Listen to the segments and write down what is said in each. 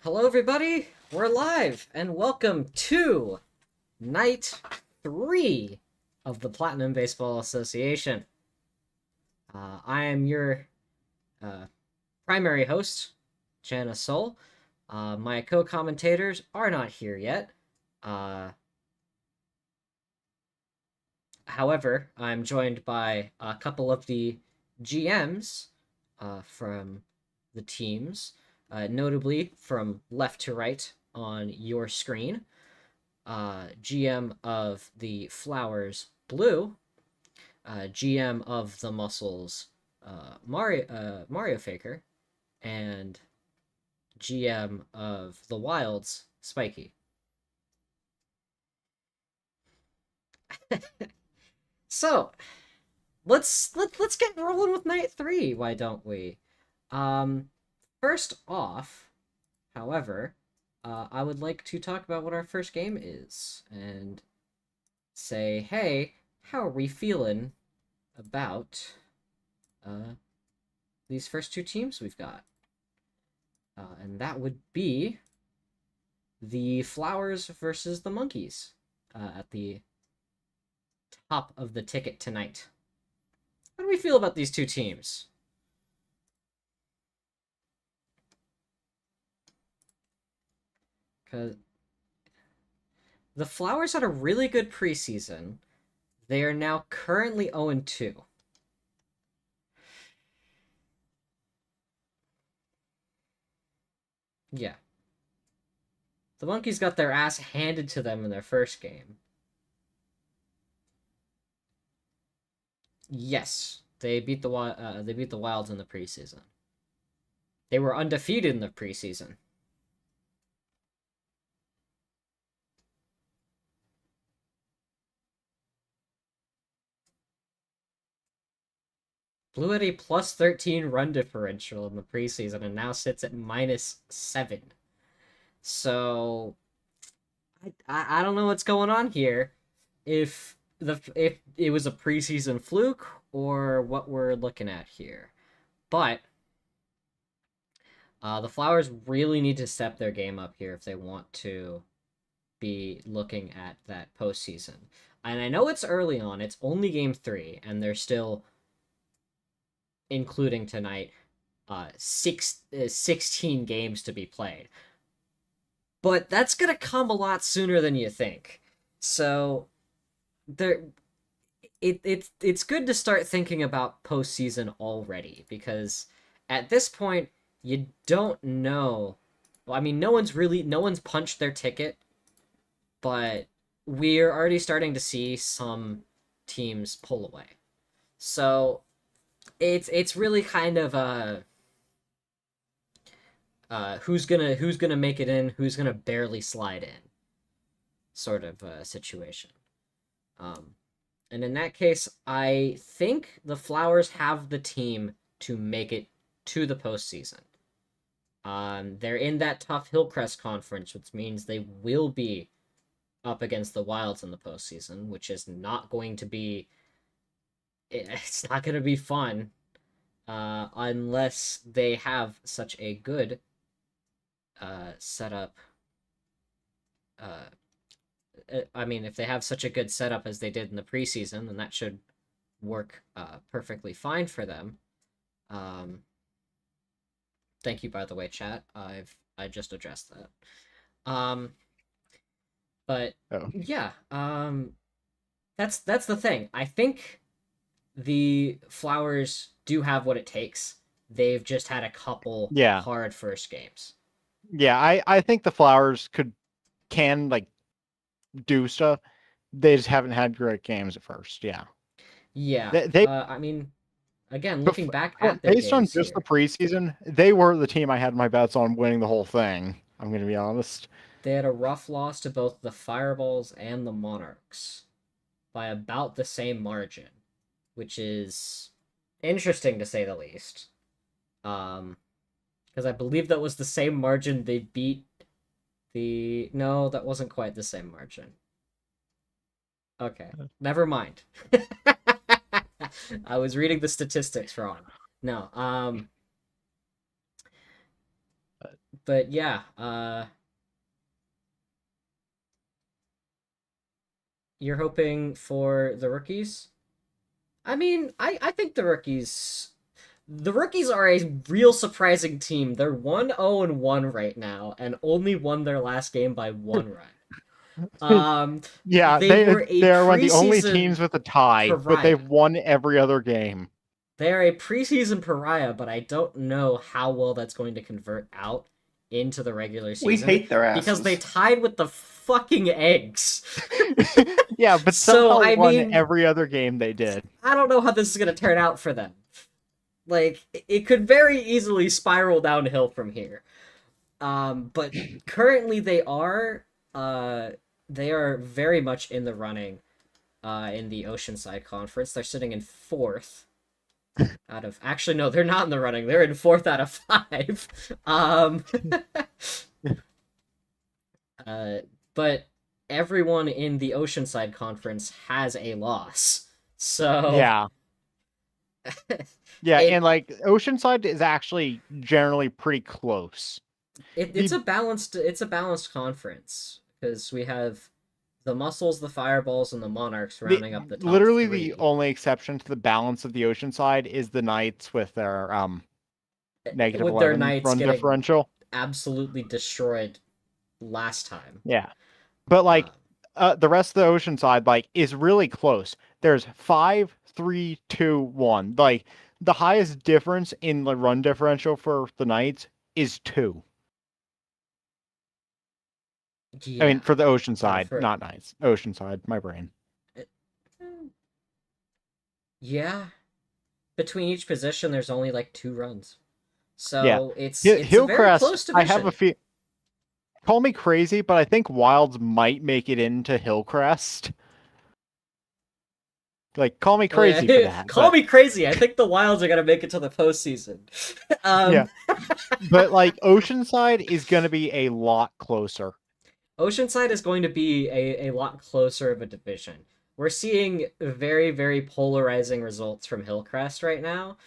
Hello, everybody. We're live, and welcome to night 3 of the Platinum Baseball Association. I am your primary host, Jana Soul. My co-commentators are not here yet. However, I'm joined by a couple of the GMs from the teams. Notably from left to right on your screen. GM of the Flowers Blue, GM of the Muscles Mario Faker, and GM of the Wilds Spiky. So let's get rolling with night 3. Why don't we? First off, however, I would like to talk about what our first game is and say, hey, how are we feeling about these first two teams we've got? And that would be the Flowers versus the Monkeys at the top of the ticket tonight. How do we feel about these two teams? Because the Flowers had a really good preseason. They are now currently 0-2. Yeah. The Monkeys got their ass handed to them in their first game. Yes, they beat the Wilds in the preseason. They were undefeated in the preseason. Blue had a plus 13 run differential in the preseason and now sits at -7. So I don't know what's going on here. If it was a preseason fluke or what we're looking at here. But the Flowers really need to step their game up here if they want to be looking at that postseason. And I know it's early on, it's only game 3, and they're still, including tonight, 16 games to be played. But that's going to come a lot sooner than you think. So it's good to start thinking about postseason already, because at this point, you don't know. Well, I mean, no one's punched their ticket, but we're already starting to see some teams pull away. So it's really kind of a who's gonna make it in, who's gonna barely slide in, sort of situation. And in that case, I think the Flowers have the team to make it to the postseason. They're in that tough Hillcrest conference, which means they will be up against the Wilds in the postseason, which is not going to be. It's not going to be fun, unless they have such a good setup. I mean, if they have such a good setup as they did in the preseason, then that should work perfectly fine for them. Thank you, by the way, chat. I just addressed that. But yeah, that's the thing. I think the Flowers do have what it takes. They've just had a couple hard first games. Yeah, I think the Flowers can like do stuff. They just haven't had great games at first. Yeah. Yeah. I mean, again, looking back at their based on games just here, the preseason, they were the team I had my bets on winning the whole thing. I'm going to be honest. they had a rough loss to both the Fireballs and the Monarchs by about the same margin, which is interesting to say the least. Because I believe that was the same margin they beat the... No, that wasn't quite the same margin. Okay, never mind. I was reading the statistics wrong. No, But yeah, you're hoping for the rookies? I mean, I think the rookies are a real surprising team. They're 1-0-1 right now and only won their last game by 1 run. Yeah, They were a they are one of the only preseason teams with a tie, but pariah. they've won every other game. They are a preseason pariah, but I don't know how well that's going to convert out into the regular We season hate their because they asses. tied with the fucking eggs. Yeah, but So, somehow I won mean, every other game they did. I don't know how this is going to turn out for them. Like, it could very easily spiral downhill from here. But currently they are very much in the running in the Oceanside Conference. They're sitting in fourth out of, actually no, they're not in the running. They're in fourth out of five. Uh, but everyone in the Oceanside Conference has a loss. So Yeah. Yeah, it, and like Oceanside is actually generally pretty close. it's a balanced conference because we have the Muscles, the Fireballs, and the Monarchs rounding up the top Literally three. the only exception to the balance of the Oceanside is the Knights with their negative With their 11 Knights run getting differential. absolutely destroyed last time. Yeah. But like the rest of the Oceanside like is really close. There's 5, 3, 2, 1. Like the highest difference in the run differential for the Knights is 2. Yeah. I mean for the Oceanside, for- not Knights. Oceanside, my brain. Yeah. Between each position, there's only like 2 runs. So Yeah. it's a very Hillcrest, close division. I have a few. Call me crazy, but I think Wilds might make it into Hillcrest. Like, call me crazy for that. Call me crazy. I think the Wilds are gonna make it to the postseason. Yeah. But like Oceanside is gonna be a lot closer. Oceanside is going to be a lot closer of a division. We're seeing very, very polarizing results from Hillcrest right now.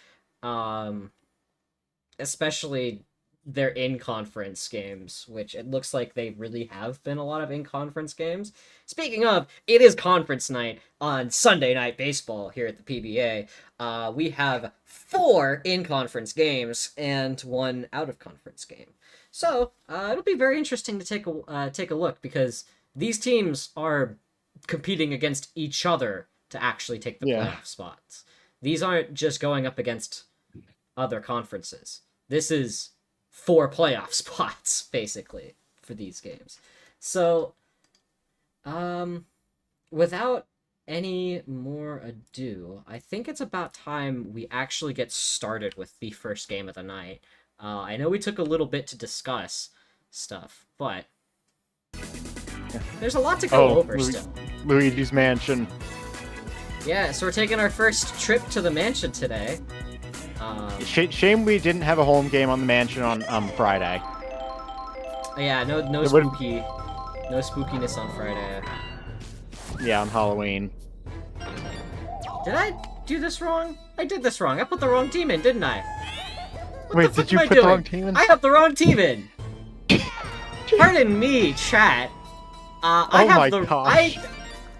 Especially their in-conference games, which it looks like they really have been a lot of in-conference games. Speaking of, it is conference night on Sunday Night Baseball here at the PBA. We have 4 in-conference games and 1 out-of-conference game. So it'll be very interesting to take a look because these teams are competing against each other to actually take the playoff spots. These aren't just going up against other conferences. This is 4 playoff spots, basically, for these games. So, without any more ado, I think it's about time we actually get started with the first game of the night. I know we took a little bit to discuss stuff, but there's a lot to go over still. Luigi's Mansion. Yeah, so we're taking our first trip to the mansion today. Shame we didn't have a home game on the Mansion on Friday. Yeah, no spookiness on Friday. Yeah, on Halloween. Did I do this wrong? I did this wrong. I put the wrong team in, didn't I? Wait, did you put the wrong team in? I have the wrong team in. Pardon me, chat. Gosh.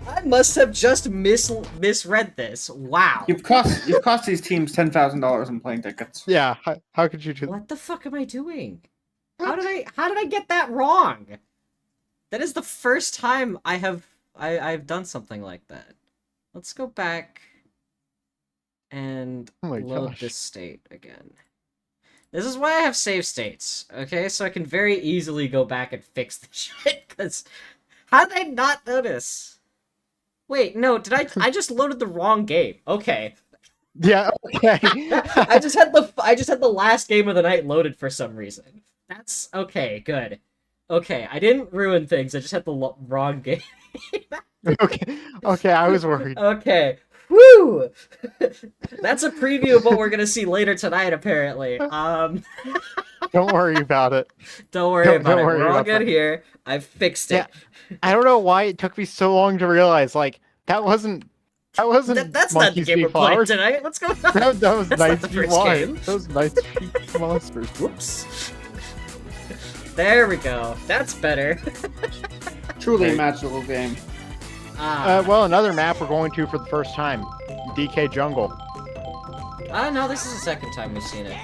I must have just misread this. Wow. You've cost these teams $10,000 in plane tickets. Yeah, how could you do that? What the fuck am I doing? How did I get that wrong? That is the first time I've done something like that. Let's go back and load this state again. This is why I have save states, okay? So I can very easily go back and fix this shit, because how did I not notice? Wait, no, I just loaded the wrong game. Okay. Yeah, okay. I just had the last game of the night loaded for some reason. That's okay, good. Okay, I didn't ruin things, I just had the wrong game. Okay, I was worried. Okay. Woo! That's a preview of what we're gonna see later tonight, apparently. Don't worry about it. Don't worry about it. We're all good here. I've fixed it. Yeah, I don't know why it took me so long to realize, like, that wasn't that's not the game we're playing tonight. What's going on? That was That's Knights not the v first game. That was Knights v Monsters. Whoops. There we go. That's better. Truly a Right. magical game. Well, another map we're going to for the first time. DK Jungle. No, this is the second time we've seen it.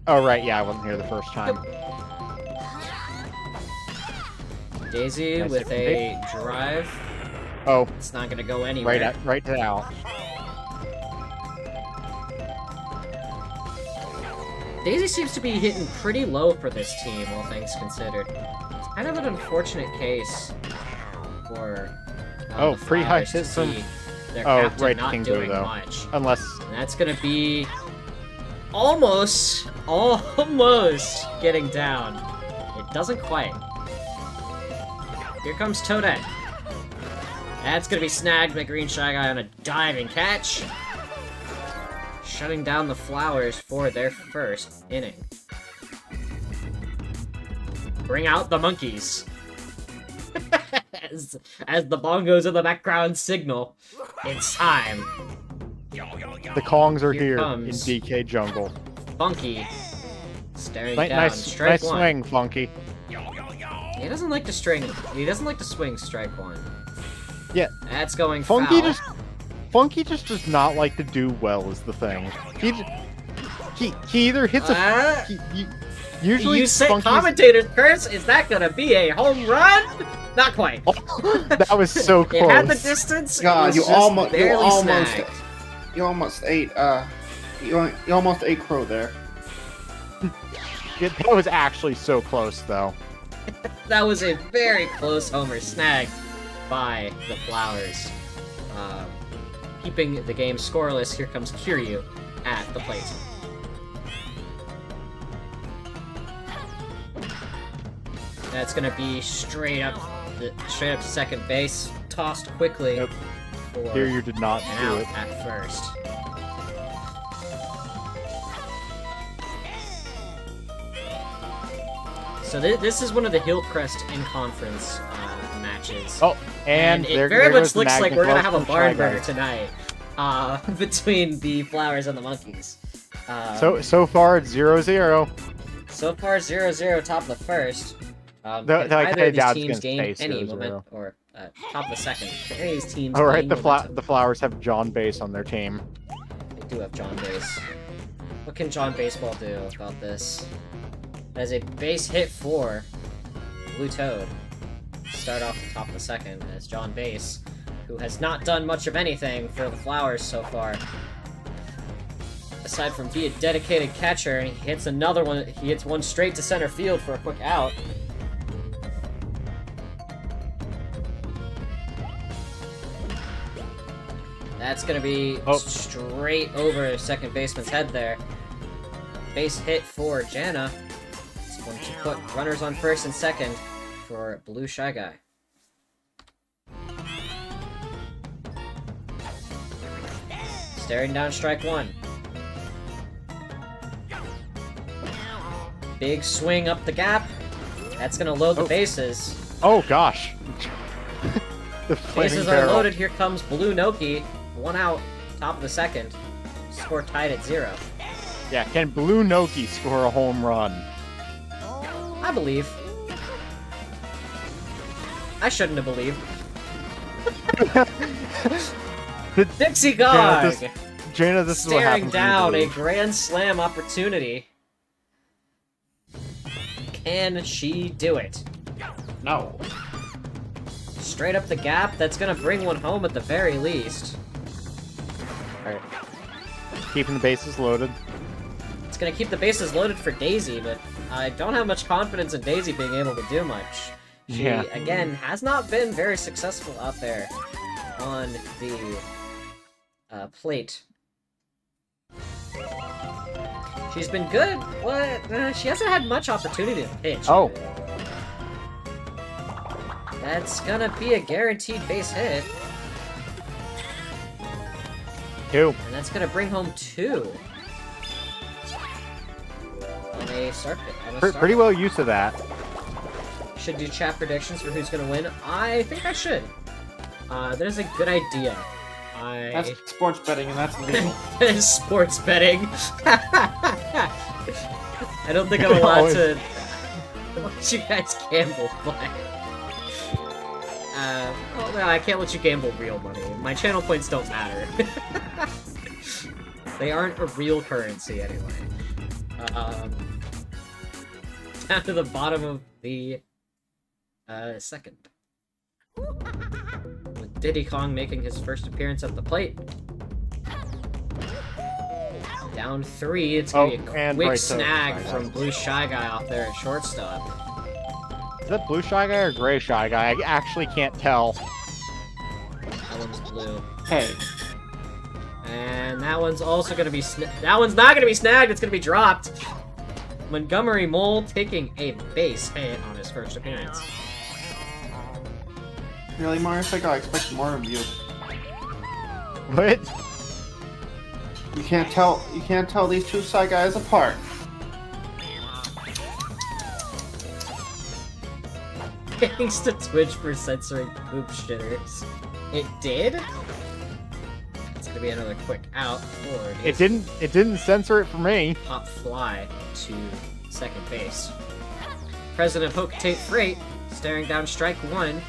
Oh, right, yeah, I wasn't here the first time. Daisy Nice with different a drive. Oh, It's not gonna go anywhere. right to out. Daisy seems to be hitting pretty low for this team, all things considered. It's kind of an unfortunate case for Oh, the pretty high Flyers to hit from- see their Oh, captain right, not King Blue, doing though. much. Unless... And that's gonna be almost getting down. It doesn't quite. Here comes Toadette. That's gonna be snagged by Green Shy Guy on a diving catch. Shutting down the Flowers for their first inning. Bring out the monkeys. as the bongos in the background signal, it's time. The Kongs are Here here in comes- DK Jungle. Funky staring Nice, down. nice, Strike nice one. swing, Funky. He doesn't like to string. He doesn't like to swing strike one. Yeah, That's going Funky foul. Funky just does not like to do well is the thing. He either hits Uh, usually you say Funky's- commentator's curse. Is that gonna be a home run? Not quite. That was so close. It had the distance. it God, was you just almost barely snagged. you almost ate you almost ate crow there. That was actually so close, though. That was a very close homer snag by the Flowers. Keeping the game scoreless, here comes Kiryu at the plate. That's gonna be straight up to second base, tossed quickly Yep. for Here you did not an do out it. at first. So this is one of the Hillcrest in conference matches. Oh, and it there, very there much goes the looks like magnet we're gonna glove have a from barn Shy burner Guy. tonight between the Flowers and the Monkeys. So far it's 0-0. So far 0-0 top of the first. Can Though I either of doubt these it's teams gonna gain stay any 0-0. momentum, or top of the second? Can any of these teams All right, gain momentum? the Flowers have John Base on their team. They do have John Base. What can John Baseball do about this? That is a base hit for Blue Toad. Start off the top of the second as John Base, who has not done much of anything for the Flowers so far. Aside from be a dedicated catcher, and he hits another one. He hits one straight to center field for a quick out. That's gonna be straight over second baseman's head there. Base hit for Jana. It's going to put runners on first and second for Blue Shy Guy. Staring down strike one. Big swing up the gap. That's gonna load the bases. Oh gosh. The flaming Bases are barrel. loaded. Here comes Blue Noki. One out, top of the second. Score tied at 0. Yeah, can Blue Noki score a home run? I believe. I shouldn't have believed. Dixie Gog! Jaina, this is what Staring happens down when you a believe. grand slam opportunity. Can she do it? No. Straight up the gap, that's gonna bring one home at the very least. Alright. Keeping the bases loaded. It's gonna keep the bases loaded for Daisy, but I don't have much confidence in Daisy being able to do much. She, Yeah. again, has not been very successful out there on the plate. She's been good, but she hasn't had much opportunity to pitch. Oh. That's gonna be a guaranteed base hit, 2. and that's gonna bring home 2. On a start hit. Pretty well used to that. Should do chat predictions for who's gonna win. I think I should. There's a good idea. That's sports betting, and that's illegal. That is sports betting. I don't think I'm allowed to. let you guys gamble, but well, no, I can't let you gamble real money. My channel points don't matter. They aren't a real currency anyway. Down to the bottom of the second. With Diddy Kong making his first appearance at the plate. Down 3, it's gonna be a quick snag from Blue Shy Guy off there at shortstop. Is that Blue Shy Guy or Gray Shy Guy? I actually can't tell. That one's blue. Hey. And that one's also gonna be that one's not gonna be snagged, it's gonna be dropped. Montgomery Mole taking a base hit on his first appearance. Really, Mario Psycho? I expect more of you. What? You can't tell these two Psy guys apart. Thanks to Twitch for censoring poop shitters. It did? It's gonna be another quick out for It didn't censor it for me. Pop fly to second base. President Hokatate Freight staring down strike 1,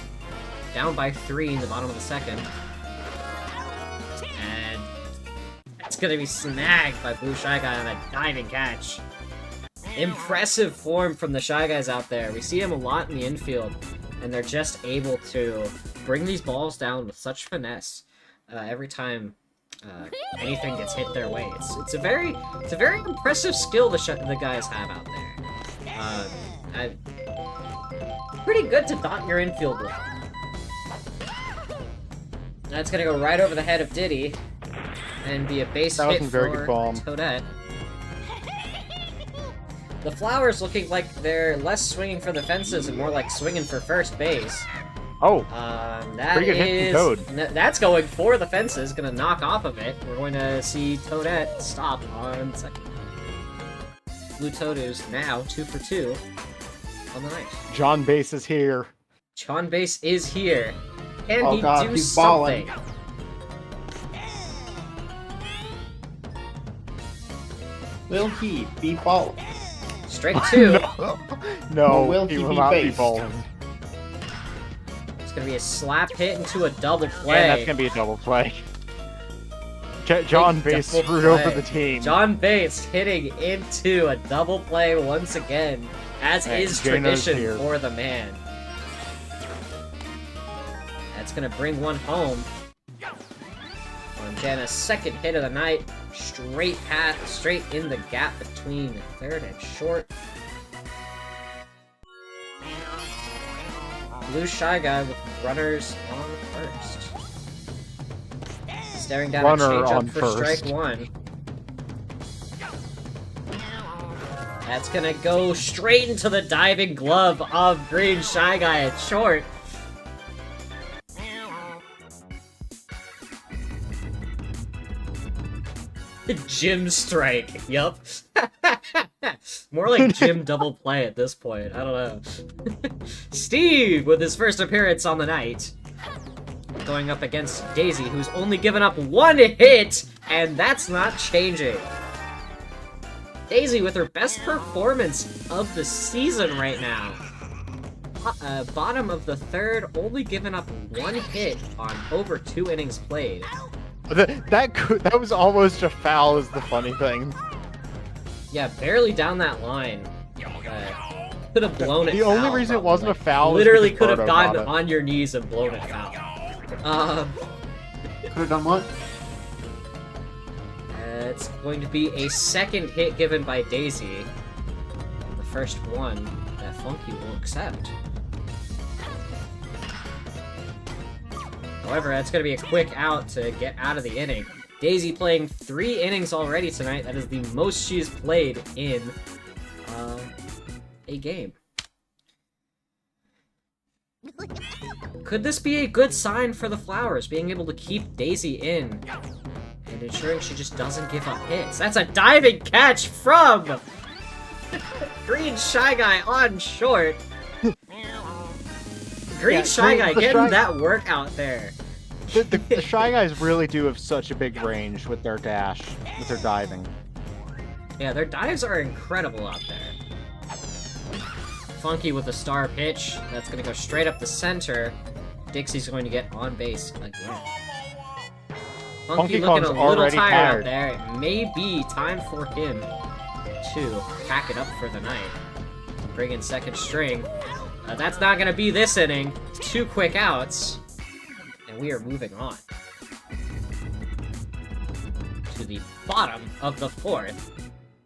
down by 3 in the bottom of the second. And it's gonna be snagged by Blue Shy Guy on a diving catch. Impressive form from the Shy Guys out there. We see them a lot in the infield, and they're just able to bring these balls down with such finesse every time anything gets hit their way. It's a very impressive skill the guys have out there. Pretty good to dot your infield with. That's gonna go right over the head of Diddy and be a base hit for Toadette. The Flowers looking like they're less swinging for the fences and more like swinging for first base. Oh, that pretty good hit from Toad. That's going for the fences, gonna knock off of it. We're going to see Toadette stop on second. Blue Toadoo's now 2 for 2 on the night. John Base is here. John Base is here. Can Oh he God, do he's something? balling. Will he be balling? Strike 2. No, will he he will be not be based? bowling. It's gonna be a slap hit into a double play. And that's gonna be a double play. John Base double screwed play. over the team. John Base hitting into a double play once again, as Hey, is Jano's tradition here. for the man. That's gonna bring one home. On Jana's second hit of the night, straight in the gap between third and short. Blue Shy Guy with runners on first. Staring down Runner a on changeup for first. strike 1. That's gonna go straight into the diving glove of Green Shy Guy at short. Jim strike. Yup. More like Jim double play at this point. I don't know. Steve with his first appearance on the night. Going up against Daisy, who's only given up 1 hit, and that's not changing. Daisy with her best performance of the season right now. Bottom of the third, only given up 1 hit on over 2 innings played. That was almost a foul is the funny thing. Yeah, barely down that line. Could have blown it The only foul, reason it probably. wasn't a foul Literally is could have Birdo gotten got it. on your knees and blown it foul. Could have done what? It's going to be a second hit given by Daisy. The first one that Funky will accept. However, that's going to be a quick out to get out of the inning. Daisy playing 3 innings already tonight. That is the most she's played in a game. Could this be a good sign for the Flowers, being able to keep Daisy in and ensuring she just doesn't give up hits? That's a diving catch from Green Shy Guy on short. Green Shy Guy getting that work out there. The Shy Guys really do have such a big range with their dash, with their diving. Yeah, their dives are incredible out there. Funky with a star pitch. That's gonna go straight up the center. Dixie's going to get on base again. Funky looking Kong's a little already tired out tired. there. It may be time for him to pack it up for the night. Bring in second string. That's not gonna be this inning. 2 quick outs. And we are moving on to the bottom of the 4th.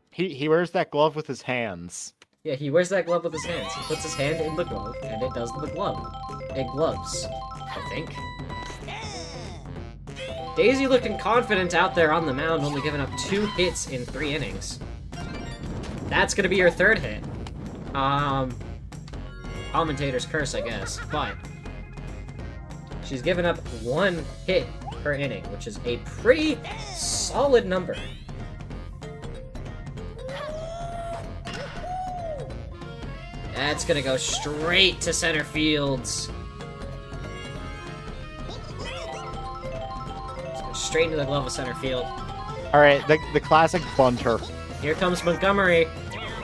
He wears that glove with his hands. Yeah, he wears that glove with his hands. He puts his hand in the glove, and it does the glove. It gloves, I think. Daisy looking confident out there on the mound, only giving up 2 hits in 3 innings. That's gonna be your 3rd hit. Commentator's curse, I guess, but she's given up 1 hit per inning, which is a pretty solid number. That's gonna go straight to center fields. Straight into the glove of center field. All right, the classic bunter. Here comes Montgomery.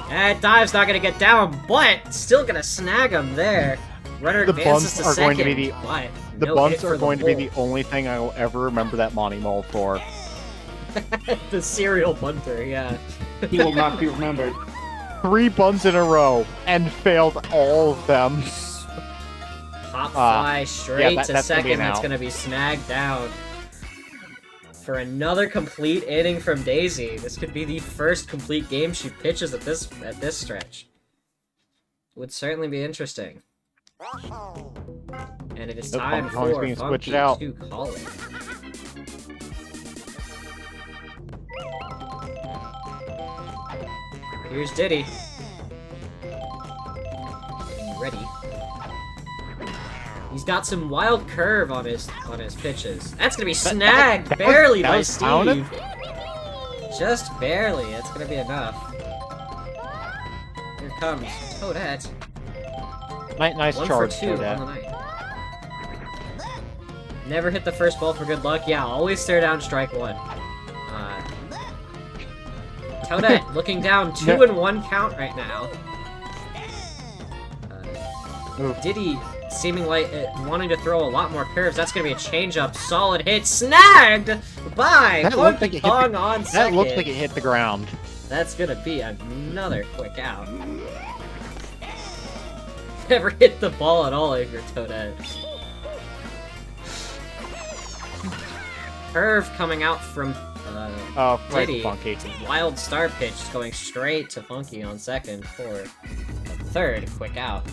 That dive's not gonna get down, but still gonna snag him there. Runner The advances bunts to are second, going to be but The no bunts hit are for going to be bull. the only thing I will ever remember that Monty Mole for. The serial bunter, yeah. He will not be remembered. 3 bunts in a row and failed all of them. Pop fly straight yeah, to that's gonna be second. an That's out. gonna be snagged down. For another complete inning from Daisy. This could be the first complete game she pitches at this stretch. Would certainly be interesting. And it is Nope, time Funky Kong's for being switched Funky out. to call it. Here's Diddy. Getting ready. He's got some wild curve on his pitches. That's gonna be snagged barely by nice sounding. Steve. Just barely. It's gonna be enough. Here comes Toadette. Nice 1 charge for 2 for on the that. night. Never hit the first ball for good luck. Yeah, always stare down strike 1. Toadette looking down 2-1 count right now. Diddy seeming like wanting to throw a lot more curves. That's gonna be a changeup. Solid hit, snagged by That looked like Funky it hit Kong the- on That second. looks like it hit the ground. That's gonna be another quick out. Never hit the ball at all if you're Toadette. Curve coming out from Oh, right, Diddy. Funky. Wild star pitch going straight to Funky on second for a 3rd quick out.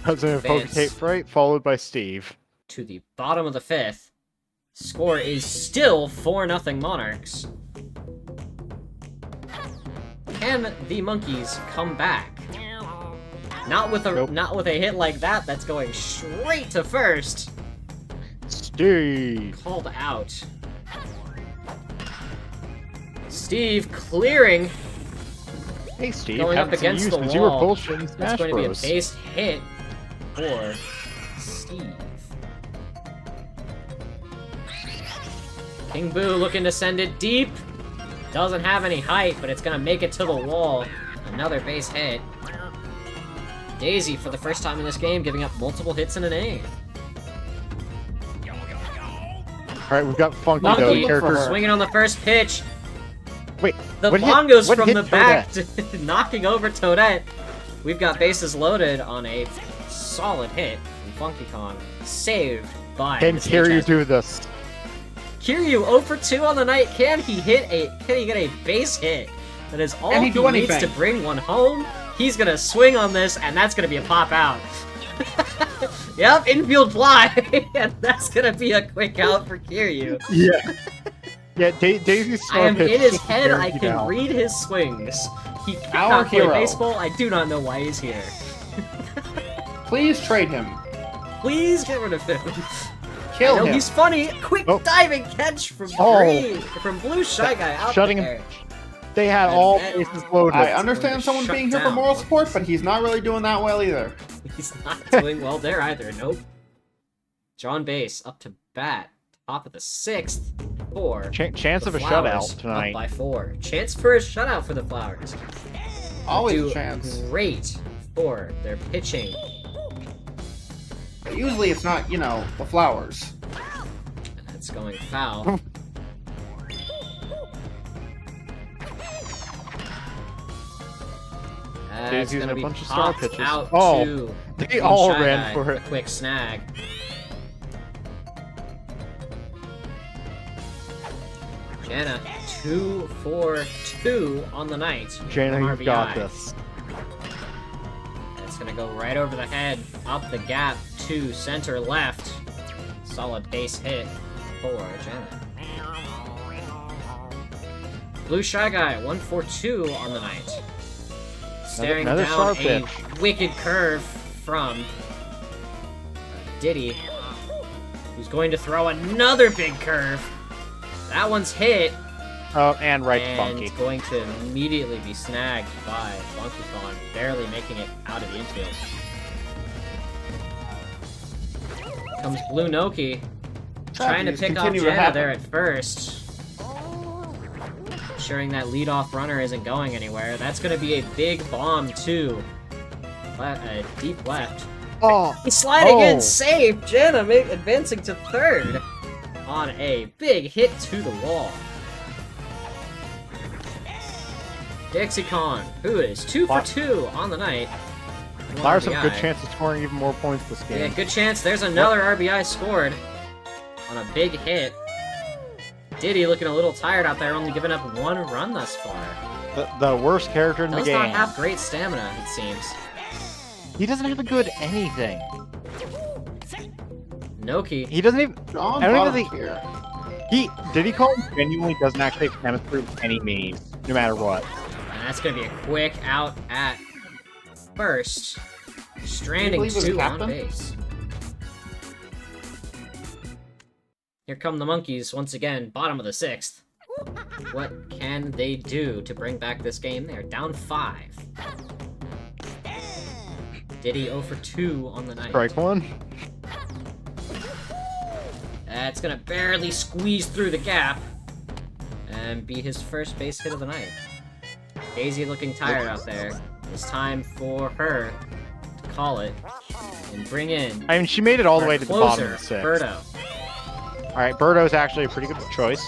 President Funky Advance. Tape right, followed by Steve. To the bottom of the 5th. Score is still 4-0 Monarchs. Can the Monkeys come back? Not with a Nope. not with a hit like that. That's going straight to first. Steve. Called out. Steve clearing. Hey, Steve. Going up haven't seen against you the since you were wall. bullshitting That's Smash going to be a Bros. base hit for Steve. King Boo looking to send it deep. Doesn't have any height, but it's going to make it to the wall. Another base hit. Daisy, for the first time in this game, giving up multiple hits in an inning. All right, we've got Funky Monkey though. look for Characters. her. swinging on the first pitch. Wait, The what hit- bongos what from hit the back, Toadette? knocking over Toadette. We've got bases loaded on a solid hit from Funky Kong. Saved by Can the Kiryu CHS. do this? Kiryu 0 for 2 on the night. Can he get a base hit? That is all Can he he do needs anything? to bring one home. He's gonna swing on this, and that's gonna be a pop out. Yep, infield fly, and that's gonna be a quick out for Kiryu. Yeah. Yeah, Daisy's I am pitch in his just head. stares I you can down. read his swings. He Our cannot play hero. baseball. I do not know why he's here. Please trade him. Please get rid of him. Kill I know him. he's funny. Quick Oh. diving catch from Oh. Green, from Blue Shy Guy out Shutting him there. They had And all that- bases loaded. I understand someone shut being here for down. moral support, but he's not really doing that well either. He's not doing well there either. Nope. John Base up to bat, top of the 6th for Chance the of a Flowers, shutout tonight. Up by 4. Chance for a shutout for the Flowers. Always Do a chance. great 4. They're pitching. But usually it's not, the flowers. And that's going foul. That's using gonna a be bunch of star popped pitches. out Oh, to they Green all Shy ran Guy for with it. a quick snag. Jana, 2 for 2 on the night. Jana, From you've got RBI. this. It's gonna go right over the head, up the gap to center left. Solid base hit for Jana. Blue Shy Guy, 1 for 2 on the night. Staring Another down star a pitch. wicked curve from Diddy, who's going to throw another big curve. That one's hit, Oh, and right to and Funky. going to immediately be snagged by Funky Kong, barely making it out of the infield. Comes Blue Noki, trying to Tragedies pick off continue to Jana happen. there at first. Ensuring that leadoff runner isn't going anywhere. That's going to be a big bomb, too. Deep left. Oh, He's sliding Oh. in, safe! Jana advancing to third on a big hit to the wall. Dixie-Con, who is 2 for 2 on the night. One Flowers have a good RBI. chance of scoring even more points this Yeah, game. good chance. There's another RBI scored on a big hit. Diddy looking a little tired out there, only giving up 1 run thus far. The worst character in the Does game. not have great stamina, it seems. He doesn't have a good anything. Noki. He doesn't even. John I don't even bottom think- tier. Diddy Kong genuinely doesn't actually have chemistry with any memes, no matter what. And that's going to be a quick out at first. Stranding believe it was 2 on captain? base. Here come the monkeys once again, bottom of the 6th. What can they do to bring back this game? They're down 5. Diddy 0 for 2 on the night. Strike one. That's gonna barely squeeze through the gap and be his first base hit of the night. Daisy looking tired out there. It's time for her to call it and bring in I mean, she made it all the our way to the bottom of closer, the 6th. Birdo. Alright, Birdo's actually a pretty good choice.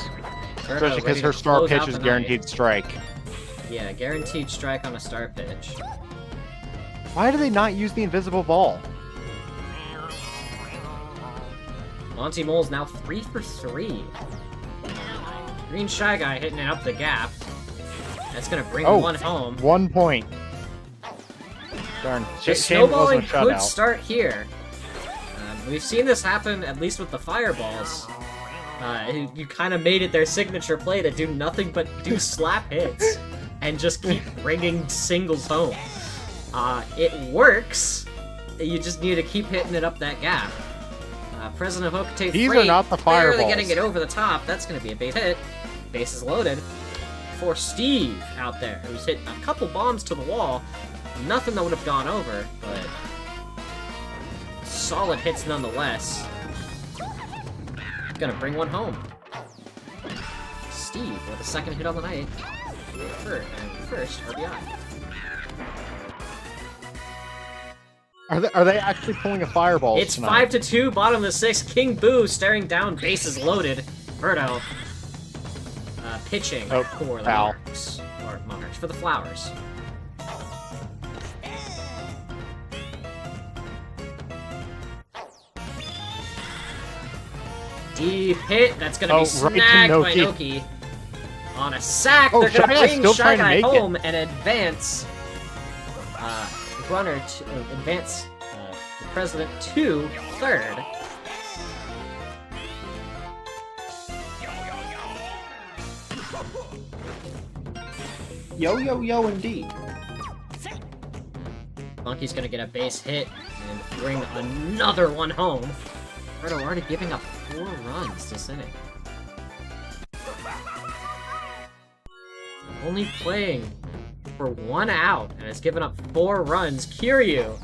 Birdo Especially because ready her to star close pitch out is the night. guaranteed strike. Yeah, guaranteed strike on a star pitch. Why do they not use the invisible ball? Monty Mole's now 3 for 3. Green Shy Guy hitting it up the gap. That's gonna bring Oh. one home. 1 point. Darn. The Shame it snowballing wasn't a could shutout. start here. We've seen this happen, at least with the fireballs. You kind of made it their signature play to do nothing but do slap hits and just keep bringing singles home. It works. You just need to keep hitting it up that gap. President Hokate These are Freight not the barely fireballs. getting it over the top. That's going to be a base hit. Base is loaded for Steve out there, who's hit a couple bombs to the wall. Nothing that would have gone over, but solid hits nonetheless. Gonna bring one home. Steve with a second hit on the night. First RBI. Are they actually pulling a fireball It's tonight? 5-2, bottom of the 6th. King Boo staring down, bases loaded. Birdo pitching Oh, for the foul. Monarchs. Or Monarchs, for the Flowers. Deep hit. That's gonna be Oh, right to snagged by Noki. Noki. On a sack, Oh, they're gonna Shy Guy's bring still Shy trying to Guy make it. home and advance. Runner to advance the president to third. Yo, yo, yo, indeed. Monkey's gonna get a base hit and bring another one home. Birdo already giving up 4 runs this inning. Only playing for 1 out and has given up 4 runs. Kiryu,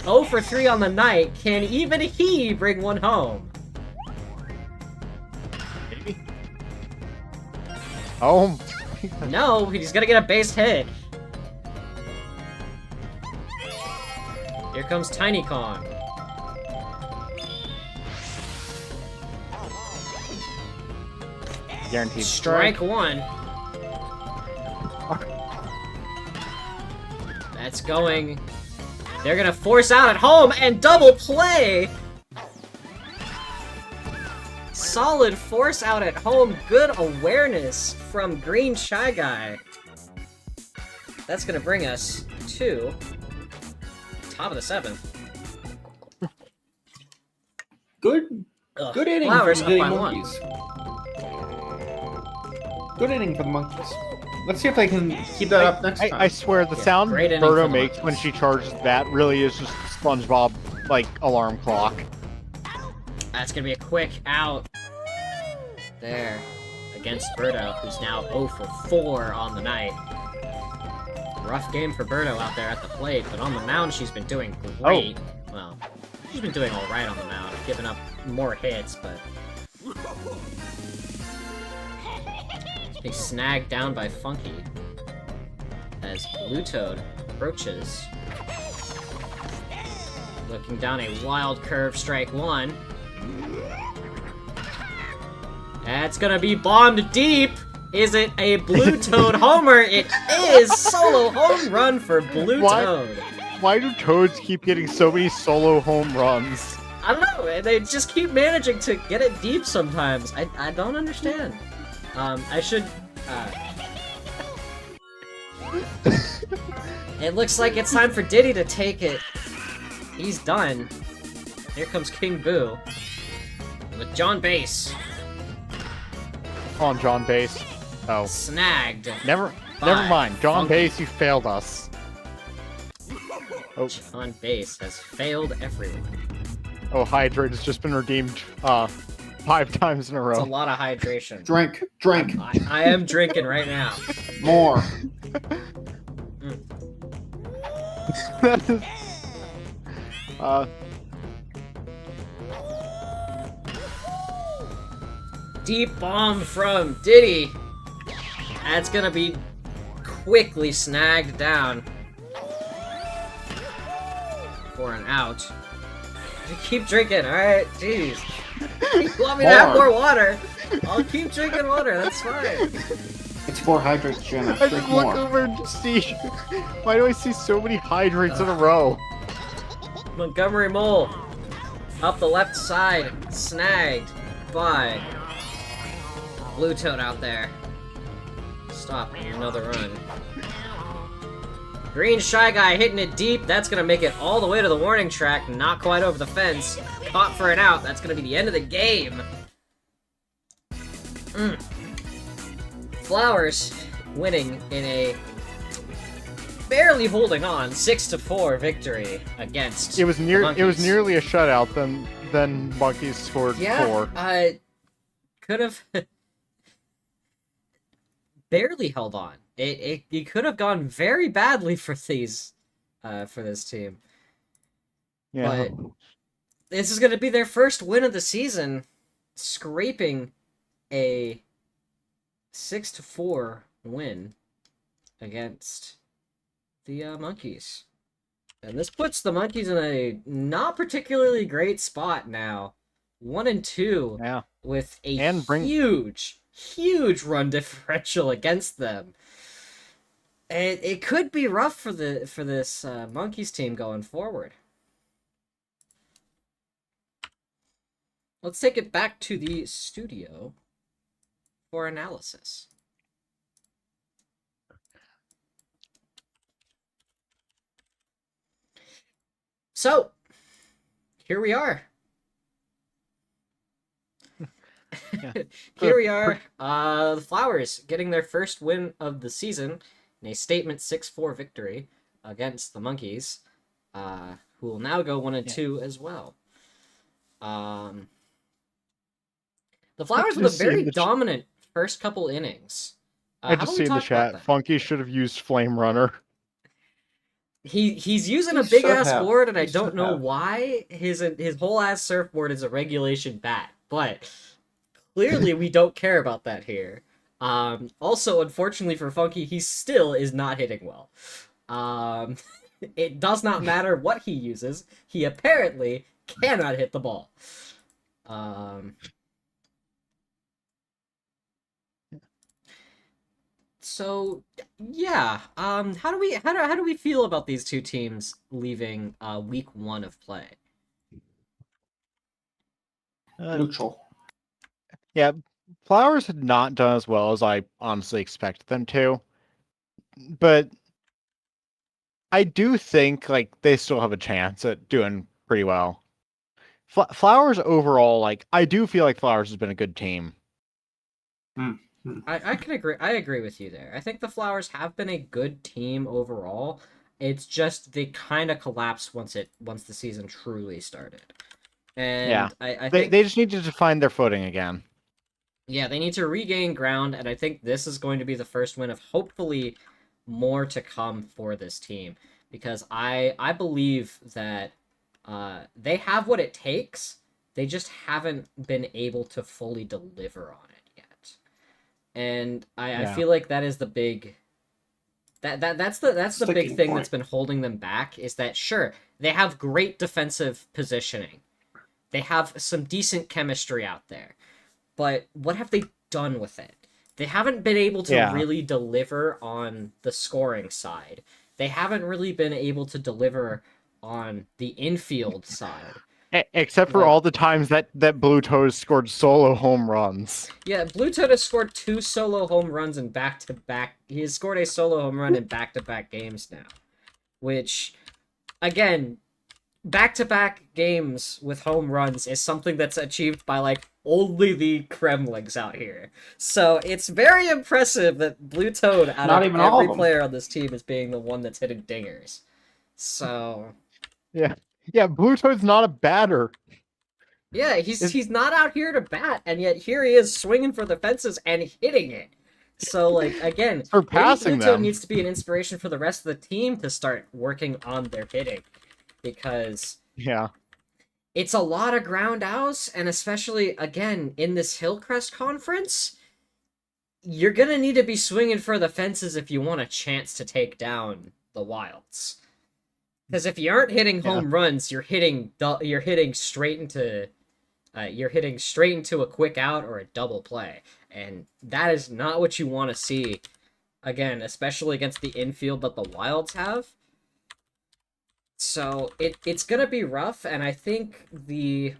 0 for 3 on the night. Can even he bring one home? Maybe. Oh. No, he's gonna get a base hit. Here comes Tiny Kong. Guaranteed Strike one. That's going. They're gonna force out at home and double play! Solid force out at home. Good awareness from Green Shy Guy. That's gonna bring us to top of the 7th. Good Ugh, good inning Flowers for up the by 1. monkeys. Good inning for the monkeys. Let's see if they can keep that up next time. I swear, the sound great inning for Birdo the makes when she charges that really is just SpongeBob, like, alarm clock. That's gonna be a quick out. There. Against Birdo, who's now 0 for 4 on the night. Rough game for Birdo out there at the plate, but on the mound she's been doing great. Well, she's been doing alright on the mound, giving up more hits, but... He's snagged down by Funky. As Blue Toad approaches. Looking down a wild curve, strike 1. That's gonna be bombed deep! Is it a Blue Toad homer? It is! Solo home run for Blue Toad! Why do Toads keep getting so many solo home runs? I don't know, they just keep managing to get it deep sometimes. I don't understand. I should, It looks like it's time for Diddy to take it. He's done. Here comes King Boo. With John Base. On John Base. Oh. Snagged. Never by mind. John Funky. Base, you failed us. Oh. John Base has failed everyone. Oh, Hydrate has just been redeemed 5 times in a It's a row. lot of hydration. Drink. I am drinking right now. More. That is- Deep bomb from Diddy. That's gonna be quickly snagged down for an out. Keep drinking, alright? Jeez. You want me to have more water? I'll keep drinking water, that's fine. It's 4 hydrates, Jenna. I Drink just look more. over and just see. Why do I see so many Hydrates in a row? Montgomery Mole. Up the left side. Snagged by Blue Toad out there. Stop. Another run. Green Shy Guy hitting it deep. That's going to make it all the way to the warning track. Not quite over the fence. Caught for an out. That's going to be the end of the game. Flowers winning in a barely holding on 6-4 victory against It was the It was Monkeys. nearly a shutout. Then Monkeys scored 4. Could have barely held on. It could have gone very badly for these for this team. Yeah. But this is going to be their first win of the season, scraping a 6-4 win against the Monkeys. And this puts the Monkeys in a not particularly great spot now. 1-2 Yeah. with a And huge run differential against them. It could be rough for this Monkeys team going forward. Let's take it back to the studio for analysis. So, here we are. Here we are. The Flowers getting their first win of the season in a statement 6-4 victory against the Monkeys, who will now go 1-2 as well. The Flowers with a very dominant first couple innings. I just see in the chat, Funky should have used Flame Runner. He's using He a big should ass have. board, and I He don't should know have. why his whole ass surfboard is a regulation bat, but clearly we don't care about that here. Also, unfortunately for Funky, he still is not hitting well. It does not matter what he uses. He apparently cannot hit the ball. So yeah, how do we feel about these two teams leaving week 1 of play? Neutral. Yeah, Flowers had not done as well as I honestly expected them to, but I do think like they still have a chance at doing pretty well. Flowers overall, like I do feel like Flowers has been a good team. I can agree. I agree with you there. I think the Flowers have been a good team overall. It's just they kind of collapsed once the season truly started. Yeah, And I they think just needed to find their footing again. yeah, they need to regain ground, and I think this is going to be the first win of hopefully more to come for this team because I believe that they have what it takes. They just haven't been able to fully deliver on it yet, and I Yeah. feel like that is the big that's the big Sticking thing point. that's been holding them back is that sure they have great defensive positioning, they have some decent chemistry out there. But what have they done with it? They haven't been able to Yeah. really deliver on the scoring side. They haven't really been able to deliver on the infield side. Except for Like, all the times that Blue Toes scored solo home runs. yeah, Blue Toad has scored 2 solo home runs in back to back. He has scored a solo home run in back to back games now. Which, again, back to back games with home runs is something that's achieved by like only the Kremlings out here. So it's very impressive that Blue Toad out Not of even all every of them. player on this team is being the one that's hitting dingers. So Yeah. Yeah, Blue Toad's not a batter. yeah, he's not out here to bat, and yet here he is swinging for the fences and hitting it. So like again, maybe Surpassing Blue Toad them. needs to be an inspiration for the rest of the team to start working on their hitting because Yeah. it's a lot of ground outs, and especially again in this Hillcrest conference, you're gonna need to be swinging for the fences if you want a chance to take down the Wilds. Because if you aren't hitting home runs, you're hitting straight into a quick out or a double play, and that is not what you want to see. Again, especially against the infield that the Wilds have. So it's gonna be rough, and I think the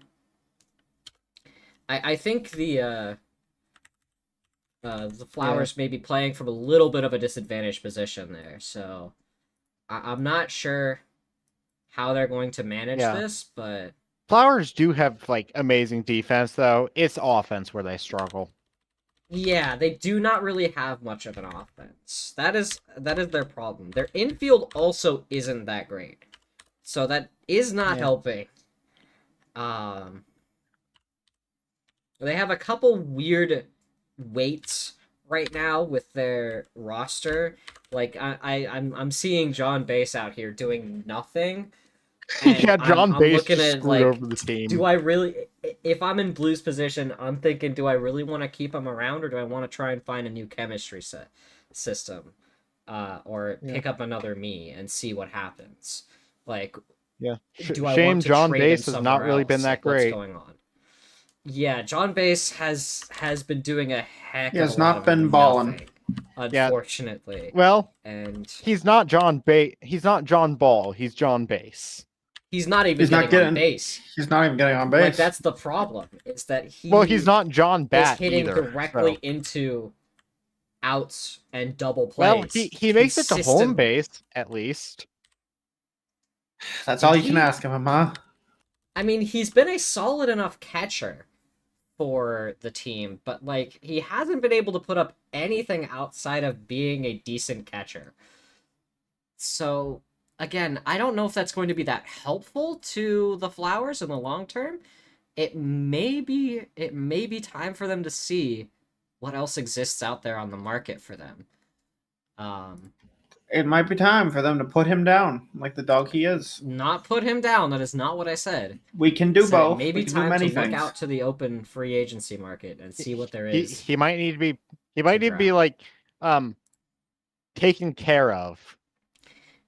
Flowers may be playing from a little bit of a disadvantaged position there. So I'm not sure how they're going to manage this, but Flowers do have like amazing defense though. It's offense where they struggle. yeah, they do not really have much of an offense. That is their problem. Their infield also isn't that great. So that is not helping. They have a couple weird weights right now with their roster. Like I'm seeing John Base out here doing nothing. Yeah, John I'm Base looking just at screwed like, over the team. do I really? If I'm in Blue's position, I'm thinking, do I really want to keep him around, or do I want to try and find a new chemistry system, or pick up another me and see what happens? Like, Yeah. do I Shame want to John trade him Base has not somewhere really else? been that Like, what's great. going on? Yeah, John Base has been doing a heck. He of has a lot not of been balling. unfortunately. Well, and he's not John He's not John Ball. He's John Base. he's not even He's not getting on getting- base. He's not even getting on base. Like that's the problem. Is that He's not John is Bat hitting either. directly So. into outs and double plays. Well, he makes it to home consistently. base at least. That's all you He- can ask of him, huh? I mean, he's been a solid enough catcher for the team, but like he hasn't been able to put up anything outside of being a decent catcher. So again, I don't know if that's going to be that helpful to the Flowers in the long term. It may be time for them to see what else exists out there on the market for them. It might be time for them to put him down, like the dog he is. Not put him down. That is not what I said. We can do Said both. Maybe we can time do many to look things. out to the open free agency market and see what there is. He might need to be. He might need to be draft. like taken care of.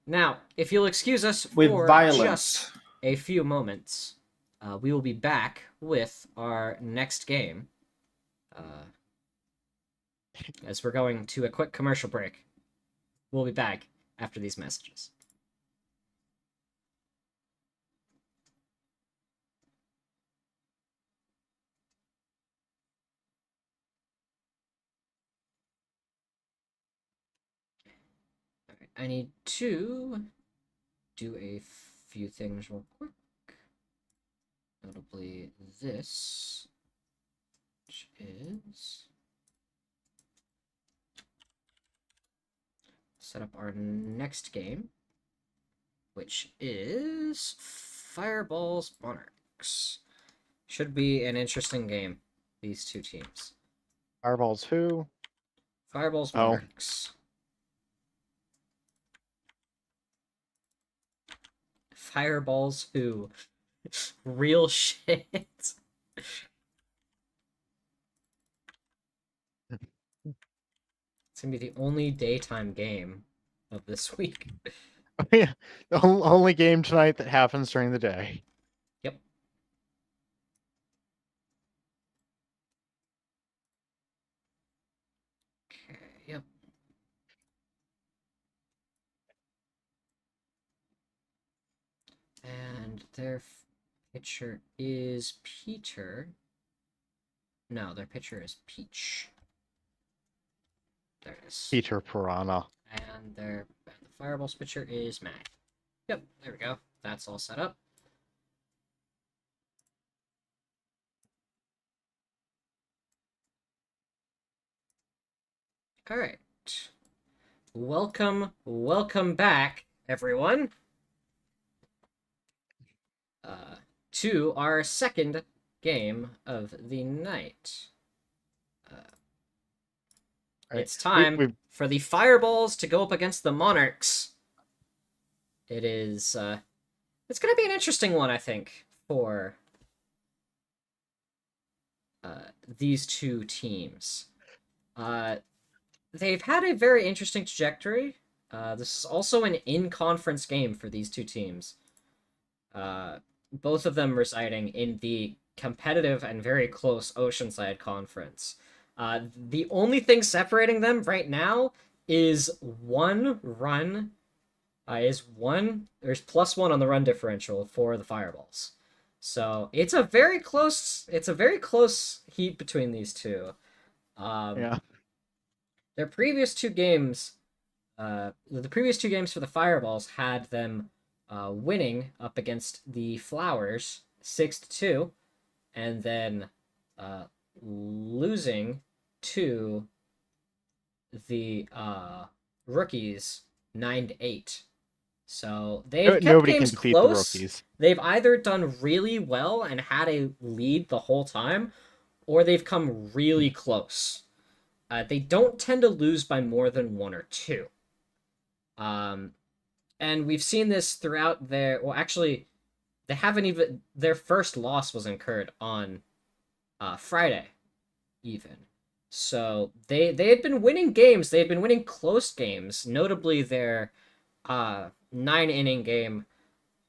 Now, if you'll excuse us With for violence. just a few moments, we will be back with our next game. As we're going to a quick commercial break. We'll be back after these messages. All right, I need to do a few things real quick. Notably this, which is set up our next game, which is Fireballs Monarchs. Should be an interesting game, these two teams. Fireballs who? Fireballs Oh. Monarchs. Fireballs who? Real shit. It's gonna be the only daytime game of this week. Yeah, the only game tonight that happens during the day. Yep. Okay, yep. And their pitcher is Peter. No, their pitcher is Peach. There it is. Peter Piranha. And the Fireball's pitcher is Mag. Yep, there we go. That's all set up. All right. Welcome back, everyone. To our second game of the night. It's time for the Fireballs to go up against the Monarchs. It is, it's going to be an interesting one, I think, for these two teams. They've had a very interesting trajectory. This is also an in-conference game for these two teams. Both of them residing in the competitive and very close Oceanside Conference. The only thing separating them right now is one run. There's +1 on the run differential for the Fireballs. So it's a very close heat between these two. Yeah. Their previous two games, the previous two games for the Fireballs had them winning up against the Flowers 6-2, and then losing to the Rookies 9-8. So they've kept Nobody games can defeat close. the Rookies. They've either done really well and had a lead the whole time, or they've come really close. They don't tend to lose by more than 1 or 2. And we've seen this throughout their... Well, actually, they haven't even... Their first loss was incurred on Friday, even. So they had been winning games. They had been winning close games, notably their 9-inning game.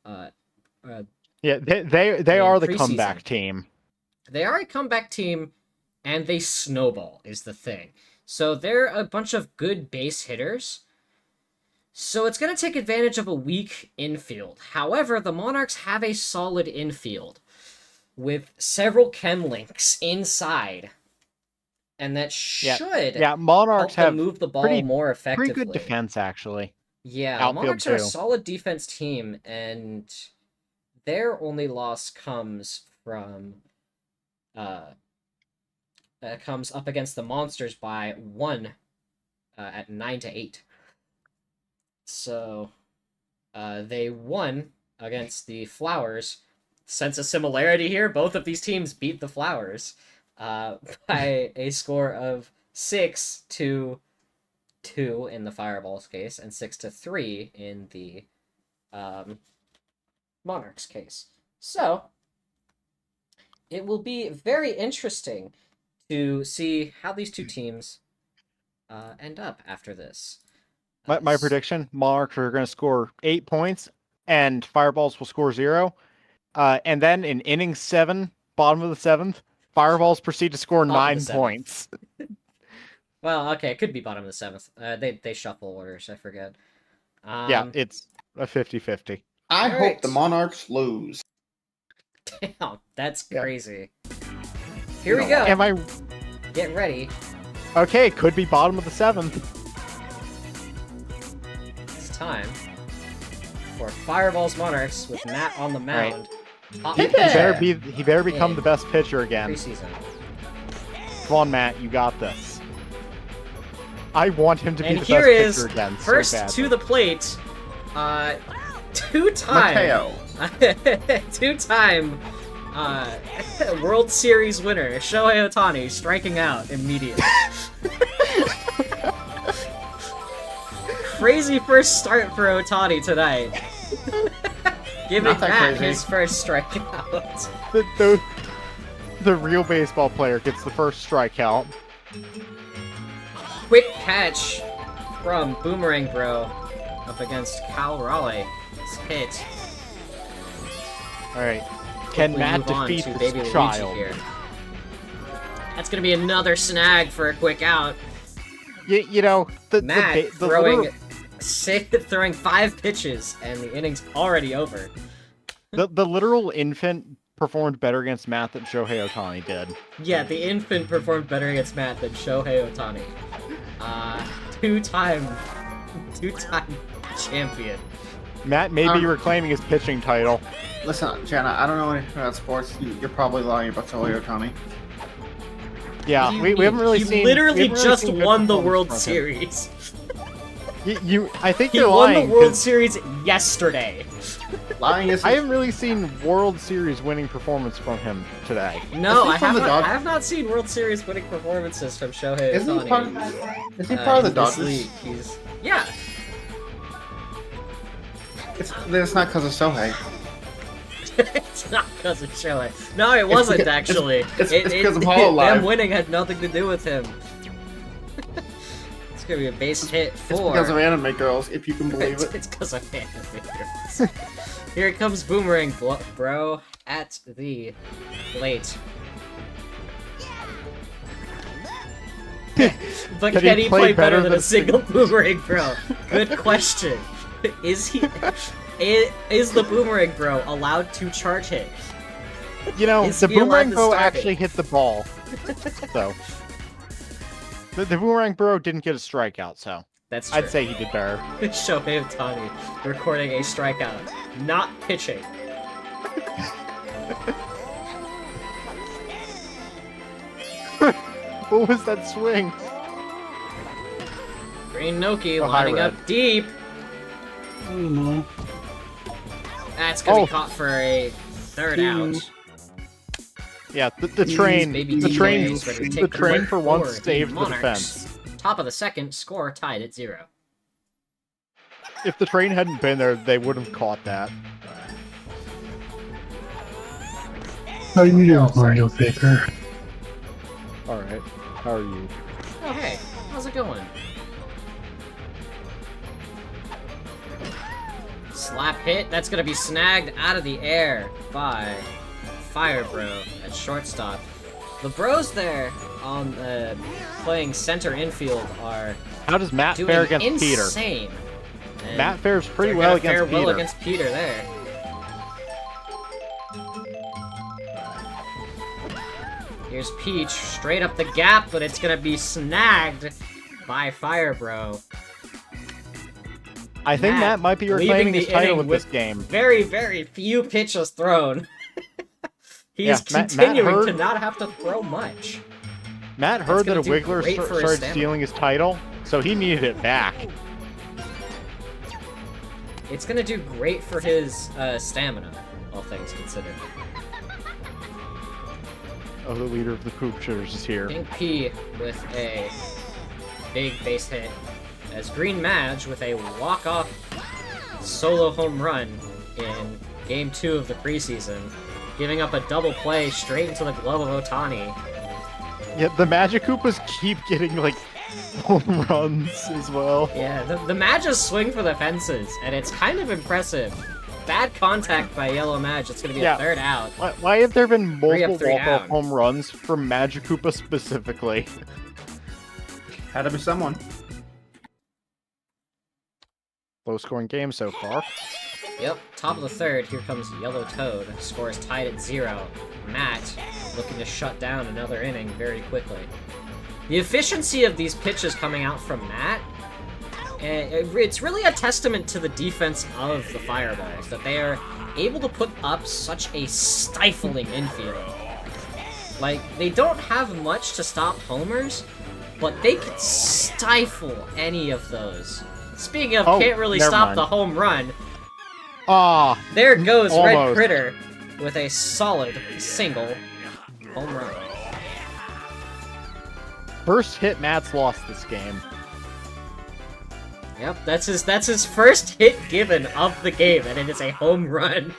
Yeah, they are the comeback preseason. team. They are a comeback team, and they snowball, is the thing. So they're a bunch of good base hitters. So it's going to take advantage of a weak infield. However, the Monarchs have a solid infield with several chem links inside. And that should Monarchs help them have move the ball more effectively. Pretty good defense, actually. Yeah, Outfield the Monarchs too. are a solid defense team, and their only loss comes from comes up against the Monsters by 1 at 9-8. So they won against the Flowers. Sense of similarity here. Both of these teams beat the Flowers by a score of 6-2 in the Fireball's case, and 6-3 in the Monarchs case. So it will be very interesting to see how these two teams end up after this. My prediction: Monarchs are going to score 8 points, and Fireballs will score 0. And then in inning 7, bottom of the 7th, Fireballs proceed to score Bottom of 9 the 7th. points. Well, okay, it could be bottom of the 7th. They shuffle orders. I forget. Yeah, it's a 50-50. I hope Alright. the Monarchs lose. Damn, that's Yeah. crazy. Here You we know go. Am I Get ready. okay? Could be bottom of the 7th. It's time for Fireballs Monarchs with Matt on the mound. Top Hit He it! better become Yeah. the best pitcher again. preseason. Come on, Matt, you got this. I want him to be And the here best is pitcher again. first so to the plate. Two-time Mateo. two-time World Series winner Shohei Ohtani striking out immediately. Crazy first start for Ohtani tonight. Giving Not that Matt crazy. his first strikeout. The real baseball player gets the first strikeout. Quick catch from Boomerang Bro up against Cal Raleigh. It's hit. All right, can Quickly Matt move on defeat to this Baby Luigi child? here. That's gonna be another snag for a quick out. You know Matt the throwing 5 pitches and the inning's already over. the literal infant performed better against Matt than Shohei Ohtani did. Yeah, the infant performed better against Matt than Shohei Ohtani. Two-time champion. Matt may be reclaiming his pitching title. Listen, Jenna, I don't know anything about sports. You're probably lying about Shohei Ohtani. Yeah, What do you we haven't mean? really He seen. literally we haven't really just seen good won the performance World from him. Series. I think He you're won lying. the World 'cause Series yesterday. Lying is I haven't really seen World Series winning performance from him today. No, Is he from the Dod- I have not seen World Series winning performances from Shohei Isn't he part? Ohtani. Is he part of the in this Dodgers? league. He's yeah. It's not because of Shohei. It's not because of Shohei. No, it wasn't because- actually. it's because of Hololive. Them winning had nothing to do with him. It's gonna be a base hit It's for. because of anime girls, if you can believe it. It's because of animators. Here comes Boomerang Bro at the plate. But can he play better than a single Boomerang Bro? Good question. Is the Boomerang Bro allowed to charge hit? You know, Is the he allowed boomerang to bow start actually it? hit the ball. So the boomerang bro didn't get a strikeout, so That's true. I'd say he did better. Shohei Ohtani recording a strikeout, not pitching. What was that swing? Green Noki Oh, hi, lining Red. up deep. That's gonna be caught for a third out. Yeah, the train, Baby the DJs train, ready to the take train the for lead once for saved the Monarchs. defense. Top of the second, score tied at 0. If the train hadn't been there, they would have caught that. How you doing, Mario Baker? All right, how are you? Oh hey, how's it going? Slap hit, that's gonna be snagged out of the air by Fire Bro at shortstop. The bros there on playing center infield are How does Matt doing fare against Peter? insane. And Matt fares pretty they're well gonna fare against well Peter. against Peter there. Here's Peach, straight up the gap, but it's gonna be snagged by Fire Bro. I think Matt Matt might be leaving reclaiming the his title inning with this with game. Very, very few pitches thrown. He's Yeah, Matt continuing to heard- not have to throw much. Matt heard that gonna a do Wiggler great for his started stamina. stealing his title, so he needed it back. It's gonna do great for his stamina, all things considered. Oh, the leader of the Poop Shitters is here. Pink P with a big base hit, as Green Madge with a walk-off solo home run in Game 2 of the preseason, giving up a double play straight into the glove of Ohtani. Yeah, the Magic Koopas keep getting, like, home runs as well. Yeah, the Mages swing for the fences, and it's kind of impressive. Bad contact by Yellow Mage. It's going to be a third out. Why have there been Three up, multiple three walk-off down. home runs from Magikoopa specifically? Had to be someone. Low-scoring game so far. Yep, top of the third, here comes Yellow Toad. Score is tied at 0. Matt looking to shut down another inning very quickly. The efficiency of these pitches coming out from Matt, it's really a testament to the defense of the Fireballs, that they are able to put up such a stifling infield. Like, they don't have much to stop homers, but they can stifle any of those. Speaking of can't really never stop mind. the home run, Ah, there goes Red almost. Critter with a solid single home run. first hit Matt's lost this game. Yep, that's his first hit given of the game, and it is a home run.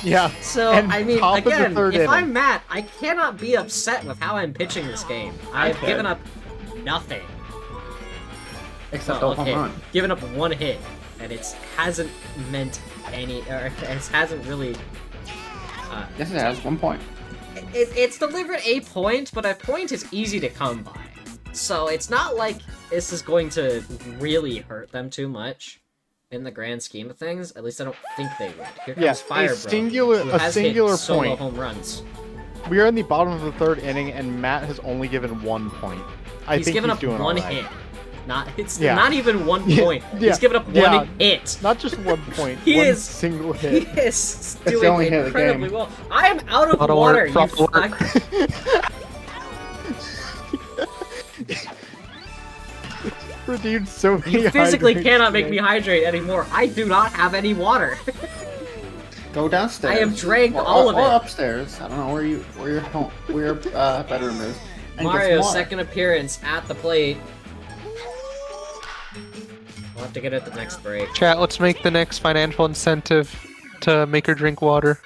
Yeah. So, and I mean, top of the again, third if inning. I'm Matt, I cannot be upset with how I'm pitching this game. I've can. given up nothing. Except Well, a home okay, run. given up one hit, and it hasn't meant any, or it hasn't really... Yes, it has 1 point. It's delivered a point, but a point is easy to come by. So it's not like this is going to really hurt them too much in the grand scheme of things. At least I don't think they would. Here comes Yeah, Fire a Bro, singular- who a has singular hit solo point. home runs. We are in the bottom of the third inning, and Matt has only given 1 point. He's given he's up doing one all right. hit. It's Yeah. not even 1 Yeah, point. yeah, He's given up yeah. one hit. Not just 1 point. He one is- single He hit. is the doing only hit of the incredibly game. well. I am out of Lot of water. work, You front work. fuck. Redeemed so many You physically hydrates cannot make today. me hydrate anymore. I do not have any water. Go downstairs. I have drank Or- all of or it. upstairs. I don't know where your bedroom is. And get some Mario's water. second appearance at the plate. We'll have to get it at the next break. Chat, let's make the next financial incentive to make her drink water.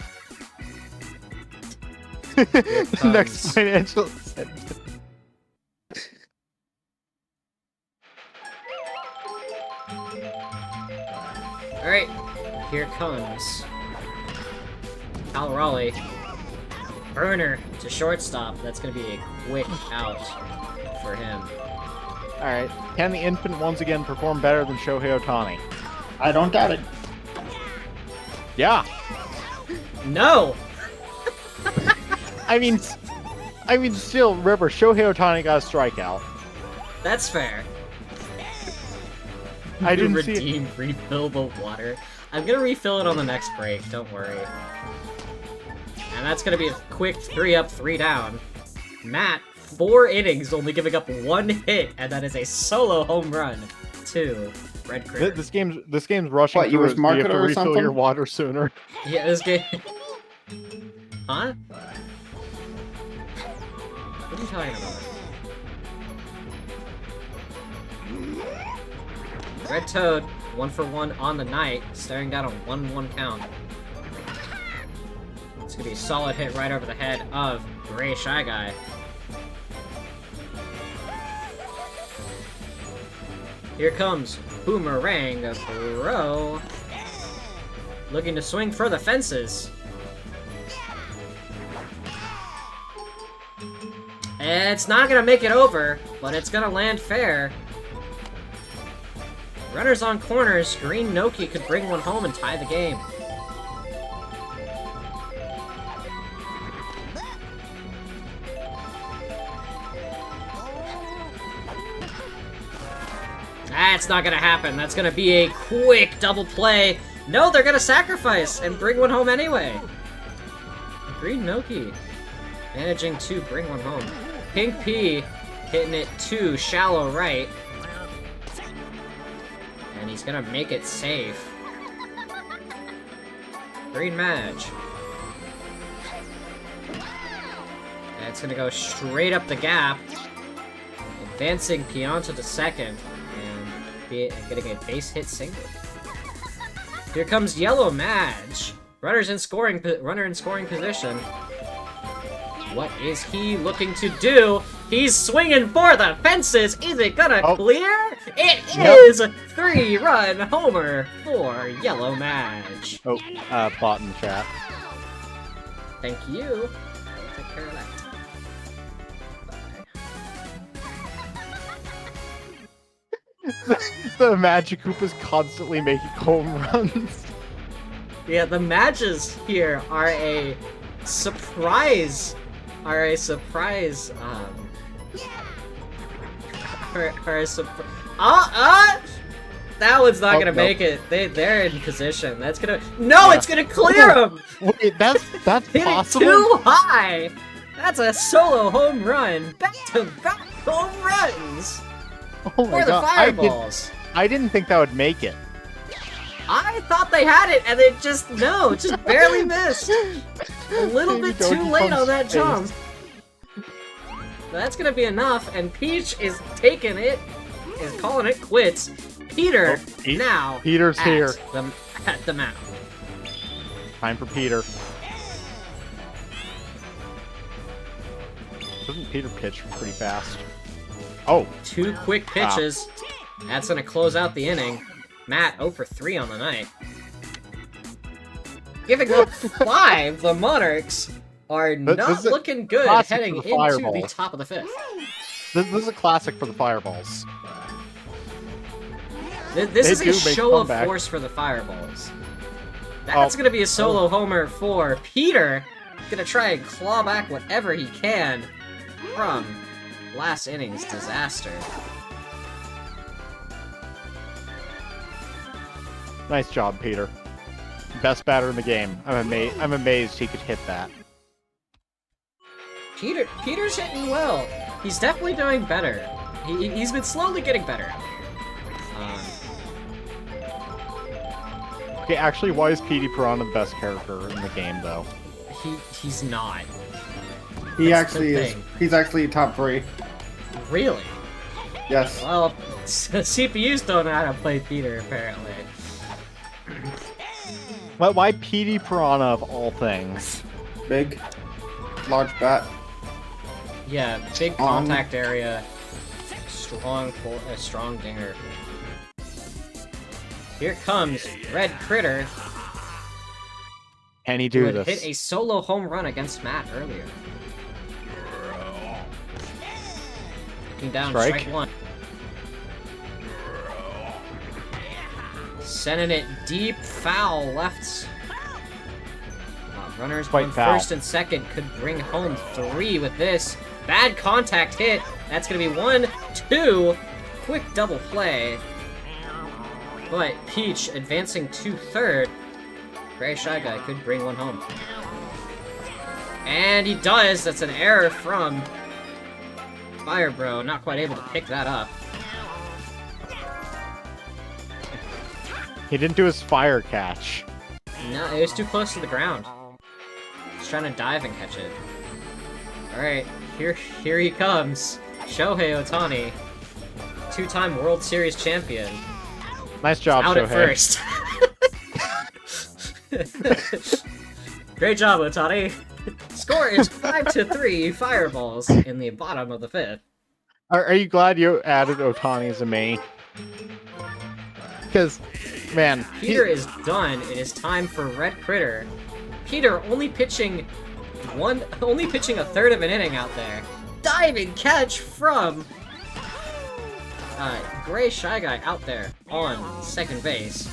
Next comes- financial incentive. Alright, here comes Kyle Raleigh. Burner to shortstop. That's going to be a quick out for him. Alright. Can the infant once again perform better than Shohei Ohtani? I don't doubt it. Yeah. No! I mean, still, remember, Shohei Ohtani got a strikeout. That's fair. I You didn't see it. redeem, refill the water. I'm gonna refill it on the next break, don't worry. And that's gonna be a quick 3 up, 3 down. Matt, 4 innings, only giving up 1 hit, and that is a solo home run to Red Critter. This game's rushing What, you through was it, so you have marketer to or refill something? your water sooner. Yeah, this game... Huh? What are you talking about? Red Toad, 1 for 1 on the night, staring down a 1-1 count. It's gonna be a solid hit right over the head of Gray Shy Guy. Here comes Boomerang Bro. Looking to swing for the fences. It's not gonna make it over, but it's gonna land fair. Runners on corners, Green Noki could bring one home and tie the game. That's not gonna happen. That's gonna be a quick double play. No, they're gonna sacrifice and bring one home anyway. Green Noki managing to bring one home. Pink P hitting it to shallow right. And he's gonna make it safe. Green Mage. That's gonna go straight up the gap. Advancing Pianta to second. And getting a base hit single. Here comes Yellow Mage. Runner in scoring position. What is he looking to do? He's swinging for the fences. Is it gonna clear? It Nope. is a 3-run homer for Yellow Madge. Oh, bot in the chat. Thank you. I'll take care of that. The Magikarp is constantly making home runs. Yeah, the Madges here are a surprise. Are a surprise. That one's not gonna make it. They're in position. That's gonna. No, it's gonna clear him. Wait, that's Hit possible. it too high. That's a solo home run. Back-to-back home runs Oh my for the god! Fireballs. I didn't think that would make it. I thought they had it, and it just barely missed. A little bit Baby too Donkey late Kong's on that face. jump. That's gonna be enough, and Peach is taking it, is calling it quits. Peter now Peter's at here. at the mound. Time for Peter. Doesn't Peter pitch pretty fast? Oh, 2 quick pitches. That's gonna close out the inning. Matt 0 for 3 on the night. Giving up 5, the Monarchs are This not is a looking good classic heading for the into the Fireballs. top of the 5th. this is a classic for the Fireballs. This is They a do make show of comeback. force for the Fireballs. That's gonna be a Oh. solo homer for Peter. Gonna try and claw back whatever he can from last inning's disaster. Nice job, Peter. Best batter in the game. I'm amazed he could hit that. Peter's hitting well. He's definitely doing better. He's been slowly getting better. Okay, actually, why is Petey Piranha the best character in the game, though? He's not. He That's the actually is. thing. He's actually top 3. Really? Yes. Well, CPUs don't know how to play Peter, apparently. Why Petey Piranha of all things? Big. Large bat. Yeah, big contact area. Strong dinger. Here comes Red Critter. Can he Who do had this? hit a solo home run against Matt earlier. Looking down, Strike. strike 1. Sending it deep, foul left. Runners Quite on foul. first and second could bring home 3 with this. Bad contact hit. That's going to be 1, 2. Quick double play. But Peach advancing to third. Very Shy Guy could bring 1 home. And he does. That's an error from Fire Bro. Not quite able to pick that up. He didn't do his fire catch. No, it was too close to the ground. He's trying to dive and catch it. Alright, here he comes. Shohei Ohtani. 2-time World Series champion. Nice job, Out Shohei. at first. Great job, Ohtani. Score is 5-3 Fireballs in the bottom of the 5th. Are you glad you added Otani as a main? Because, man, Peter is done. It is time for Red Critter. Peter only pitching a third of an inning out there. Diving catch from Gray Shy Guy out there on second base.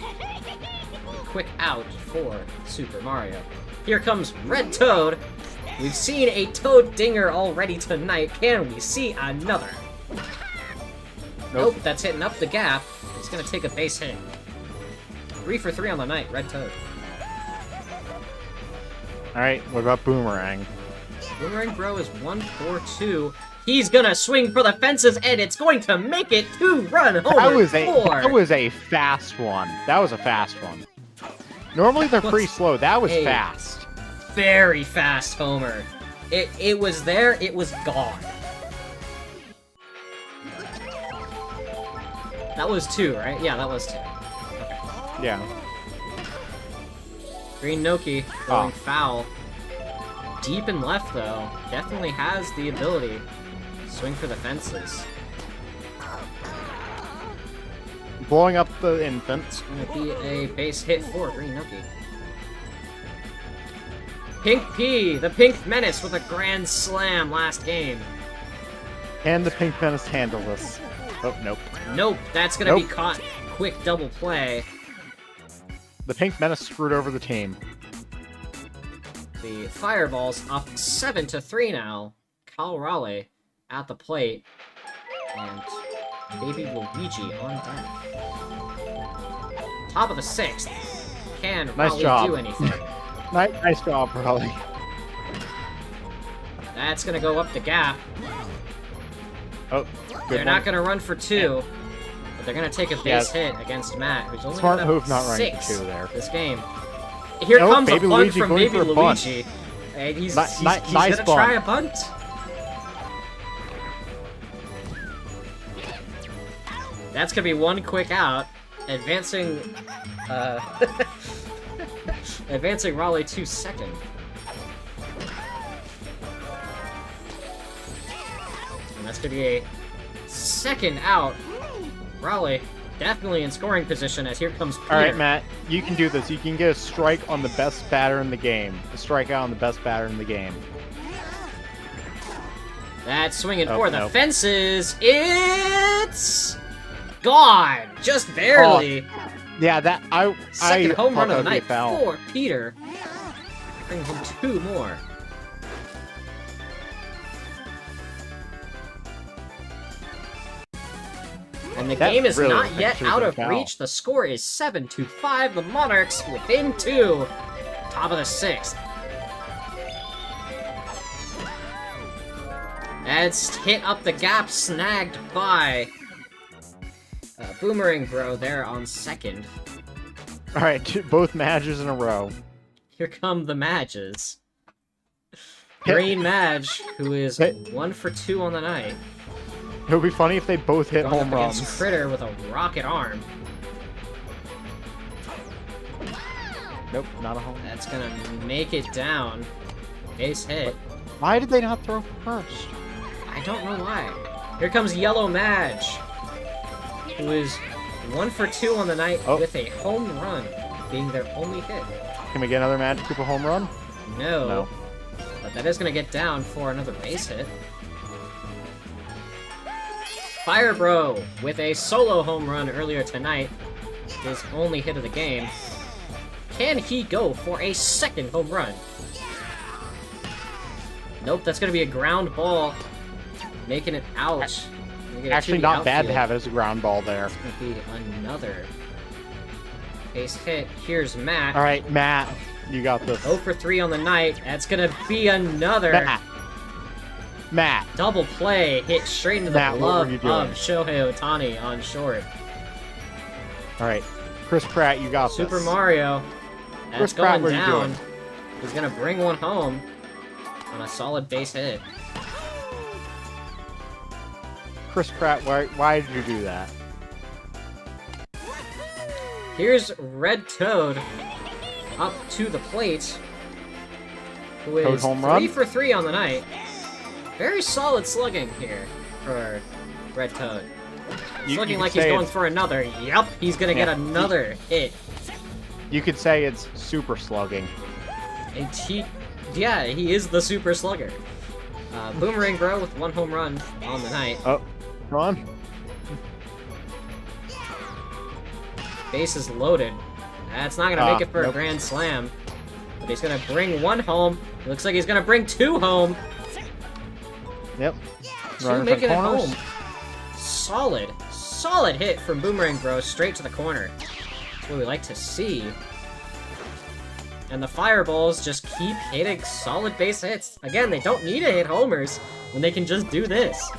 A quick out for Super Mario. Here comes Red Toad. We've seen a Toad Dinger already tonight. Can we see another? Nope, that's hitting up the gap. He's gonna take a base hit. 3 for 3 on the night, Red Toad. Alright, what about Boomerang? Boomerang Bro is 1 for 2. He's gonna swing for the fences, and it's going to make it 2-run homer. That was a fast one. That was a fast one. Normally they're pretty slow. That was fast. Very fast homer. It was there, it was gone. That was 2, right? Yeah, that was 2. Yeah. Green Noki going foul. deep and left, though. Definitely has the ability to swing for the fences. Blowing up the infant. It's gonna be a base hit for Green Nuki. Pink P, the Pink Menace with a grand slam last game. And the Pink Menace handle this. Oh, nope. Nope, that's gonna be Nope. caught. Quick double play. The Pink Menace screwed over the team. The Fireball's up 7-3 now. Kyle Raleigh at the plate. And Baby Luigi on deck. Top of the 6th. Can Nice Raleigh job. do anything? Nice job, Raleigh. That's gonna go up the gap. Oh, good They're not gonna run for 2, but they're gonna take a base Yeah. hit against Matt, who's only Smart got move not running for 6 2 there. this game. Here Nope, comes Baby a bunt Luigi from going Baby for a bunt. Luigi. And he's Nice gonna try a bunt. bunt. That's gonna be one quick out. Advancing, advancing Raleigh to 2nd. And that's gonna be a 2nd out. Raleigh definitely in scoring position as here comes Peter. Alright, Matt, you can do this. You can get a strike on the best batter in the game. A strikeout on the best batter in the game. That's swinging Oh, for the no. fences. It's gone, just barely. Yeah, that Second home thought run of the that would be a night foul. for Peter. Bring home 2 more. And the That game is really not yet should've out been a of foul. reach. The score is 7-5. The Monarchs within 2. Top of the 6th. That's hit up the gap, snagged by Boomerang Bro there on 2nd. Alright, both matches in a row. Here come the Madges. Hit- Green Madge, who is Hit- 1 for 2 on the night. It would be funny if they both hit Going home up against runs. Critter with a rocket arm. Nope, not a home. That's gonna make it down. Base hit. Why did they not throw first? I don't know why. Here comes Yellow Madge, who is 1 for 2 on the night Oh. with a home run, being their only hit. Can we get another Magic Cooper home run? No. But that is gonna get down for another base hit. Fire Bro with a solo home run earlier tonight, his only hit of the game. Can he go for a 2nd home run? Nope, that's gonna be a ground ball, making it out. Making it Actually, to the not bad to outfield. have as a ground ball there. It's gonna be another base hit. Here's Matt. Alright, Matt, you got this. 0 for 3 on the night. That's gonna be another Matt. double play hit straight into the Matt, what glove were you doing? of Shohei Ohtani on short. Alright, Chris Pratt, you got Super this. Mario. That's Chris Pratt, going what are you down. doing? He's gonna bring one home on a solid base hit. Chris Pratt, why did you do that? Here's Red Toad up to the plate, who Toad is home 3 run? for 3 on the night. Very solid slugging here for Red Toad. It's You looking could like he's say going it's- for another. Yep, he's gonna get Yeah. another hit. You could say it's super slugging. And yeah, he is the Super Slugger. Boomerang Bro with 1 home run on the night. Oh, come on. Base is loaded. That's not gonna make it for a nope. grand slam. But he's gonna bring 1 home. It looks like he's gonna bring 2 home. Yep. 2 Running for making it corners. home. Solid hit from Boomerang Bro straight to the corner. That's what we like to see. And the Fireballs just keep hitting solid base hits. Again, they don't need to hit homers when they can just do this.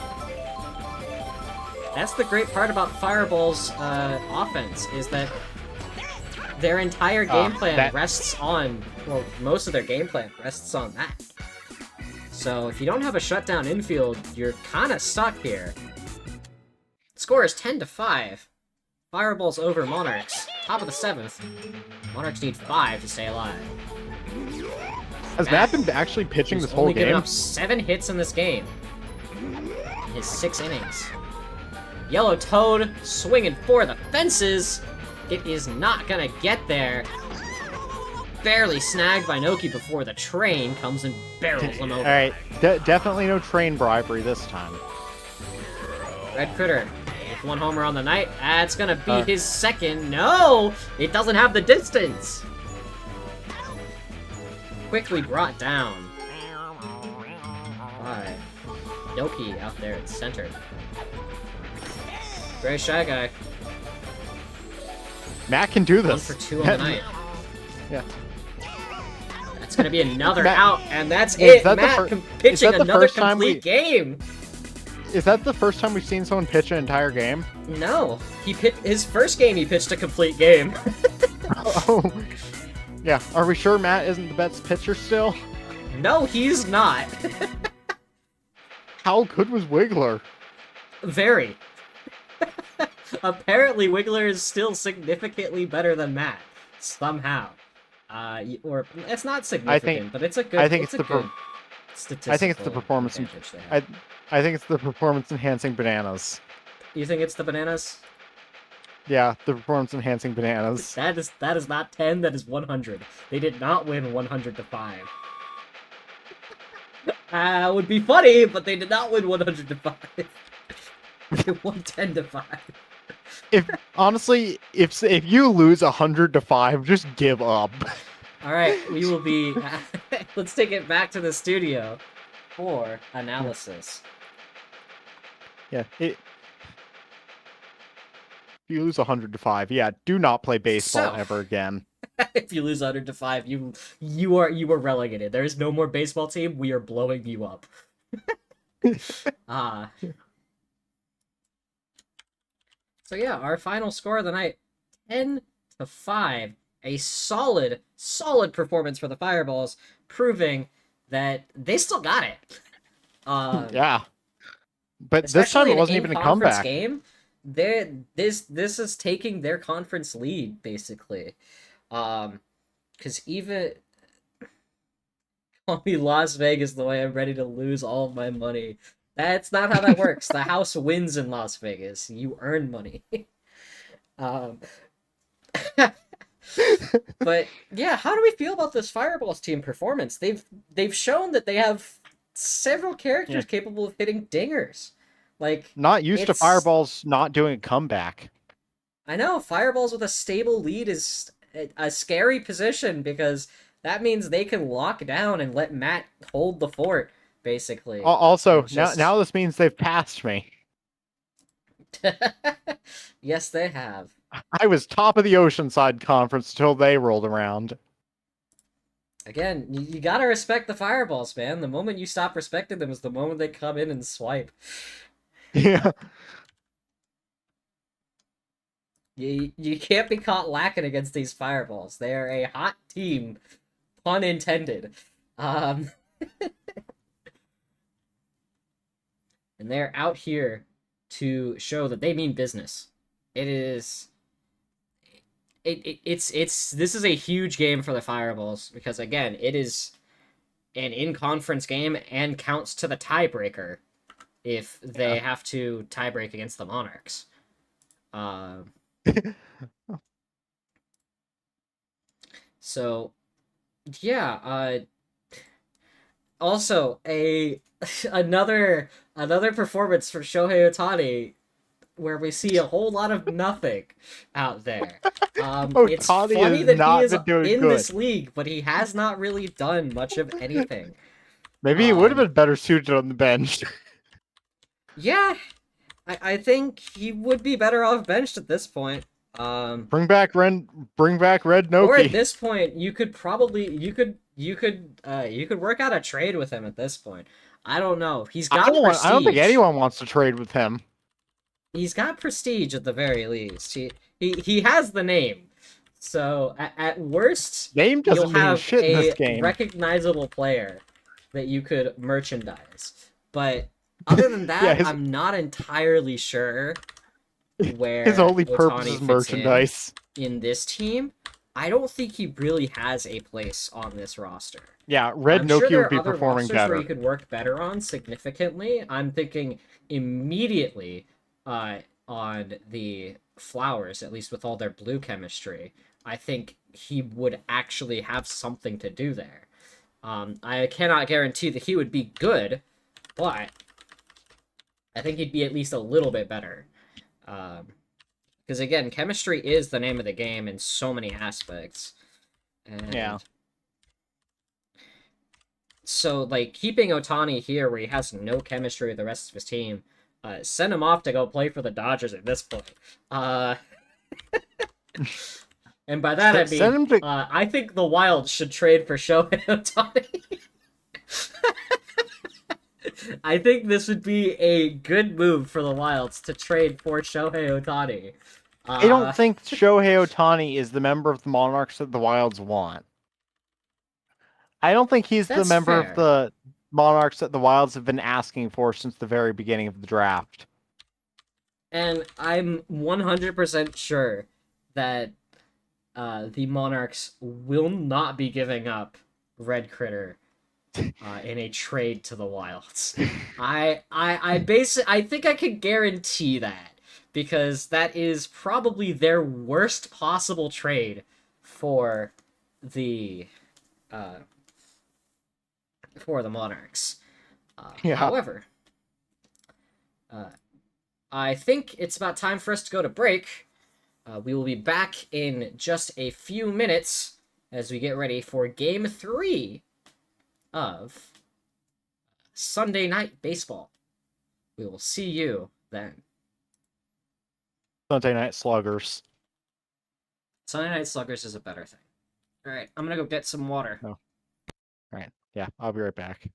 That's the great part about Fireball's offense, is that their entire game plan rests on, well, most of their game plan rests on that. So if you don't have a shutdown infield, you're kind of stuck here. Score is 10-5. Fireballs over Monarchs. Top of the 7th. Monarchs need 5 to stay alive. Has Matt been actually pitching He's this whole only given game? up 7 hits in this game. In his 6 innings. Yellow Toad swinging for the fences. It is not gonna get there. Barely snagged by Noki before the train comes and barrels him over. Alright, definitely no train bribery this time. Red Critter with 1 homer on the night. That's gonna be his second. No! It doesn't have the distance! Quickly brought down by Noki out there at center. Very shy guy. Matt can do 1 this. for 2 on the night. Yeah. That's gonna be another Matt- out, and that's Is it. that the Matt pitching is that the another first time complete game. Is that the first time we've seen someone pitch an entire game? No, he pitched his first game. He pitched a complete game. Oh. Yeah. Are we sure Matt isn't the best pitcher still? No, he's not. How good was Wiggler? Very. Apparently, Wiggler is still significantly better than Matt somehow. Or it's not significant, but it's a good. I think it's it's a the good I think it's the statistical performance. advantage they have. I think it's the performance enhancing bananas. You think it's the bananas? Yeah, the performance enhancing bananas. That is not 10. That is 100. They did not win 100 to 5. Would be funny, but they did not win 100 to 5. They won 10 to 5. If honestly, if you lose 100 to 5, just give up. All right, we will be. Let's take it back to the studio for analysis. Yeah. If you lose 100 to 5, yeah, do not play baseball So- ever again. If you lose 100 to 5, you are relegated. There is no more baseball team. We are blowing you up. So yeah, our final score of the night, 10 to 5. A solid performance for the Fireballs, proving that they still got it. Yeah. But this Especially time it in wasn't an even a in-conference comeback. game. This is taking their conference lead basically, because even call me Las Vegas the way I'm ready to lose all of my money. That's not how that works. The house wins in Las Vegas. You earn money. But yeah, how do we feel about this Fireballs team performance? They've shown that they have several characters capable of hitting dingers. Like, Not used to it's- Fireballs not doing a comeback. I know Fireballs with a stable lead is a scary position because that means they can lock down and let Matt hold the fort, basically. Also, It's just- now this means they've passed me. Yes, they have. I was top of the Oceanside Conference until they rolled around. Again, you gotta respect the Fireballs, man. The moment you stop respecting them is the moment they come in and swipe. Yeah. You can't be caught lacking against these Fireballs. They are a hot team, pun intended. And they're out here to show that they mean business. It is. It's this is a huge game for the Fireballs because again, it is an in-conference game and counts to the tiebreaker if they have to tiebreak against the Monarchs. So, yeah. Also, another performance for Shohei Ohtani, where we see a whole lot of nothing out there. It's Ohtani funny has that not he is been doing in good. this league, but he has not really done much of anything. Maybe he would have been better suited on the bench. Yeah, I think he would be better off benched at this point. Bring back Red Or at Noki. this point, you could probably you could work out a trade with him at this point. I don't know. He's got prestige. I don't think anyone wants to trade with him. He's got prestige at the very least. He has the name. So at worst, Name doesn't you'll mean have shit in a this game. recognizable player that you could merchandise. But other than that, Yeah, his- I'm not entirely sure where His only purpose Otani is fits merchandise. in this team, I don't think he really has a place on this roster. Yeah, Red I'm sure Nokia there would are be other performing rosters where better. he could work better on significantly. I'm thinking immediately on the Flowers, at least with all their blue chemistry. I think he would actually have something to do there. I cannot guarantee that he would be good, but I think he'd be at least a little bit better. Because again, chemistry is the name of the game in so many aspects. And Yeah. so, like, keeping Otani here where he has no chemistry with the rest of his team, send him off to go play for the Dodgers at this point. And by that I mean, Send him to... I think the Wild should trade for Shohei Otani. I think this would be a good move for the Wilds to trade for Shohei Otani. I don't think Shohei Otani is the member of the Monarchs that the Wilds want. I don't think he's the That's member fair. of the Monarchs that the Wilds have been asking for since the very beginning of the draft. And I'm 100% sure that the Monarchs will not be giving up Red Critter in a trade to the Wilds. I think I could guarantee that, because that is probably their worst possible trade for the Monarchs. Yeah. However, I think it's about time for us to go to break. We will be back in just a few minutes as we get ready for Game 3 of Sunday Night Baseball. We will see you then. Sunday Night Sluggers. Sunday Night Sluggers is a better thing. All right, I'm going to go get some water. Oh. All right. Yeah, I'll be right back.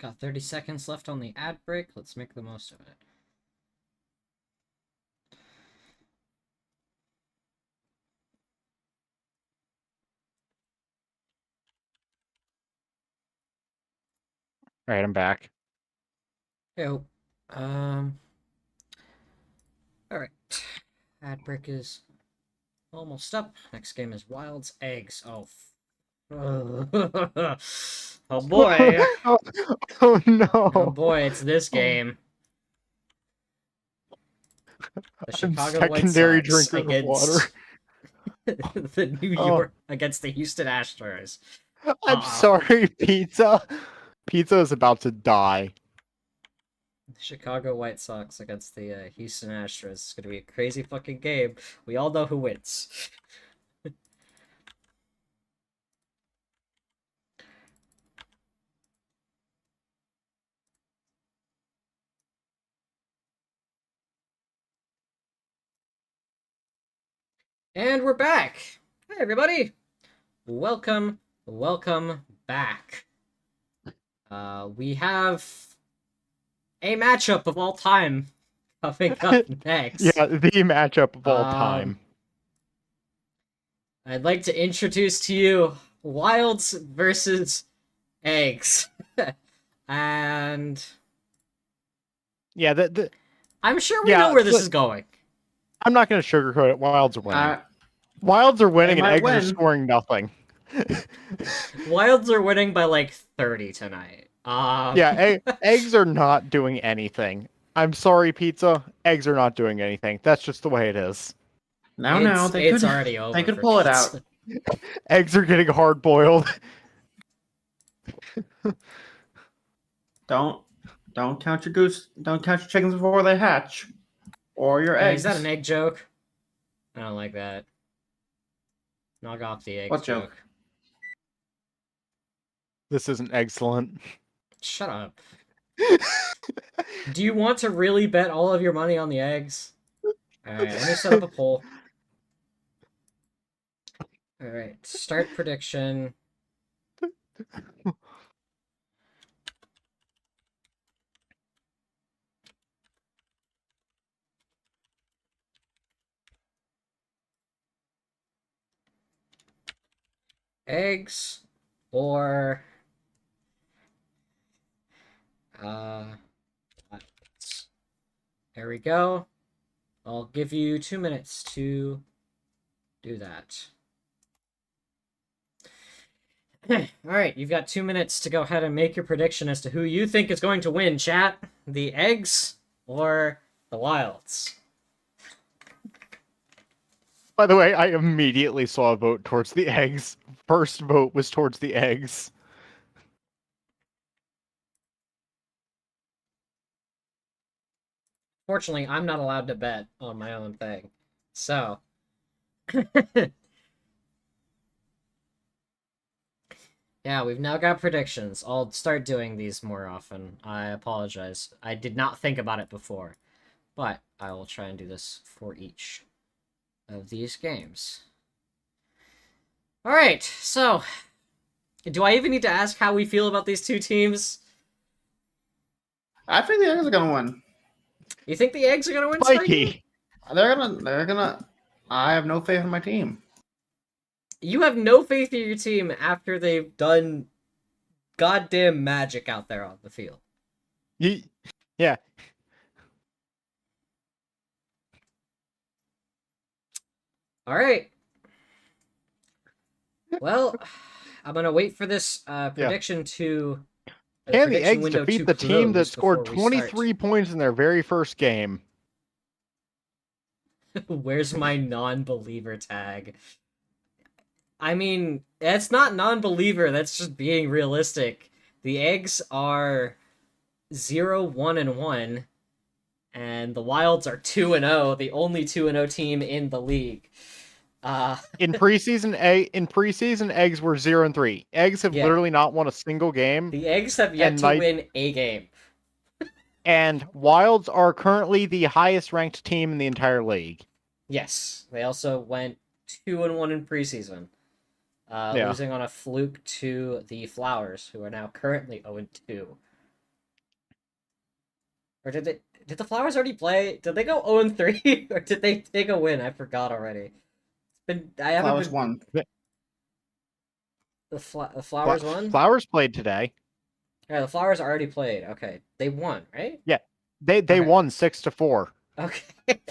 I've got 30 seconds left on the ad break. Let's make the most of it. All right, I'm back. Yo. All right. Ad break is Almost up. Next game is Wilds Eggs. Oh. Oh boy. oh, oh no. Oh boy, it's this game. The I'm Chicago White secondary Sox drinker of water. against the New Oh. York against the Houston Astros. I'm sorry, Pizza. Pizza is about to die. Chicago White Sox against the Houston Astros. It's gonna be a crazy fucking game. We all know who wins. And we're back. Hi everybody. Welcome back. We have a matchup of all time coming up next. Yeah, the matchup of all time. I'd like to introduce to you Wilds versus Eggs. And Yeah, I'm sure we know where this is going. I'm not going to sugarcoat it. Wilds are winning. Wilds are winning, and might Eggs are win. scoring nothing. Wilds are winning by like 30 tonight. Yeah, Eggs are not doing anything. I'm sorry, Pizza. Eggs are not doing anything. That's just the way it is. Now they it's could already over. they could for pull it pizza. out. Eggs are getting hard boiled. Don't count your goose. Don't count your chickens before they hatch, or your Hey, eggs. is that an egg joke? I don't like that. Knock off the egg What joke. joke? This isn't excellent. Shut up. Do you want to really bet all of your money on the eggs? Alright, let me set up a poll. Alright, start prediction. Eggs or there we go. I'll give you 2 minutes to do that. Alright, you've got 2 minutes to go ahead and make your prediction as to who you think is going to win, chat. The Eggs or the Wilds? By the way, I immediately saw a vote towards the Eggs. First vote was towards the Eggs. Fortunately, I'm not allowed to bet on my own thing. So. Yeah, we've now got predictions. I'll start doing these more often. I apologize. I did not think about it before. But I will try and do this for each of these games. Alright, so. Do I even need to ask how we feel about these two teams? I think the eggs are gonna win. You think the Eggs are gonna win, Spiky? Mikey! They're gonna. I have no faith in my team. You have no faith in your team after they've done goddamn magic out there on the field. Yeah. All right. Well, I'm gonna wait for this prediction to. Can the prediction Eggs window defeat to the team that close scored before we start. 23 points in their very first game? Where's my non-believer tag? I mean, that's not non-believer. That's just being realistic. The Eggs are 0-1-1, and the Wilds are 2-0, the only 2-0 team in the league. In preseason, Eggs were 0-3. Eggs have Yeah. literally not won a single game. The Eggs have yet to win a game. And Wilds are currently the highest ranked team in the entire league. Yes, they also went 2-1 in preseason, losing on a fluke to the Flowers, who are now currently 0-2. Or did the Flowers already play? Did they go 0-3, or did they take a win? I forgot already. Flowers won. The Flowers won? Flowers played today. Yeah, the Flowers already played. Okay, they won, right? Yeah, they Okay. won 6-4. Okay,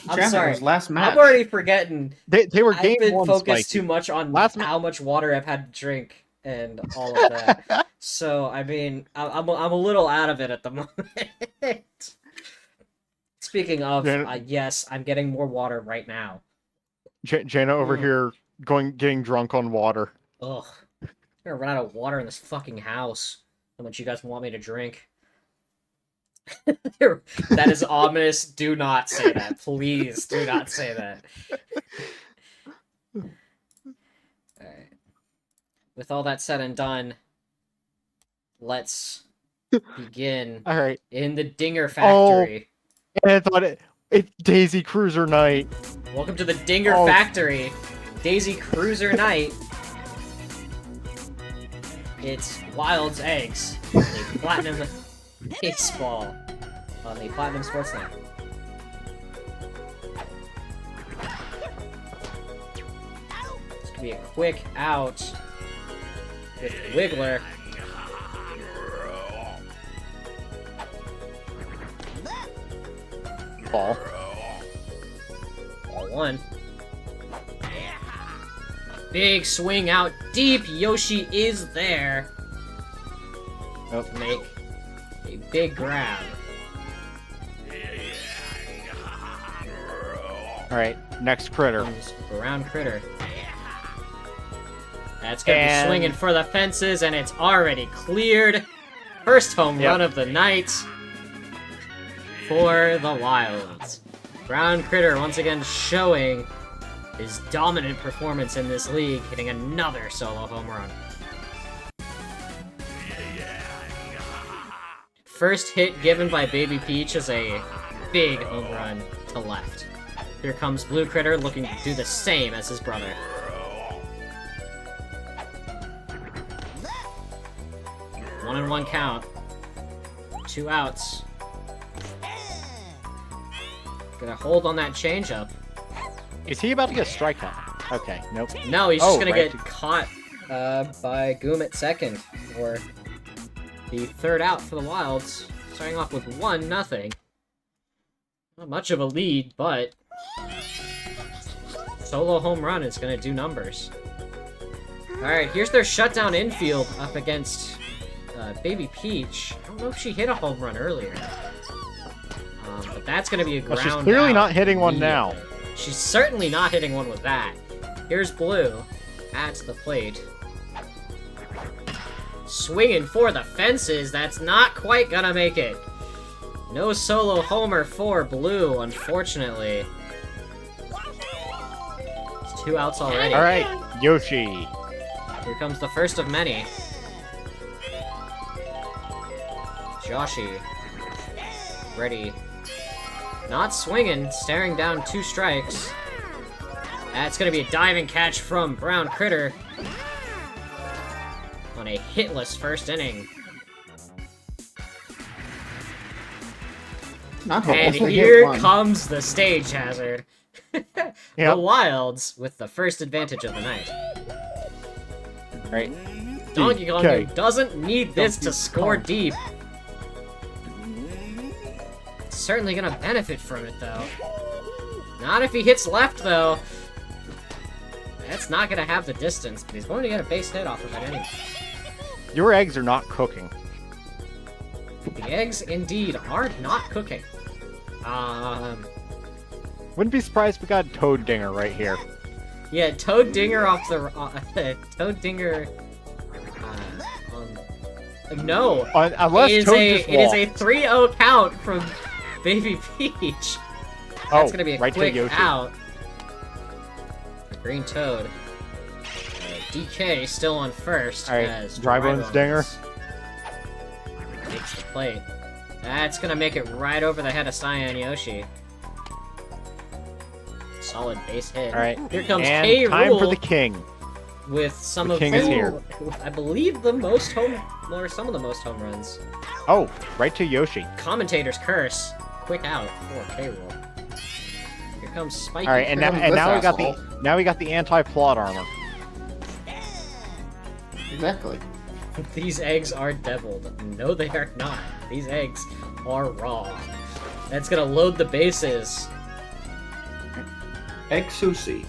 I'm Janet, sorry. it was last match. I'm already forgetting. They were I've game been one focused spiky. too much on Last how much water I've had to drink and all of that. So I mean, I'm a little out of it at the moment. Speaking of, yes, I'm getting more water right now. Jaina over here getting drunk on water. Ugh, I'm gonna run out of water in this fucking house. How much you guys want me to drink? That is ominous. Do not say that. Please do not say that. Alright. With all that said and done, let's begin All right. in the Dinger Factory. And I thought it's Daisy Cruiser night. Welcome to the Dinger Factory. Daisy Cruiser night. It's Wild's Eggs. A platinum baseball on the Platinum Sports Net. This could be a quick out with Wiggler. Ball. Ball one. Big swing out deep. Yoshi is there. Nope. Make a big grab. Alright, next critter. Comes around critter. That's gonna be swinging for the fences, and it's already cleared. First home run of the night for the Wilds. Brown Critter once again showing his dominant performance in this league, hitting another solo home run. First hit given by Baby Peach is a big home run to left. Here comes Blue Critter looking to do the same as his brother. One and one count. 2 outs. Gonna hold on that changeup. Is he about to get a strikeout? Okay, nope. No, he's just gonna right. get caught by Goom at second for the third out for the Wilds. Starting off with 1-0. Not much of a lead, but solo home run is gonna do numbers. Alright, here's their shutdown infield up against Baby Peach. I don't know if she hit a home run earlier. But that's gonna be a ground she's clearly out not hitting one now. immediately. She's certainly not hitting one with that. Here's Blue at the plate. Swinging for the fences. That's not quite gonna make it. No solo homer for Blue, unfortunately. It's 2 outs already. Alright, Yoshi. Here comes the first of many. Joshi. Ready. Not swinging, staring down 2 strikes. That's gonna be a diving catch from Brown Critter on a hitless first inning. Not And hopeless, here comes the stage hazard. The Yep. Wilds with the first advantage of the night. Right. Donkey Kong Okay. doesn't need this to score deep. Certainly gonna benefit from it, though. Not if he hits left, though. That's not gonna have the distance, but he's going to get a base hit off of it anyway. Your eggs are not cooking. The eggs, indeed, are not cooking. Wouldn't be surprised if we got a Toad Dinger right here. Yeah, Toad Dinger off the... Toad Dinger... no! Unless It is Toad a, just it is a walked. 3-0 count from Baby Peach. That's gonna be a right to quick Yoshi. out. The Green Toad. DK still on first. Alright, as Dry Bones Dinger. Takes the plate. That's gonna make it right over the head of Cyan Yoshi. Solid base hit. Alright, Here comes and K. time Rool for the king. with some The of king is here. I believe the most home, or some of the most home runs. Oh, right to Yoshi. Commentator's curse. Quick out for K. Rool. Here comes Spiky. All right, and Here comes now this we got the anti-plot armor. Exactly. These eggs are deviled. No, they are not. These eggs are raw. That's gonna load the bases Egg Sushi.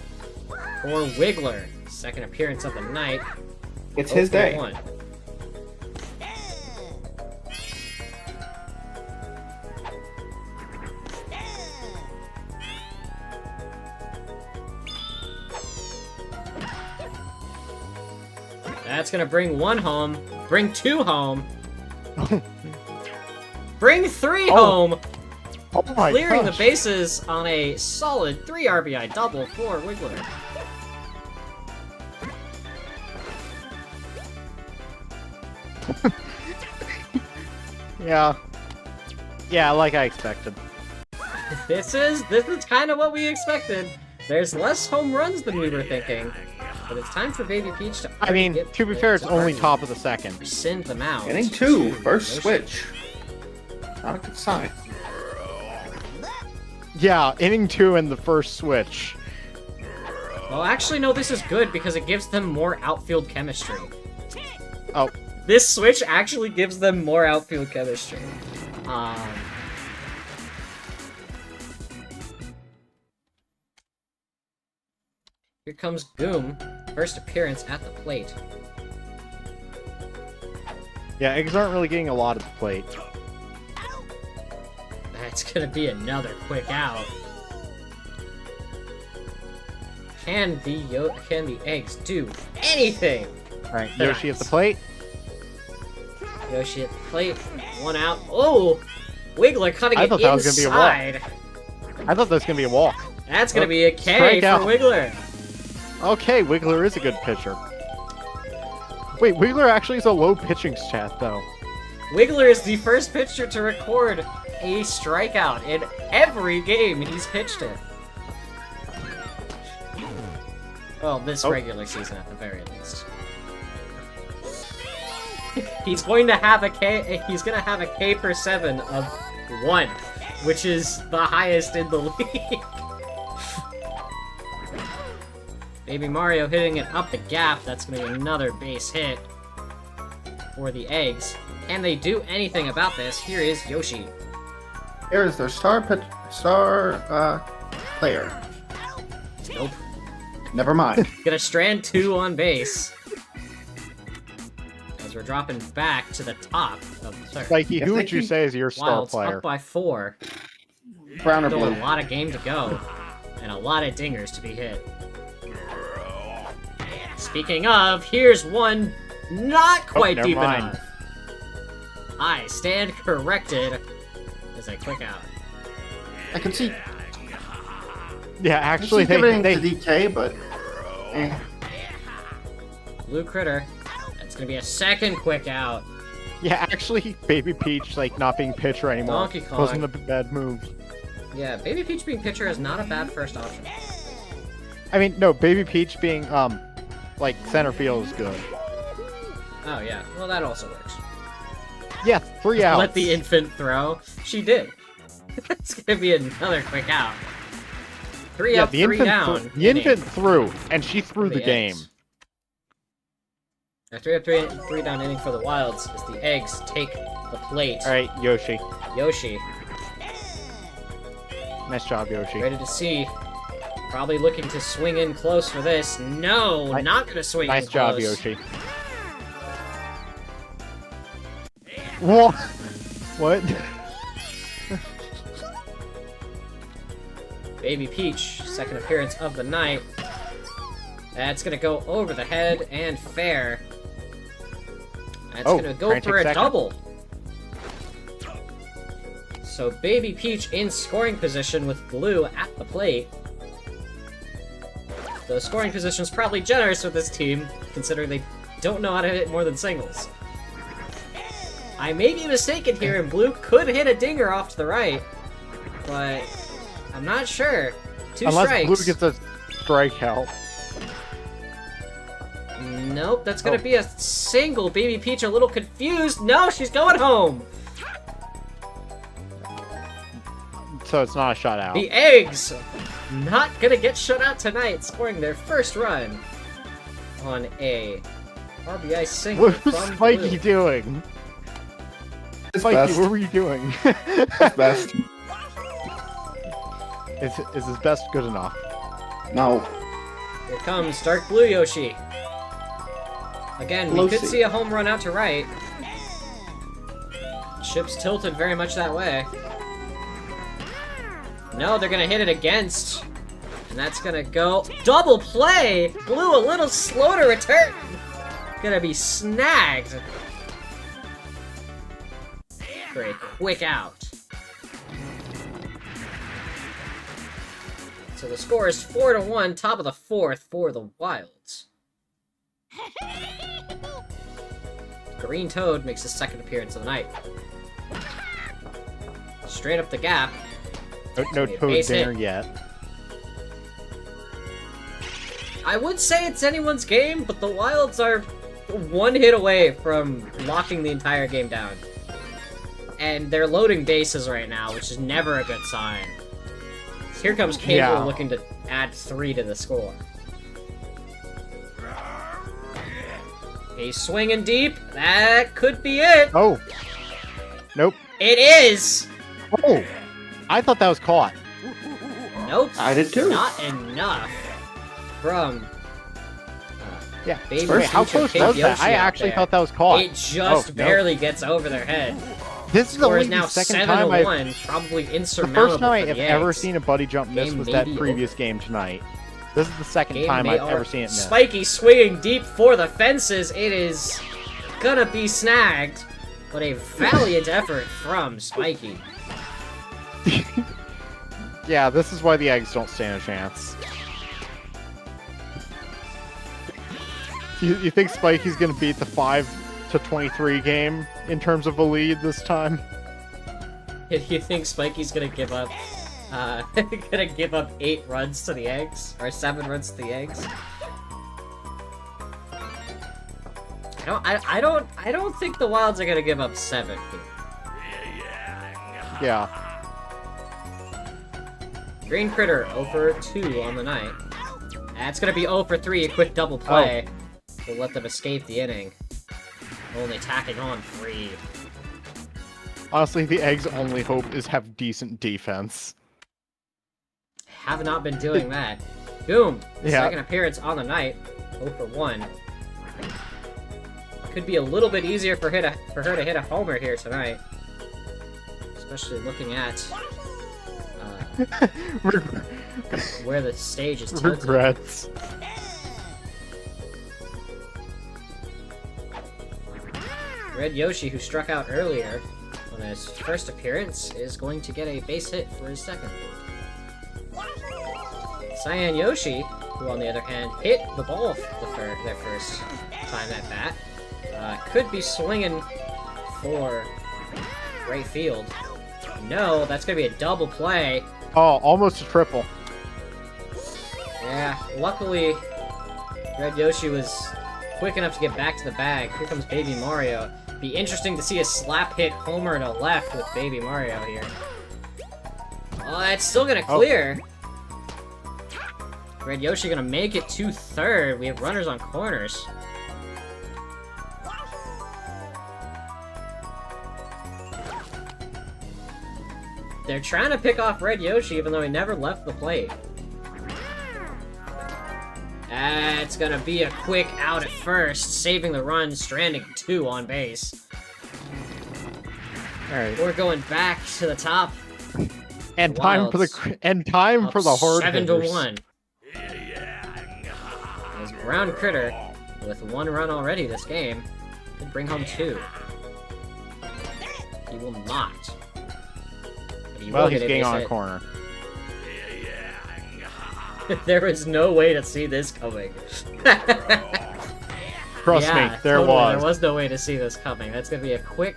for Wiggler. Second appearance of the night. It's 0 his for day. 1. That's gonna bring 1 home. Bring 2 home. Bring 3 Oh. home. Oh my Clearing gosh. the bases on a solid 3 RBI double for Wiggler. Yeah. Yeah, like I expected. This is kind of what we expected. There's less home runs than we were thinking, but it's time for Baby Peach to. I mean, get to be the fair, it's only already top of the second. Send them out. Inning 2, to first Yoshi. switch. Not a good sign. Yeah, inning 2 and the first switch. Well, actually, no. This is good because it gives them more outfield chemistry. Oh, This switch actually gives them more outfield chemistry. Here comes Goom, first appearance at the plate. yeah, eggs aren't really getting a lot at the plate. That's gonna be another quick out. Can the eggs do anything? Alright, They're Yoshi at the nice. plate. Yoshi at the plate, 1 out. Oh, Wiggler cutting I it thought that was gonna be a walk. inside. I thought that was gonna be a walk. That's gonna Oh, be a K strike for out. Wiggler. Okay, Wiggler is a good pitcher. Wait, Wiggler actually is a low pitching stat, though. Wiggler is the first pitcher to record a strikeout in every game he's pitched in. Well, this Oh. regular season at the very least. He's going to have a K. He's going to have a K per 7 of 1, which is the highest in the league. Baby Mario hitting it up the gap. That's going to be another base hit for the eggs. Can they do anything about this? Here is Yoshi. Here is their star player. Nope. Never mind. Gonna strand 2 on base. As we're dropping back to the top of the third. Mikey, If who they would you can- say is your star Wilds player? up by 4. Brown or Still blue? a lot of game to go. And a lot of dingers to be hit. Speaking of, here's one not quite never deep mind. enough. I stand corrected as I click out. I can see. Yeah, actually, I can see they to DK, but Blue Critter. That's gonna be a second quick out. yeah, actually, Baby Peach like not being pitcher anymore Donkey Kong. wasn't a bad move. Yeah, Baby Peach being pitcher is not a bad first option. I mean, no, Baby Peach being like center field is good. Oh yeah, well that also works. Yeah, 3 outs. Let the infant throw. She did. It's gonna be another quick out. 3 yeah, up, the 3 infant, down. the inning infant threw, and she threw for the game. Eggs. A 3 up, 3 down inning for the Wilds as the eggs take the plate. All right, Yoshi, Yoshi, nice job, Yoshi. ready to see. Probably looking to swing in close for this. No, Ni- not gonna swing Nice in job, close. Yoshi. What? What? Baby Peach, second appearance of the night. That's gonna go over the head and fair. That's Oh, gonna go frantic for a second. double. So Baby Peach in scoring position with Blue at the plate. The scoring position is probably generous with this team, considering they don't know how to hit more than singles. I may be mistaken here, and Blue could hit a dinger off to the right, but I'm not sure. 2 Unless strikes. Blue gets a strikeout. Nope, that's gonna Oh. be a single. Baby Peach a little confused. No, she's going home. So it's not a shutout. The eggs not gonna get shut out tonight, scoring their first run on a RBI single What was from Mikey Blue. doing? it's Mikey, best. what were you doing? It's best. Is his best good enough? No. Here comes Dark Blue Yoshi. Again, we could Pelosi. see a home run out to right. Ship's tilted very much that way. No, they're gonna hit it against. And that's gonna go... Double play! Blue a little slow to return! Gonna be snagged. For a quick out. So the score is 4-1, top of the fourth for the Wilds. Green Toad makes his second appearance of the night. Straight up the gap. No A Toad base there hit. yet. I would say it's anyone's game, but the Wilds are one hit away from locking the entire game down. And they're loading bases right now, which is never a good sign. So here comes Cable Yeah. looking to add 3 to the score. He's swinging deep. That could be it. Oh. Nope. It is. Oh. I thought that was caught. Nope. I did too. Not enough from Yeah. Baby Wait, how Future close Kid was that? Yoshi I out actually there. thought that was caught. It just Oh, no. barely gets over their head. This is Score only is now the second time 7-1, probably The insurmountable first time I for have the ever Eggs. seen a buddy jump miss Game was may that be previous over. game tonight. This is the second Game time may I've ever over. seen it miss. Spiky swinging deep for the fences. It is gonna be snagged, but a valiant effort from Spiky. Yeah, this is why the Eggs don't stand a chance. You think Spiky's gonna beat the 5-23 game in terms of a lead this time? You think Spiky's gonna give up? Gonna give up 8 runs to the Eggs or 7 runs to the Eggs? I don't think the Wilds are gonna give up 7 here. Yeah. Green Critter 0 for 2 on the night. That's gonna be 0 for 3, a quick double play. Will let them escape the inning. Only tacking on 3. Honestly, the Eggs' only hope is have decent defense. Have not been doing that. Boom! Yeah. Second appearance on the night. 0 for 1. Could be a little bit easier for her to hit a homer here tonight. Especially looking at where the stage is tilted. Regrets. Red Yoshi, who struck out earlier on his first appearance, is going to get a base hit for his second. Cyan Yoshi, who on the other hand hit the ball their first time at bat, could be swinging for right field. No, that's going to be a double play. Oh, almost a triple. Yeah, luckily, Red Yoshi was quick enough to get back to the bag. Here comes Baby Mario. Be interesting to see a slap hit homer to left with Baby Mario here. Oh, it's still gonna clear. Red Yoshi gonna make it to third. We have runners on corners. They're trying to pick off Red Yoshi even though he never left the plate. It's gonna be a quick out at first, saving the run, stranding 2 on base. Alright. We're going back to the top. And time for Wilds. the hard 7 hitters. to 1. As Brown Critter, with 1 run already this game, could bring home 2. He will not. But he Well, will he's get a getting base on a hit. corner. There was no way to see this coming. Trust Yeah, me, there totally, was. There was no way to see this coming. That's gonna be a quick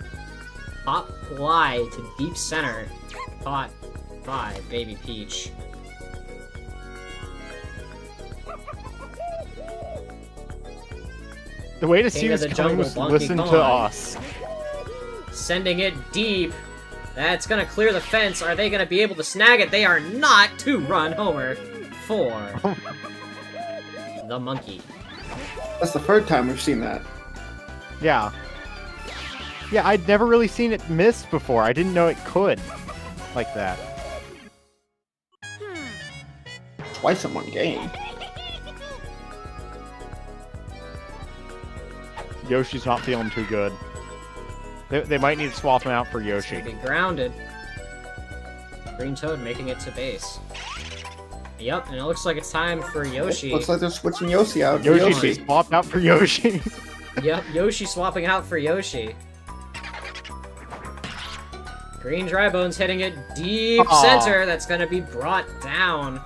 pop fly to deep center, caught by Baby Peach. The way to see King of this the coming Jungle, was to Donkey listen to Kong. us. Sending it deep. That's gonna clear the fence. Are they gonna be able to snag it? They are not. 2-run homer for the monkey. That's the third time we've seen that. Yeah. Yeah, I'd never really seen it miss before. I didn't know it could. Like that. twice in one game. Yoshi's not feeling too good. They might need to swap him out for Yoshi. Be grounded. Green Toad making it to base. Yep, and it looks like it's time for Yoshi. Looks like they're switching Yoshi out. Yoshi swapped out for Yoshi. Yep, Yoshi swapping out for Yoshi. Green Drybones hitting it deep center. That's going to be brought down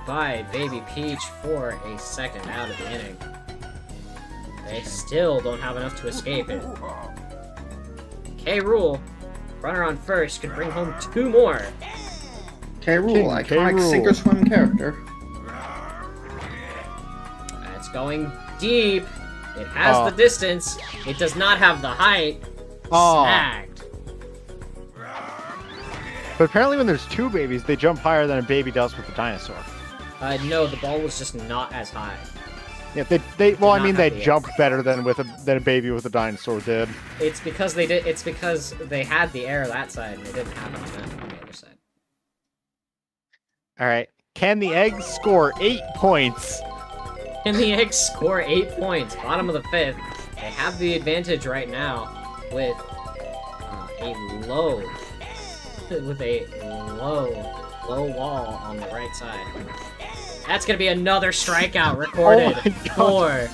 by Baby Peach for a second out of the inning. They still don't have enough to escape it. K. Rool, runner on first, can bring home 2 more. K. Rool, King iconic K. Rool. sink or swim character. It's going deep. It has the distance. It does not have the height. Snagged. But apparently when there's 2 babies, they jump higher than a baby does with a dinosaur. No, the ball was just not as high. Yeah, they well, I not mean, have they the jump better than a baby with a dinosaur did. It's because they did. It's because they had the air that side and they didn't have it on the other side. All right, can the eggs score 8 points? Can the eggs score 8 points? Bottom of the 5th. They have the advantage right now with a low wall on the right side. That's gonna be another strikeout recorded for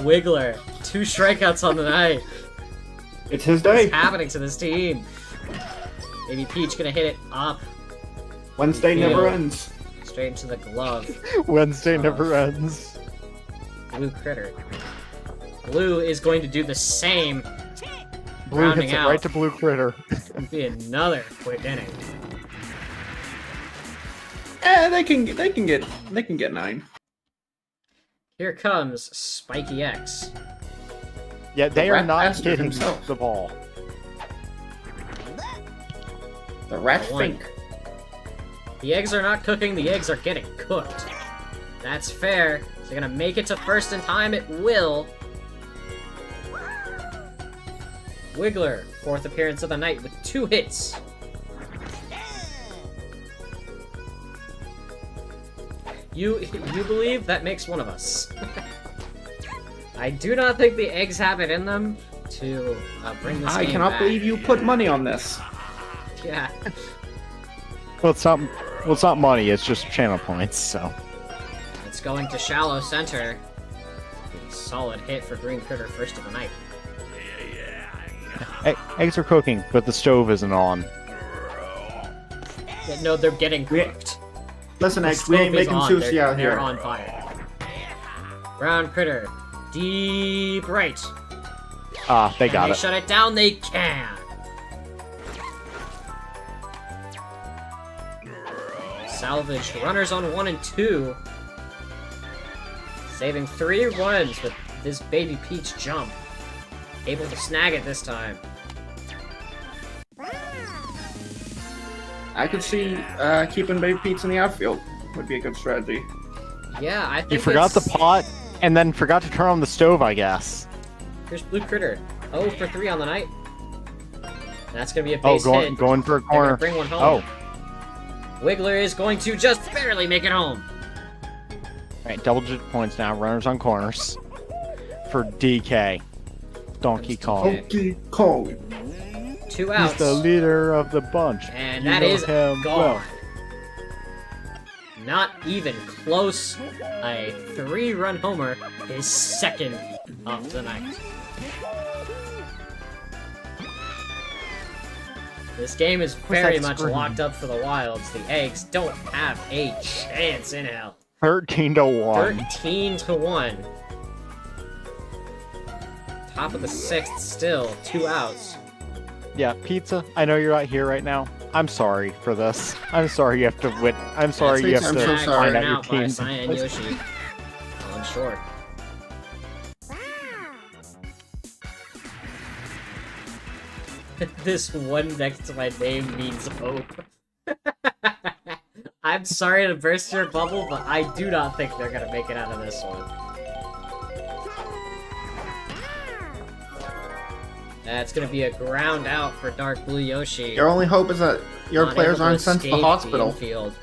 Wiggler. 2 strikeouts on the night. It's his day. What's happening to this team? Maybe Peach gonna hit it up. Wednesday Ew. never ends. Straight into the glove. Wednesday never ends. Blue Critter. Blue is going to do the same. Blue Rounding hits it out. right to Blue Critter. It'll be another quick inning. They can get 9. Here comes Spiky X. Yeah, they The are rat not bastard hitting himself. the ball. The rat One. fink. The eggs are not cooking, the eggs are getting cooked. That's fair. Is it gonna make it to first in time? It will. Wiggler, 4th appearance of the night with 2 hits. You believe that makes one of us. I do not think the eggs have it in them to bring this I game cannot back. believe you put money on this. Yeah. Well, it's not money. It's just channel points. So It's going to shallow center. A solid hit for Green Critter, first of the night. eggs are cooking, but the stove isn't on. Yeah, no, they're getting cooked. Listen, The X, we ain't stove is making on. sushi out They're here. on fire. Brown Critter, deep right. They Can got they it. shut it down? They can. Salvage runners on 1 and 2. Saving 3 runs with this Baby Peach jump. Able to snag it this time. I could see keeping Baby Pete's in the outfield would be a good strategy. Yeah, I think You forgot the pot, and then forgot to turn on the stove, I guess. Here's Blue Critter. 0 for 3 on the night. That's gonna be a base Oh, hit. going for a They're corner. gonna bring one home. Oh, Wiggler is going to just barely make it home. right, double-digit points now. Runners on corners for DK. Donkey Kong. Donkey Kong. 2 He's outs. the leader of the bunch. And You that know is him gone. well. Not even close. A 3-run homer, his second of the night. This game is very that much scream? locked up for the Wilds. The Eggs don't have a chance in hell. 13-1. 13-1. Top of the 6th still, 2 outs. Yeah, Pizza, I know you're not here right now. I'm sorry for this. I'm sorry you have to win. I'm sorry you have I'm to so sorry. find out your out by team. Cyan Yoshi. On short. This one next to my name means hope. I'm sorry to burst your bubble, but I do not think they're gonna make it out of this one. That's gonna be a ground out for Dark Blue Yoshi. Your only hope is that your Not players able to aren't sent to the escape hospital. infield.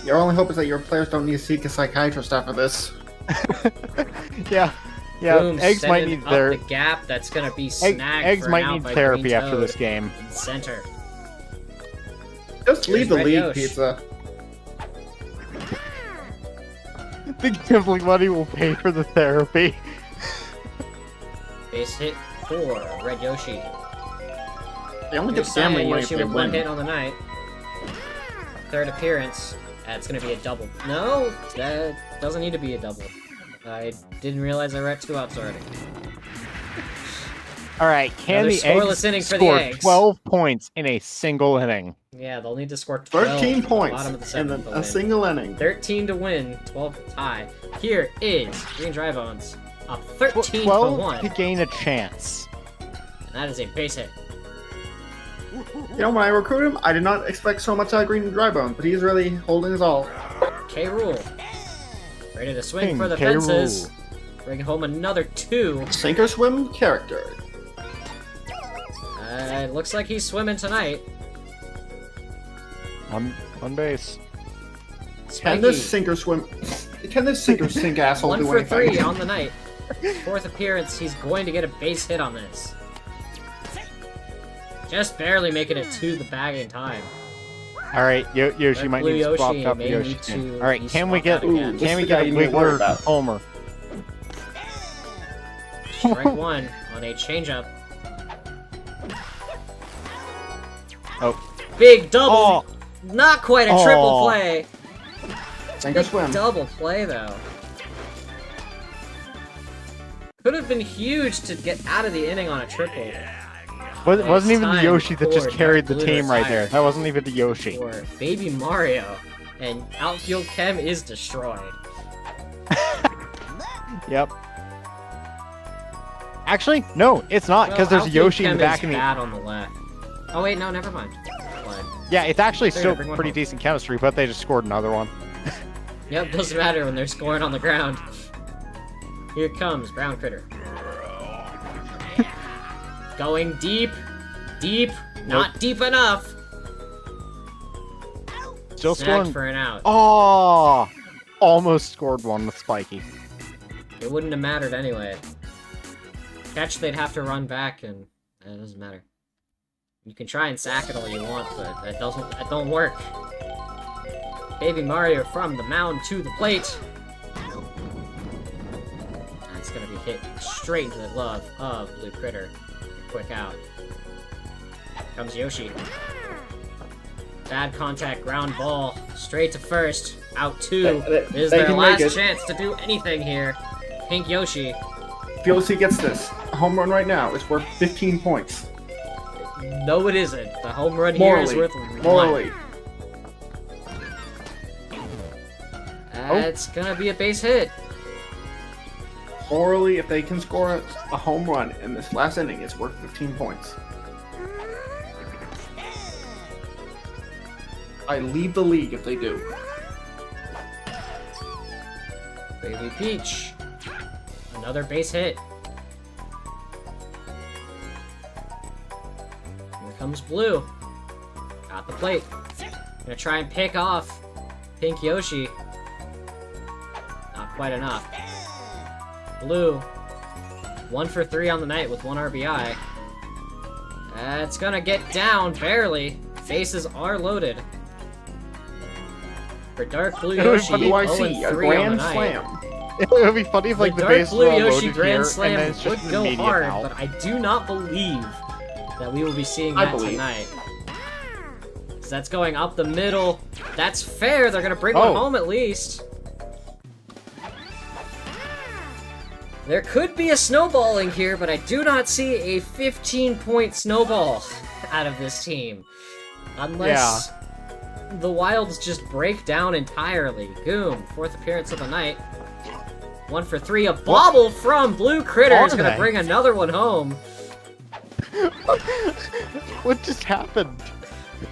Your only hope is that your players don't need to seek a psychiatrist after this. Yeah. Yeah, Boom, eggs might sending need up their the gap. That's gonna be snagged eggs for might an out need by therapy Green after Toad this game. in center. Just leave the Red league, Yosh. Pizza. The gambling money will pay for the therapy. Base hit 4, Red Yoshi. They only You're get the gambling saying money if Yoshi they with one hit win. on the night. Third appearance. That's gonna be a double. No, that doesn't need to be a double. I didn't realize I were at 2 outs already. Alright, can Another the scoreless eggs inning for the score eggs. 12 points in a single inning? Yeah, they'll need to score 12 13 at the points bottom of the in seventh to a win. single inning. 13 to win, 12 to tie. Here is Green Dry Bones up 13 to 12 1. to gain a chance. And that is a base hit. You know, when I recruited him, I did not expect so much out of Green Drybone, but he's really holding his all. K. Rule. Ready to swing King for the K. fences. Rool. Bring home another 2. Sink or swim character. It looks like he's swimming tonight. On base. Can Spiky. this sink or swim? Can this sink or sink asshole 1 do for anything? 3 on the night. 4th appearance, he's going to get a base hit on this. Just barely making it to the bag in time. Alright, Yoshi Red might Blue need to swap Yoshi up may Yoshi. need to Alright, be can we swapped get out again. This can we is the guy get you need to worry Wiggler about. Homer? Strike 1 on a changeup. Oh. Big double! Oh. Not quite a triple Oh. play! Sink or Big swim. double play, though. Could have been huge to get out of the inning on a triple. Wasn't even the time Yoshi that just for carried the Blue team right retire. there. That wasn't even the Yoshi. Or Baby Mario. And outfield chem is destroyed. Yep. Actually, no, it's not, because there's a outfield Yoshi in the chem back is of me. bad on the left. Oh wait, no, never mind. Fine. Yeah, it's actually There, still bring one pretty home. decent chemistry, but they just scored another one. Yep, doesn't matter when they're scoring on the ground. Here comes Ground Critter. Going deep, deep, not deep enough. Still Snagged scoring. for an out. Oh, almost scored one with Spiky. It wouldn't have mattered anyway. Catch, they'd have to run back, and it doesn't matter. You can try and sack it all you want, but that don't work. Baby Mario from the mound to the plate. That's gonna be hit straight into the glove of Blue Critter. Quick out. Comes Yoshi. Bad contact, ground ball, straight to first. Out 2. This is They their can last make it. chance to do anything here. Pink Yoshi. If Yoshi gets this, a home run right now is worth 15 points. No, it isn't. The home run here is Morally. worth 1. Morally. That's gonna be a base hit. Morally, if they can score a home run in this last inning, it's worth 15 points. I leave the league if they do. Baby Peach. Another base hit. Here comes Blue. Got the plate. Gonna try and pick off Pink Yoshi. Not quite enough. Blue. 1 for 3 on the night with 1 RBI. That's gonna get down, barely. Bases are loaded. For Dark Blue Yoshi, What do I 0 see? A 3 on the grand night. slam. It would be funny if like the Dark bases Blue were all Yoshi loaded Grand here, Slam and then it's just would an go immediate hard, out. but I do not believe that we will be seeing I that believe. tonight. So that's going up the middle. That's fair. They're gonna bring Oh. one home at least. There could be a snowballing here, but I do not see a 15-point snowball out of this team. Unless the Wilds just break down entirely. Goom, 4th appearance of the night. 1 for 3. A bobble from Blue Critter is Are gonna they? bring another one home. What just happened?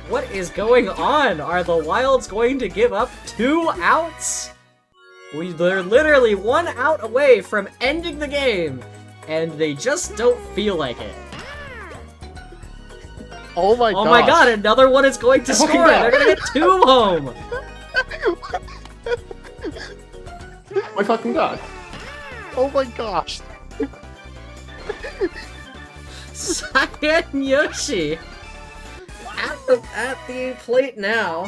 What is going on? Are the Wilds going to give up 2 outs? They're literally 1 out away from ending the game, and they just don't feel like it. Oh my Oh gosh. my god, another one is going to Look at score! that. They're gonna get 2 home! my fucking god. Oh my gosh. Cyan Yoshi at the plate now.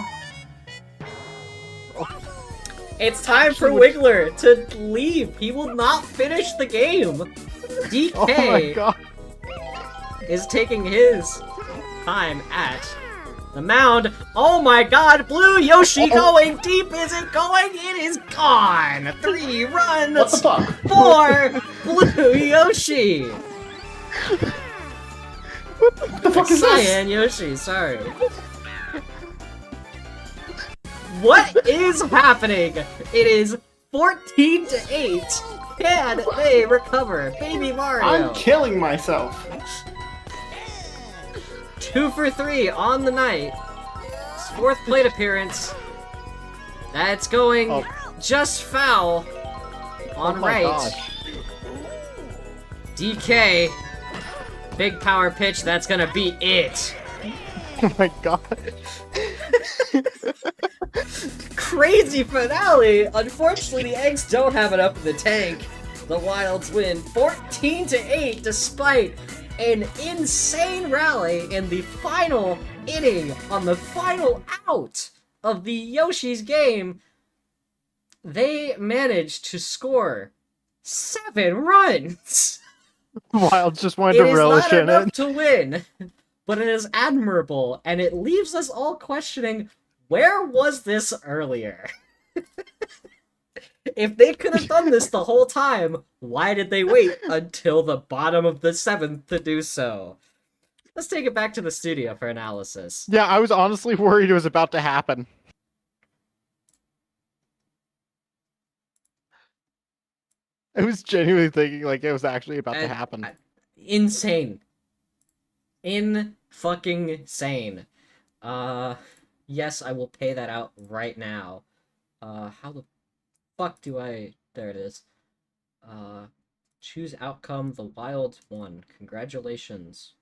It's time for Wiggler to leave. He will not finish the game. DK Oh my god. is taking his time at the mound. Oh my god, Blue Yoshi going deep. Is it going? It is gone. 3 runs. What the fuck? For Blue Yoshi. What the fuck is this? Cyan Yoshi, sorry. What is happening? It is 14-8. Can they recover? Baby Mario. I'm killing myself. 2 for 3 on the night. His 4th plate appearance. That's going just foul on Oh my right. gosh. DK. Big power pitch. That's gonna be it. Oh my god. Crazy finale. Unfortunately, the eggs don't have enough in the tank. The Wilds win 14-8 despite an insane rally in the final inning on the final out of the Yoshi's game. They managed to score 7 runs. Wilds just wanted It to is relish not in enough it. to win, but it is admirable, and it leaves us all questioning, where was this earlier? If they could have done this the whole time, why did they wait until the bottom of the 7th to do so? Let's take it back to the studio for analysis. Yeah, I was honestly worried it was about to happen. I was genuinely thinking like it was actually about to happen. Insane. Fucking sane. Yes, I will pay that out right now. How the fuck do I... There it is. Choose outcome. The Wild won. Congratulations.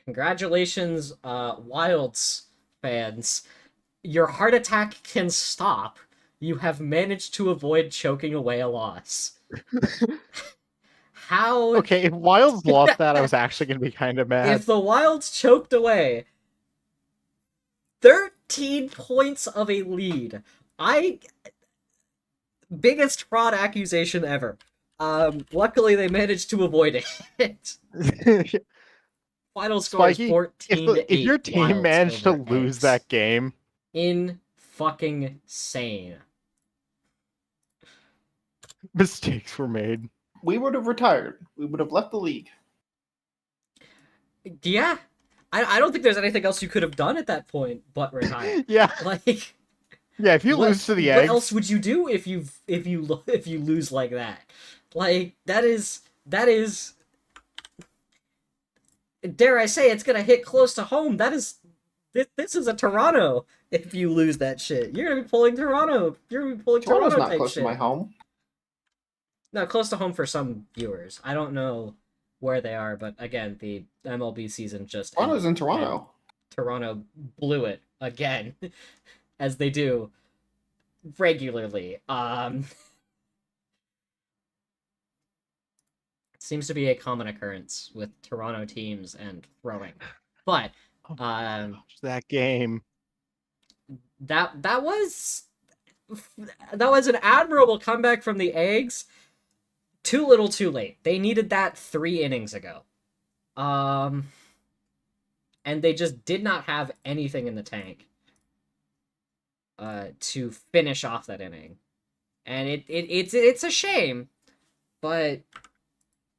Congratulations, Wilds fans. Your heart attack can stop. You have managed to avoid choking away a loss. How... Okay, if Wilds lost that, I was actually going to be kind of mad. If the Wilds choked away 13 points of a lead. Biggest fraud accusation ever. Luckily they managed to avoid it. Final score is Spiky, 14-8. if your team Wilds managed to over lose Eggs. that game, Fucking sane. mistakes were made. We would have retired. We would have left the league. Yeah. I don't think there's anything else you could have done at that point but retire. Yeah, Like, yeah. If you lose to the what eggs, else would you do if you lose like that? Like, that is dare I say it's gonna hit close to home. This is a Toronto. If you lose that shit, you're gonna be pulling Toronto. You're gonna be pulling Toronto's Toronto not type close shit. to my home. No, close to home for some viewers. I don't know where they are, but again, the MLB season just Toronto's ended, in Toronto. and Toronto blew it again, as they do regularly. Seems to be a common occurrence with Toronto teams and throwing. But that game. that was an admirable comeback from the Eggs. Too little, too late. They needed that 3 innings ago. And they just did not have anything in the tank to finish off that inning. And it's a shame, but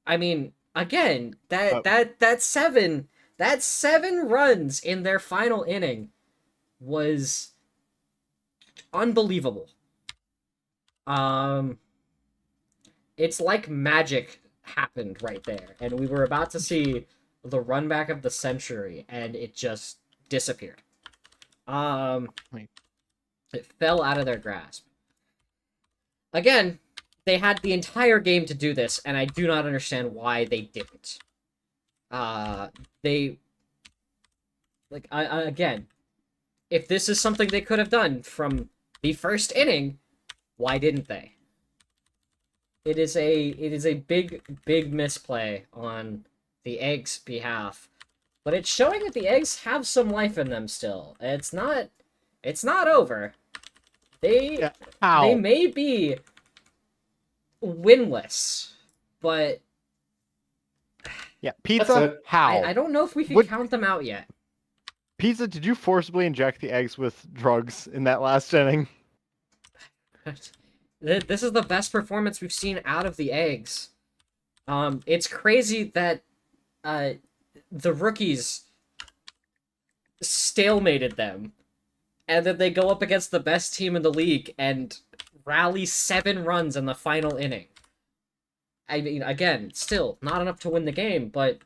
I mean, again, that 7 runs in their final inning was unbelievable. It's like magic happened right there, and we were about to see the run back of the century, and it just disappeared. It fell out of their grasp. Again, they had the entire game to do this, and I do not understand why they didn't. Again, if this is something they could have done from the first inning, why didn't they? it is a big misplay on the eggs' behalf, but it's showing that the eggs have some life in them still. It's not over. They Yeah. they How? may be winless, but Yeah. That's Pizza. it. How? I don't know if we can What count them out yet. Pizza? Did you forcibly inject the eggs with drugs in that last inning? This is the best performance we've seen out of the eggs. It's crazy that uh, the rookies stalemated them, and then they go up against the best team in the league and rally 7 runs in the final inning. I mean, again, still not enough to win the game, but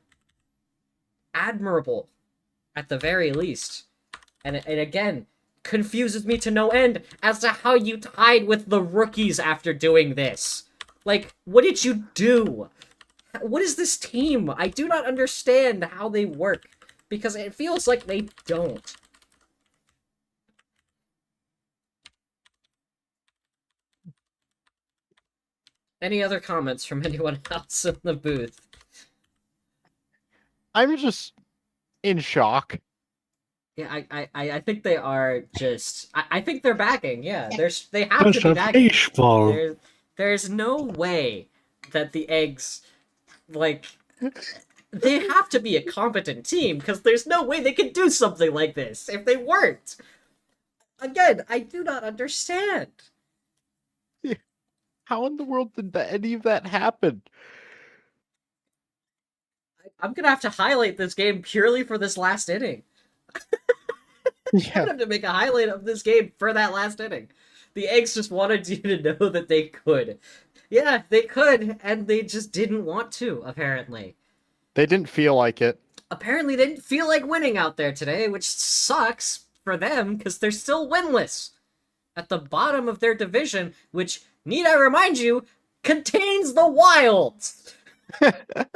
admirable at the very least. And again, confuses me to no end as to how you tied with the rookies after doing this. Like, what did you do? What is this team? I do not understand how they work, because it feels like they don't. Any other comments from anyone else in the booth? I'm just in shock. Yeah, I think they are just. I think they're backing. Yeah, they have to Just be a backing. baseball. There's no way that the eggs, like, they have to be a competent team, because there's no way they could do something like this if they weren't. Again, I do not understand. How in the world did any of that happen? I'm gonna have to highlight this game purely for this last inning. I'm Yeah. gonna have to make a highlight of this game for that last inning. The eggs just wanted you to know that they could. Yeah, they could, and they just didn't want to, apparently. They didn't feel like it. Apparently, they didn't feel like winning out there today, which sucks for them, because they're still winless at the bottom of their division, which, need I remind you, contains the Wilds. The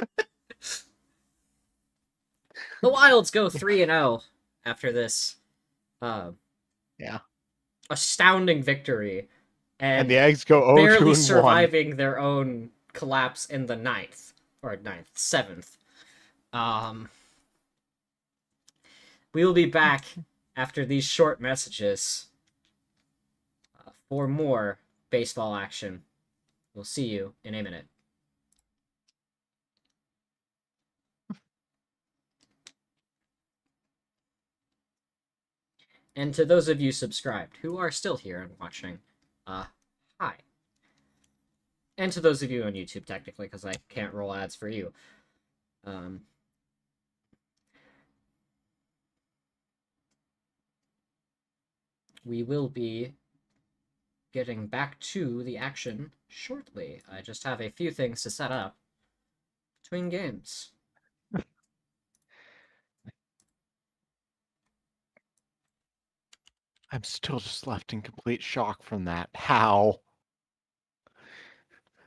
Wilds go 3-0 after this Yeah. astounding victory, And and the eggs go 0-2 barely and 1. surviving their own collapse in the 7th. We will be back after these short messages for more baseball action. We'll see you in a minute. And to those of you subscribed who are still here and watching, hi. And to those of you on YouTube, technically, because I can't roll ads for you. We will be getting back to the action shortly. I just have a few things to set up between games. I'm still just left in complete shock from that. How?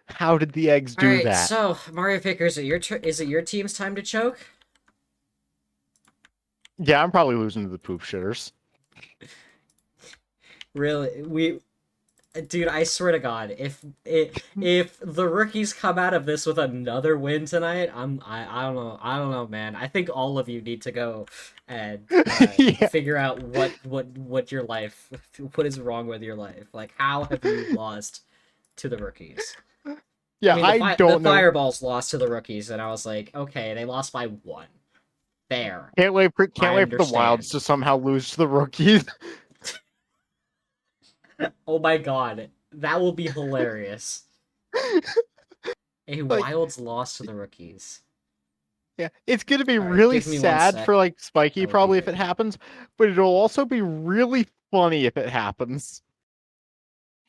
How did the eggs do Alright, that? so, Mario Picker, is it your team's time to choke? Yeah, I'm probably losing to the poop shitters. Really? Dude, I swear to God, if the rookies come out of this with another win tonight, I don't know, man. I think all of you need to go and Yeah. figure out what your life, what is wrong with your life. Like, how have you lost to the rookies? Yeah, I mean, I don't the know. Fireballs lost to the rookies, and I was like, okay, they lost by 1. Fair. Can't wait for I the Wilds understand. to somehow lose to the rookies. Oh my God, that will be hilarious. A Like- Wilds loss to the rookies. Yeah, it's gonna be All right, really give me one sad sec. for like That Spiky would be probably if it great. happens, but it'll also be really funny if it happens.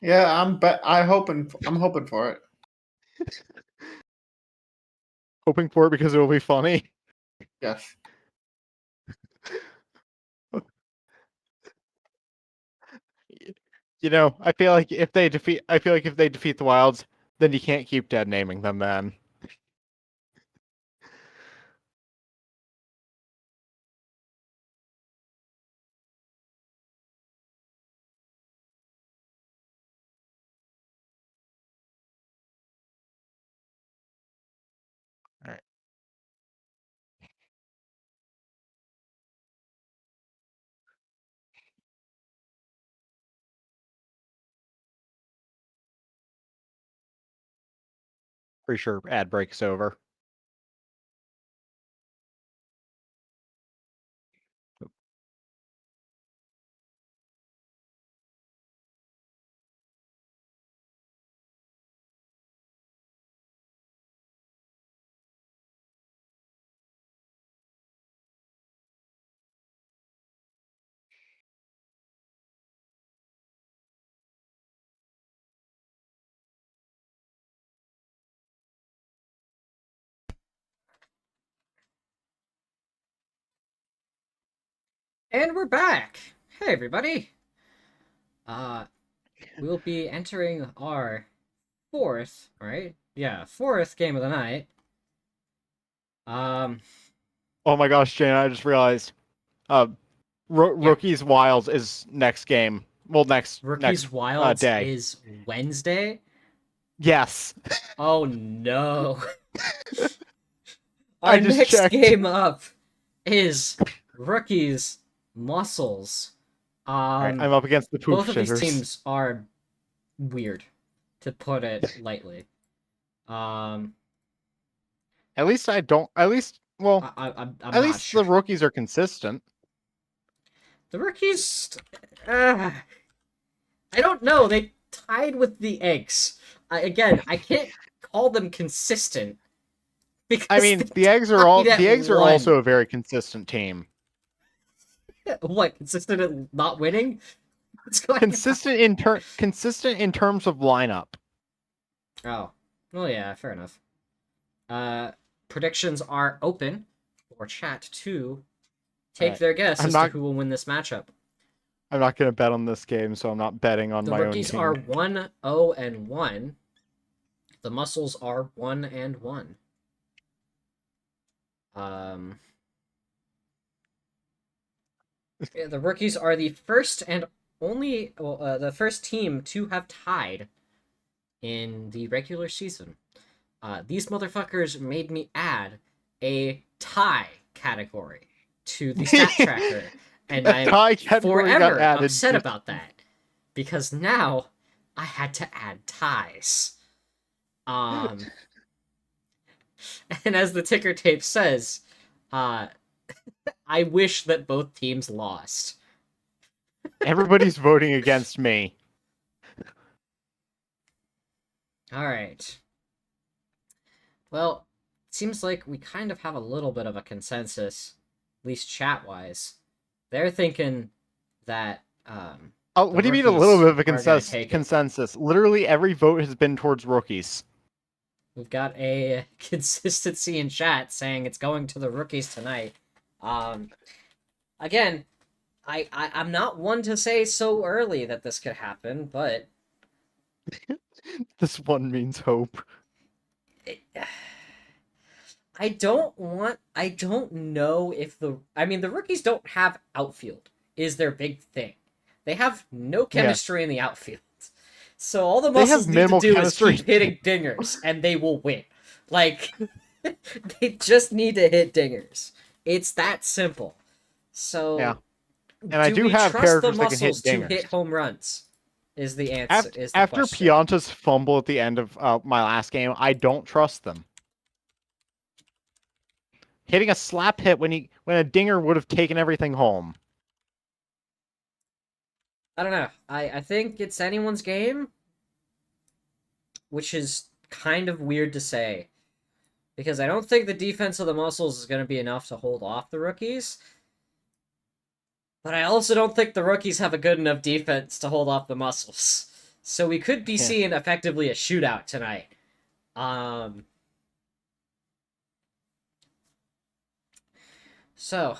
Yeah, I'm hoping for it. Hoping for it because it'll be funny. Yes. You know, I feel like if they defeat the Wilds, then you can't keep dead naming them then. Pretty sure ad break's over. And we're back. Hey, everybody. We'll be entering our fourth, right? Yeah, fourth game of the night. Oh my gosh, Jane, I just realized. Yeah. Rookies Wilds is next game. Well, next Rookies Wilds day. is Wednesday. Yes. Oh no. I Our just next checked. game up is Rookies Muscles. Alright, I'm up against the poop Both of these shitters. teams are weird, to put it lightly. At least I don't. At least, well, I'm at not least sure. the rookies are consistent. The Rookies, I don't know. They tied with the Eggs. Again, I can't call them consistent because I mean, they the eggs are tied at the eggs are one. also a very consistent team. What, consistent at not winning? What's going Consistent consistent in terms of lineup. on? Oh, well, yeah, fair enough. Predictions are open for chat to take Alright. their guess I'm as not- to who will win this matchup. I'm not going to bet on this game, so I'm not betting on The my own Rookies team. are 1-0-1. The Muscles are 1-1. Yeah, the Rookies are the first and only, the first team to have tied in the regular season. These motherfuckers made me add a tie category to the stat tracker, and A tie I'm category got forever added upset to- about that because now I had to add ties. And as the ticker tape says, I wish that both teams lost. Everybody's voting against me. All right. Well, it seems like we kind of have a little bit of a consensus, at least chat-wise. They're thinking that Oh, what do you mean a little bit of a Rookies are gonna take it. consensus? Literally every vote has been towards rookies. we've got a consistency in chat saying it's going to the Rookies tonight. Again, I'm not one to say so early that this could happen, but This one means hope. I don't know if the Rookies don't have outfield is their big thing. They have no chemistry in the outfield. So all the They have Muscles need to minimal do chemistry. is keep hitting dingers and they will win. Like they just need to hit dingers. It's that simple. So Yeah. And I do we have trust the characters that can hit Muscles to dingers. hit home runs? Is the answer. After question. Pianta's fumble at the end of my last game, I don't trust them. Hitting a slap hit when a dinger would have taken everything home. I don't know. I think it's anyone's game, which is kind of weird to say. Because I don't think the defense of the Muscles is going to be enough to hold off the Rookies. But I also don't think the Rookies have a good enough defense to hold off the Muscles. So we could be seeing effectively a shootout tonight. So,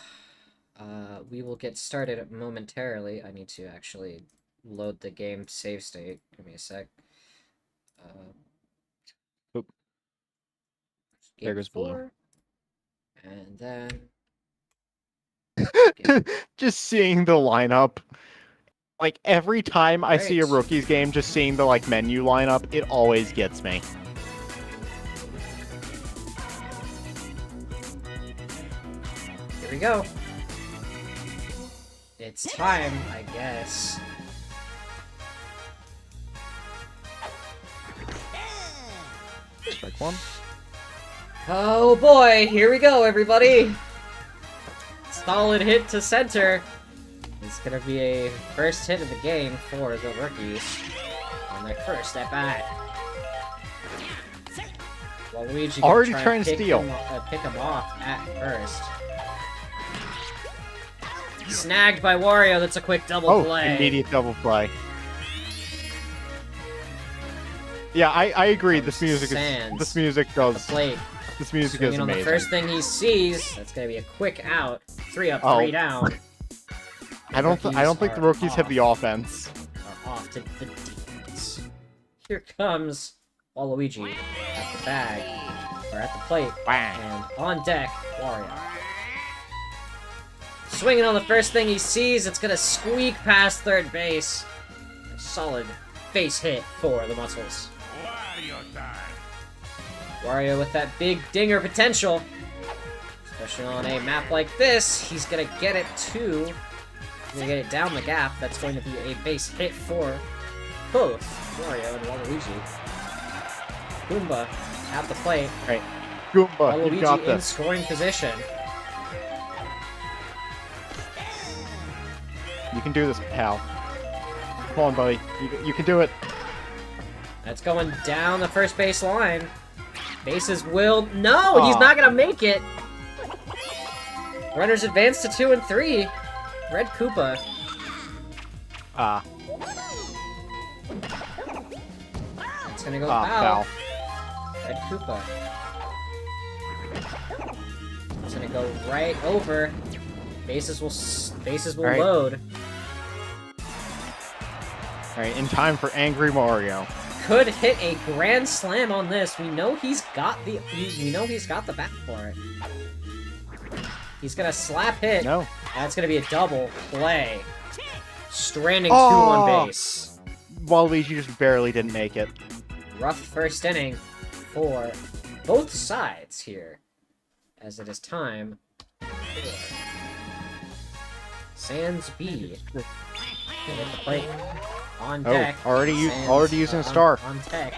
we will get started momentarily. I need to actually load the game save state. Give me a sec. Oop. There goes blue. And then... Just seeing the lineup. Like, every time I see a Right. rookies game, just seeing the, like, menu lineup, it always gets me. Here we go. It's time, I guess. Start strike one. Oh boy, here we go, everybody. Solid hit to center. It's gonna be a first hit of the game for the rookies on their first at bat. Waluigi Already try trying to steal. Pick him off at first. Snagged by Wario. That's a quick double play. Immediate double play. Yeah, I agree. This music Sands. this music does. The plate. This music Swinging is on amazing. the first thing he sees. That's gonna be a quick out. 3 up, Oh. 3 down. I don't think the rookies have the offense. Are off to the defense. Here comes Waluigi at the bag, or at the plate, Bang. and on deck, Wario. Swinging on the first thing he sees, it's gonna squeak past third base. A solid base hit for the Muscles. Wario with that big dinger potential. Especially on a map like this, he's gonna get it to... He's gonna get it down the gap. That's going to be a base hit for both Wario and Waluigi. Goomba at the plate. Right. Goomba, you got Waluigi in this. scoring position. You can do this, pal. Come on, buddy. You can do it. That's going down the first base line. Bases will... No! He's not gonna make it! Runners advance to 2 and 3. Red Koopa. It's gonna go foul. Red Koopa. It's gonna go right over. Bases will Right. load. Alright, in time for Angry Mario. Could hit a grand slam on this. We know he's got the bat for it. He's gonna slap hit. No. That's gonna be a double play. Stranding 2 on base. Waluigi just barely didn't make it. Rough first inning for both sides here, as it is time for Sans B. Hit the plate. On deck. already Sans, using a star. On deck.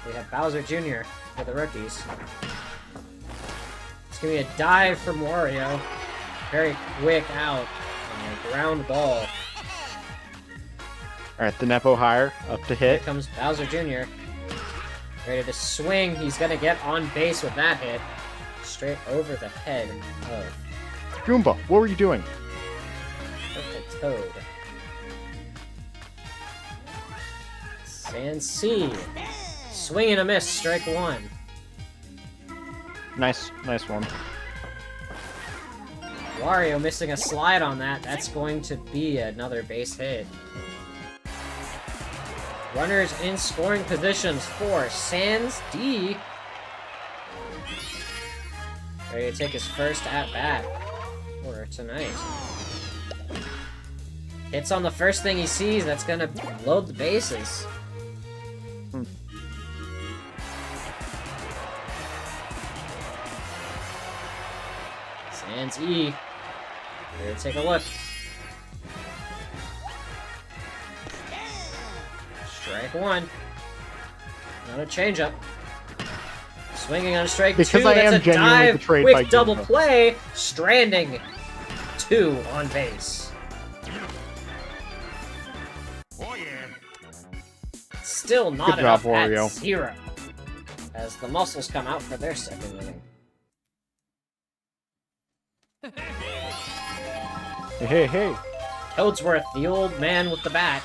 We have Bowser Jr. for the rookies. It's gonna be a dive from Wario. Very quick out. Ground ball. Alright, the Nepo higher, up to Here hit. comes Bowser Jr. Ready to swing. He's gonna get on base with that hit. Straight over the head of Goomba, what were you doing? Purple Toad. Sans C. Swing and a miss. Strike 1. Nice one. Wario missing a slide on that. That's going to be another base hit. Runners in scoring positions for Sans D. Ready to take his first at-bat for tonight. Hits on the first thing he sees. That's going to load the bases. Sans E. Here to take a look. Strike 1. Not a changeup. Swinging on strike 2. Because I am That's a genuinely dive. betrayed by Quick double Goomba. play. Stranding 2 on base. Still not Good job, enough at Wario. 0. As the Muscles come out for their second inning. Hey. Toadsworth, the old man with the bat.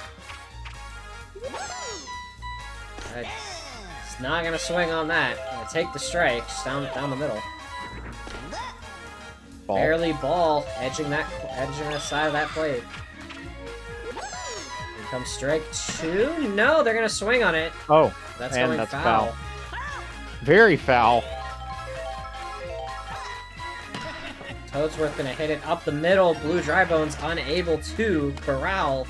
He's not gonna swing on that. Gonna take the strikes down the middle. Ball. Barely ball, edging the side of that plate. Here comes strike 2. No, they're gonna swing on it. Oh, That's and going that's foul. foul. Very foul. Toadsworth gonna hit it up the middle. Blue Dry Bones unable to corral.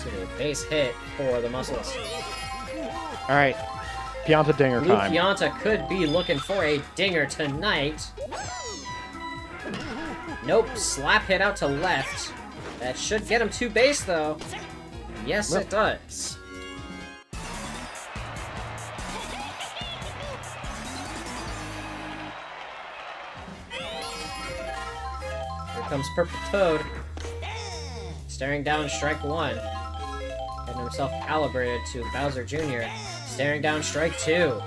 To a base hit for the Muscles. Alright. Pianta Dinger Blue time. Pianta could be looking for a dinger tonight. Nope, slap hit out to left. That should get him to base, though. Yes, Nope. it does. comes Purple Toad. Staring down strike one. Getting himself calibrated to Bowser Jr. Staring down strike two.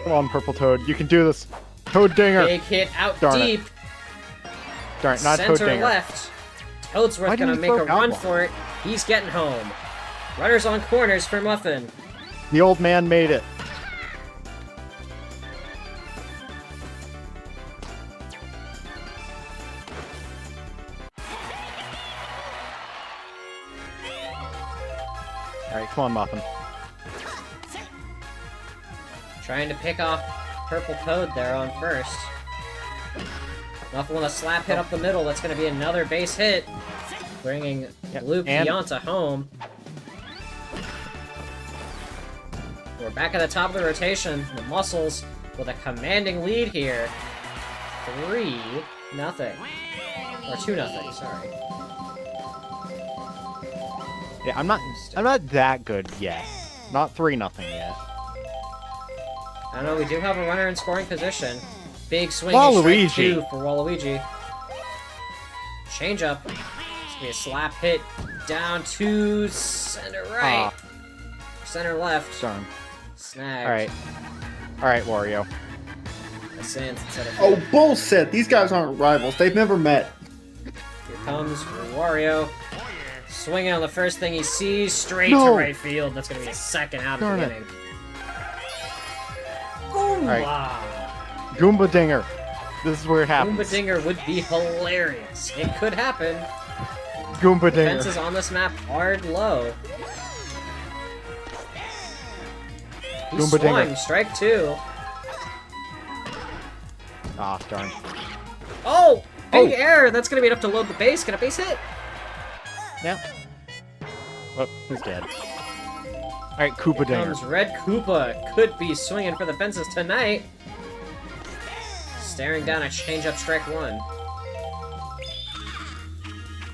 Come on, Purple Toad. You can do this. Toad Dinger. Big hit out Darn it. deep. Darn it, not Center Toad Dinger. left. Toadsworth Why didn't gonna he make throw a down run one? for it. He's getting home. Runners on corners for Muffin. The old man made it. Alright, come on, Muffin. Trying to pick off Purple Toad there on first. Muffin with a slap hit up the middle. That's going to be another base hit. Bringing Blue and- Pianta home. We're back at the top of the rotation. The Muscles with a commanding lead here. 3-0. Or 2-0, sorry. Yeah, I'm not that good yet. Not 3-0 yet. I don't know, we do have a runner in scoring position. Big swing strike Waluigi. two for Waluigi. Change up. It's gonna be a slap hit down to center right. Center left. Darn. Snag. Alright, Wario. The Sands instead of Oh, bullshit! These guys aren't rivals. They've never met. Here comes Wario. Swinging on the first thing he sees, straight No. to right field. That's gonna be a second out of Darn the it. inning. Goomba! Goomba Dinger. This is where it happens. Goomba Dinger would be hilarious. It could happen. Goomba Dinger. Fences on this map hard low. He Goomba swung, Dinger. strike two. Ah, darn. Oh! Big Oh. error! That's gonna be enough to load the base. Get a base hit. Yeah. Oh, he's dead. Alright, Koopa Dinger. Comes Red Koopa. Could be swinging for the fences tonight. Staring down a change-up strike one.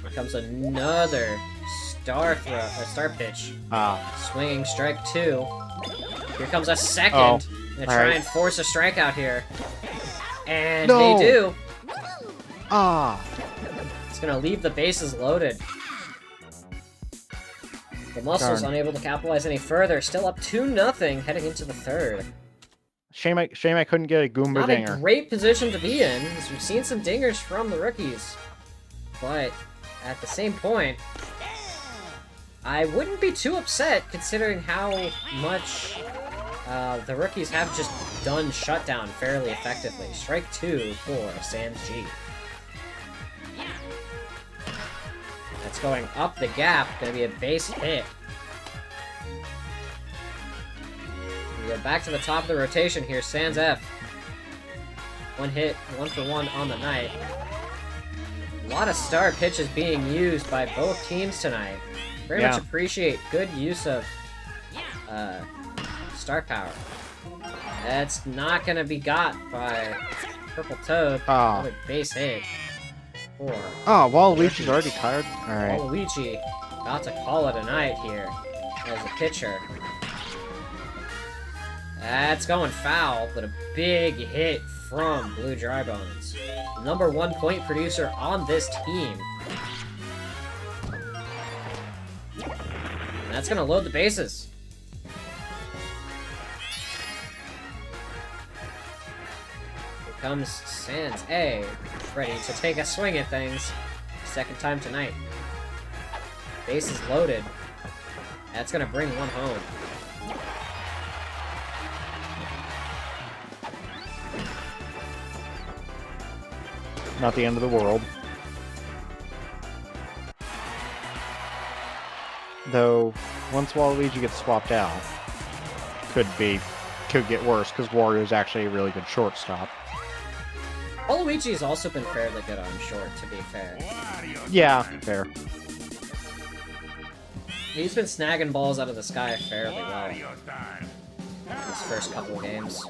Here comes another star pitch. Ah, Swinging strike two. Here comes a second. Oh, Gonna try alright. and force a strikeout here. And No. they do. ah. It's gonna leave the bases loaded. The Muscles Darn. unable to capitalize any further. Still up 2-0 heading into the third. Shame I couldn't get a Goomba Not Dinger. a great position to be in, as we've seen some dingers from the rookies. But at the same point, I wouldn't be too upset considering how much the rookies have just done shutdown fairly effectively. Strike two for Sans G. That's going up the gap, gonna be a base hit. We go back to the top of the rotation here, Sans F. One hit, 1-for-1 on the night. A lot of star pitches being used by both teams tonight. Very much appreciate good use of star power. That's not gonna be got by Purple Toad. Ah. Another base hit. For Oh, Waluigi's already tired? Alright. Waluigi, about to call it a night here as a pitcher. That's going foul, but a big hit from Blue Drybones. Number 1 point producer on this team. And that's gonna load the bases. Here comes Sans A, ready to take a swing at things. Second time tonight. Bases loaded. That's gonna bring one home. Not the end of the world. Though, once Waluigi gets swapped out, could get worse, because Wario's actually a really good shortstop. Waluigi's also been fairly good on short, to be fair. Yeah, fair. He's been snagging balls out of the sky fairly well in his first couple of games.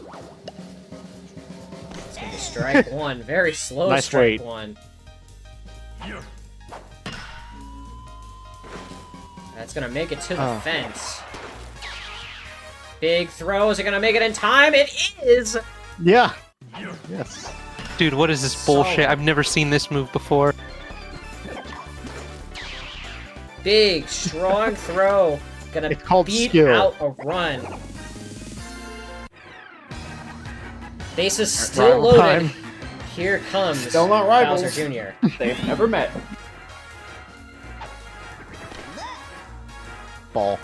It's gonna be strike one. Very slow Nice strike wait. one. That's gonna make it to the Oh. fence. Big throw. Is it gonna make it in time? It is! Yeah! Yes. Dude, what is this So- bullshit? I've never seen this move before. Big, strong throw. Gonna It's called beat skill. out a run. Base is still Rival loaded. time. Here comes Still not rivals. Bowser Jr. They've never met. Ball.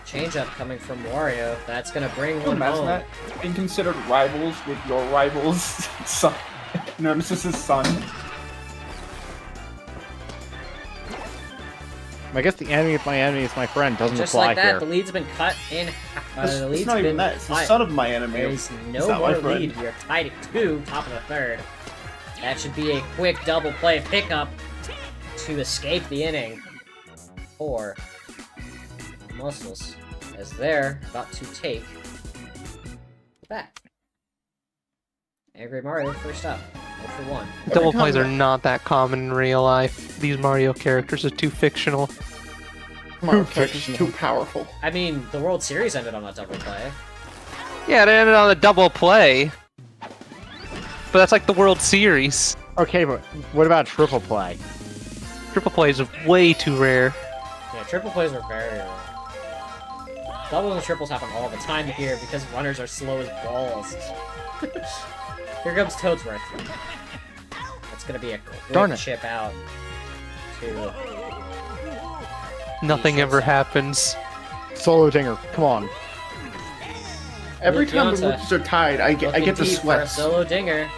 Change up coming from Wario. That's gonna bring Can you one imagine home. that? Being considered rivals with your rival's son. Nemesis' son. I guess the enemy of my enemy is my friend doesn't Just apply like that, here. the lead's been cut in. The It's lead's not been even that. It's the cut. son of my enemy. There's It's no not my more friend. lead. We are tied at 2, top of the third. That should be a quick double play pickup to escape the inning. Or Muscles, as they're about to take back. Angry Mario first up. 0 for 1. Double time plays are that- not that common in real life. These Mario characters are too fictional. Mario character's too powerful. I mean, the World Series ended on a double play. Yeah, they ended on a double play. But that's like the World Series. Okay, but what about triple play? Triple plays are way too rare. Yeah, triple plays are very rare. Doubles and triples happen all the time here because runners are slow as balls. Here comes Toadsworth. That's gonna be a Darn quick it. chip out to Nothing ever shortstop. happens. Solo dinger, come on. Every time the Beyonce. rookies are tied, I get the deep for a sweats. solo dinger.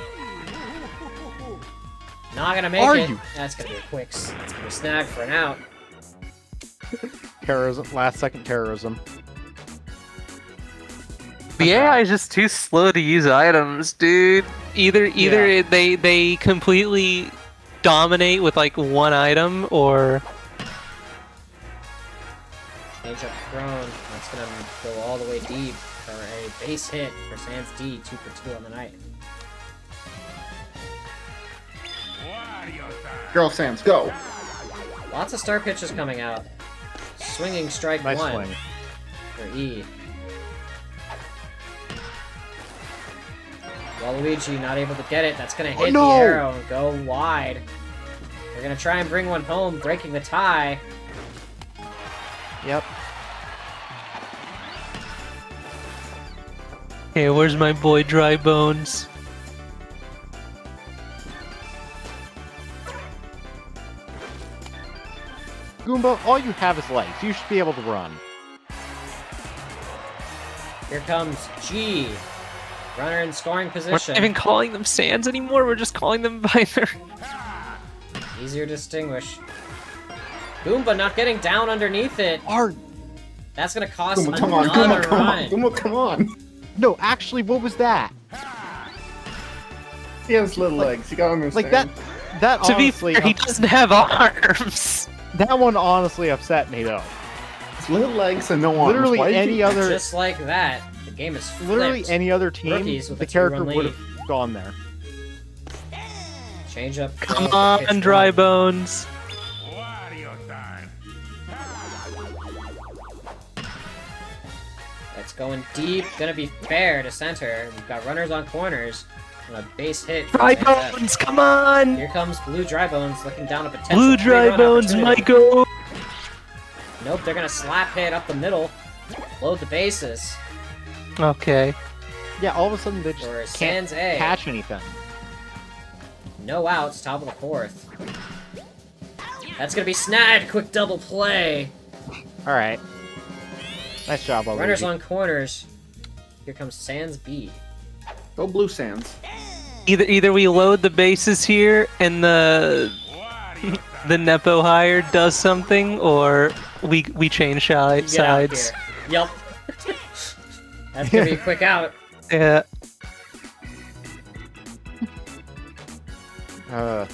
Not gonna make Are it. you? That's gonna be a quick. That's gonna be snagged for an out. Terrorism, last second terrorism. The AI is just too slow to use items, dude. Either Yeah. they completely dominate with like one item, or Change up prone. That's gonna go all the way deep for a base hit for Sans D. 2 for 2 on the night. Girl Sans, go. Lots of star pitches coming out. Swinging strike Nice 1 swing. for E. Waluigi not able to get it. That's gonna hit no! the arrow and go wide. They're gonna try and bring one home, breaking the tie. Yep. hey, where's my boy Dry Bones? Goomba, all you have is legs. You should be able to run. Here comes G. Runner in scoring We're position. not even calling them Sans anymore. We're just calling them by their. Easier to distinguish. Goomba not getting down underneath it. Art. That's gonna cost Goomba, come on, another Goomba, come on, run. Goomba, come on. No, actually, what was that? He has little legs. You gotta understand. Like that. That To be honestly, fair, he doesn't have arms. that one honestly upset me though. It's little legs and no arms. Literally Why do you any think- other, Just like that, the game is flipped. literally any other team, Rookies with the a 2-run character lead. would have gone there. Change up. Come throw, on, pitch Dry one. Bones. That's going deep. Gonna be fair to center. We've got runners on corners. And a base hit. for Dry Sans F. Bones, come on! Here comes Blue Dry Bones looking down a potential Blue Dry three-run Bones, opportunity. Michael! Nope, they're gonna slap hit up the middle. Load the bases. Okay. Yeah, all of a sudden they Or just can't Sans A. catch anything. No outs, top of the fourth. That's gonna be snagged. Quick double play. All right. Nice job, Luigi. Runners on corners. Here comes Sans B. Go Blue Sans. Either we load the bases here and the Nepo hire does something, or we change Get out sides. here. Yup. That's gonna be a quick out. Yeah.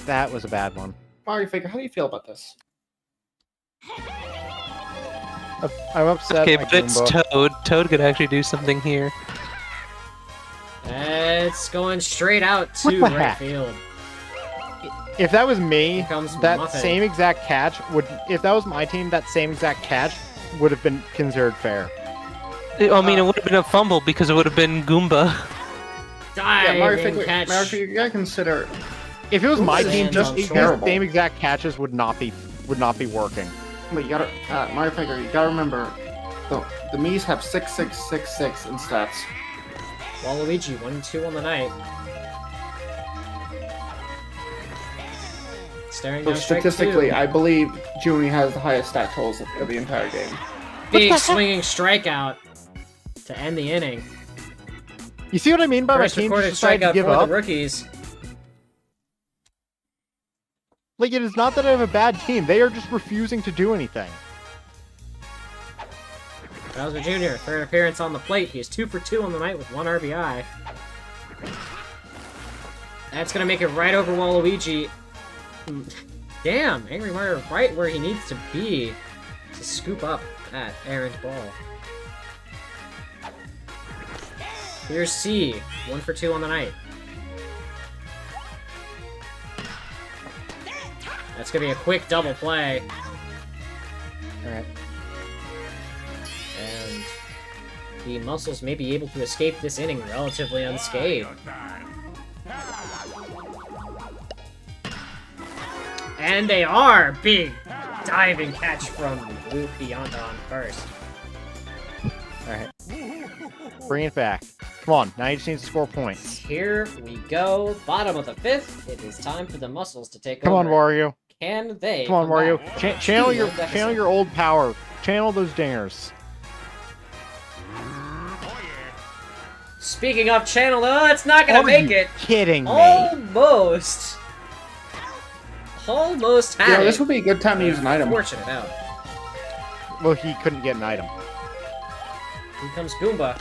That was a bad one. Mario Faker, how do you feel about this? I'm upset. Okay, by but it's Goomba. Toad. Toad could actually do something here. It's going straight out What to the right heck? field. If that was me, Here comes that Muffin. same exact catch would. If that was my team, that same exact catch would have been considered fair. I mean, it would have been a fumble because it would have been Goomba. Diving Mario Figure, catch. you gotta consider. If it was my This is team, just these terrible. same exact catches would not be working. But you gotta, Mario Figure, you gotta remember, the Mii's have 6666 in stats. Waluigi, 1-2 on the night. Staring So down strike statistically, two. I believe Junie has the highest stat totals of the entire game. Big swinging strikeout to end the inning. You see what I mean by First my team recorded just decided to strikeout give for up? the rookies. Like, it is not that I have a bad team. They are just refusing to do anything. Bowser Jr., third appearance on the plate. He is 2 for 2 on the night with 1 RBI. That's gonna make it right over Waluigi. Damn, Angry Mario right where he needs to be to scoop up that errant ball. Here's C, 1 for 2 on the night. That's gonna be a quick double play. Alright. And the Muscles may be able to escape this inning relatively unscathed. And they are! Big diving catch from Luke Yonda on first. Alright. Bring it back. Come on, now you just need to score points. Here we go. Bottom of the 5th. It is time for the Muscles to take Come on, over. Wario. Can they? Come on, come Wario. back? Channel Two-one deficit. channel your old power. Channel those dingers. Speaking of channel, it's not gonna Are make you it. kidding me? Almost. Almost had You know, it. this would be a good time to use an item. Fortunate out. Well, he couldn't get an item. Here comes Goomba.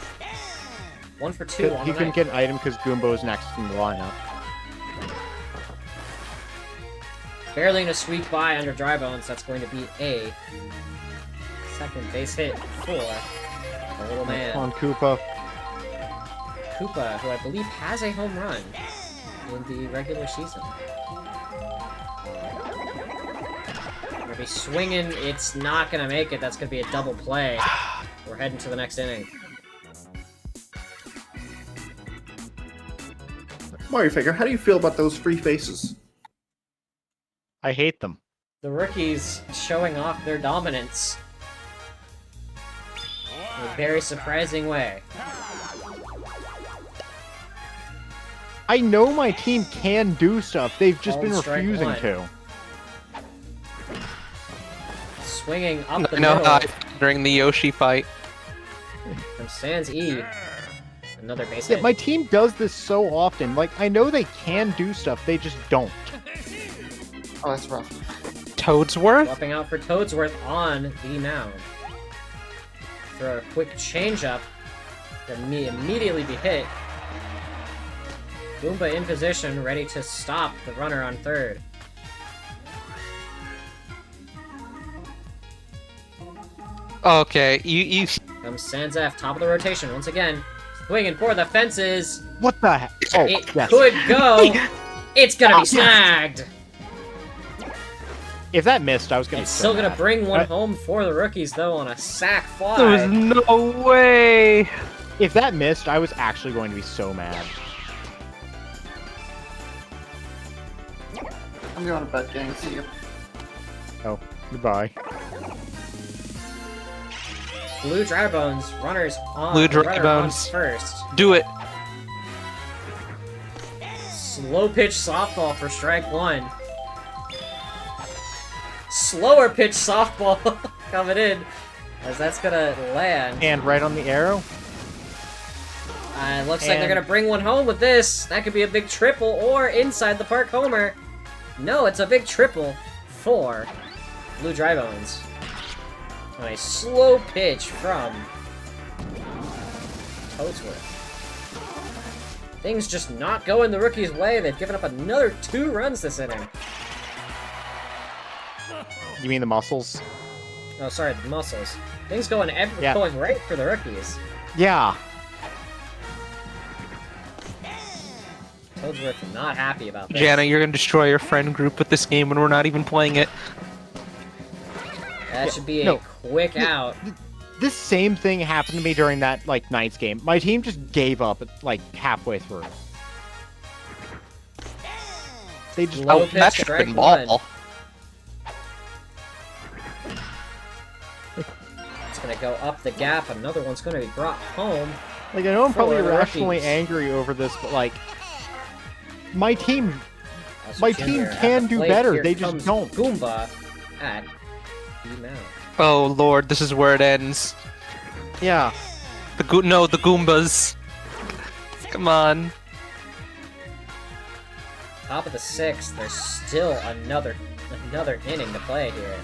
1 for 2 on He the couldn't night. get an item because Goombo's next in the lineup. Barely gonna squeak by under Dry Bones. That's going to be a second base hit for the little man. Come on, Koopa. Koopa, who I believe has a home run in the regular season. Gonna be swinging. It's not gonna make it. That's gonna be a double play. We're heading to the next inning. Mario Figure, how do you feel about those free faces? I hate them. The rookies showing off their dominance in a very surprising way. I know my team can do stuff. They've just been Called strike refusing one. to. Swinging up the I know middle how I felt during the Yoshi fight. from Sans E. Another base Yeah, hit. my team does this so often. Like, I know they can do stuff, they just don't. Oh, that's rough. Toadsworth? Swapping out for Toadsworth on the mound. Throw a quick changeup to immediately be hit. Goomba in position, ready to stop the runner on third. Okay, you Comes Sanzaf, top of the rotation once again. Swinging for the fences. What the heck? Oh, It yes. could go. It's gonna be yes. snagged. If that missed, I was gonna. It's be so still gonna mad. bring one I- home for the rookies though on a sac fly. There was no way. If that missed, I was actually going to be so mad. I'm going to bed, gang. See you. Oh, goodbye. Blue Dry Bones, runners on. Blue Dry runner Bones. on first. Do it. Slow pitch softball for strike one. Slower pitch softball coming in, as that's gonna land. And right on the arrow. Looks like they're And- gonna bring one home with this. That could be a big triple or inside the park homer. No, it's a big triple for Blue Dry Bones. On a slow pitch from Toadsworth. Things just not going the rookie's way. They've given up another 2 runs this inning. You mean the muscles? Oh, sorry, the Muscles. Things going Yeah. going right for the rookies. Yeah. Toadsworth not happy about this. Jana, you're gonna destroy your friend group with this game when we're not even playing it. That should be a no. quick out. This same thing happened to me during that Knights game. My team just gave up like halfway through. They just Low Oh, pitch, that should have strike been one. ball. It's gonna go up the gap. Another one's gonna be brought home. like I know I'm probably For the irrationally rookies. angry over this, but like my team Bowser My Jr. team at can the do plate. better, Here they just comes don't. Goomba at the mound. Oh lord, this is where it ends. yeah. The Goombas. Come on. Top of the sixth. There's still another inning to play here.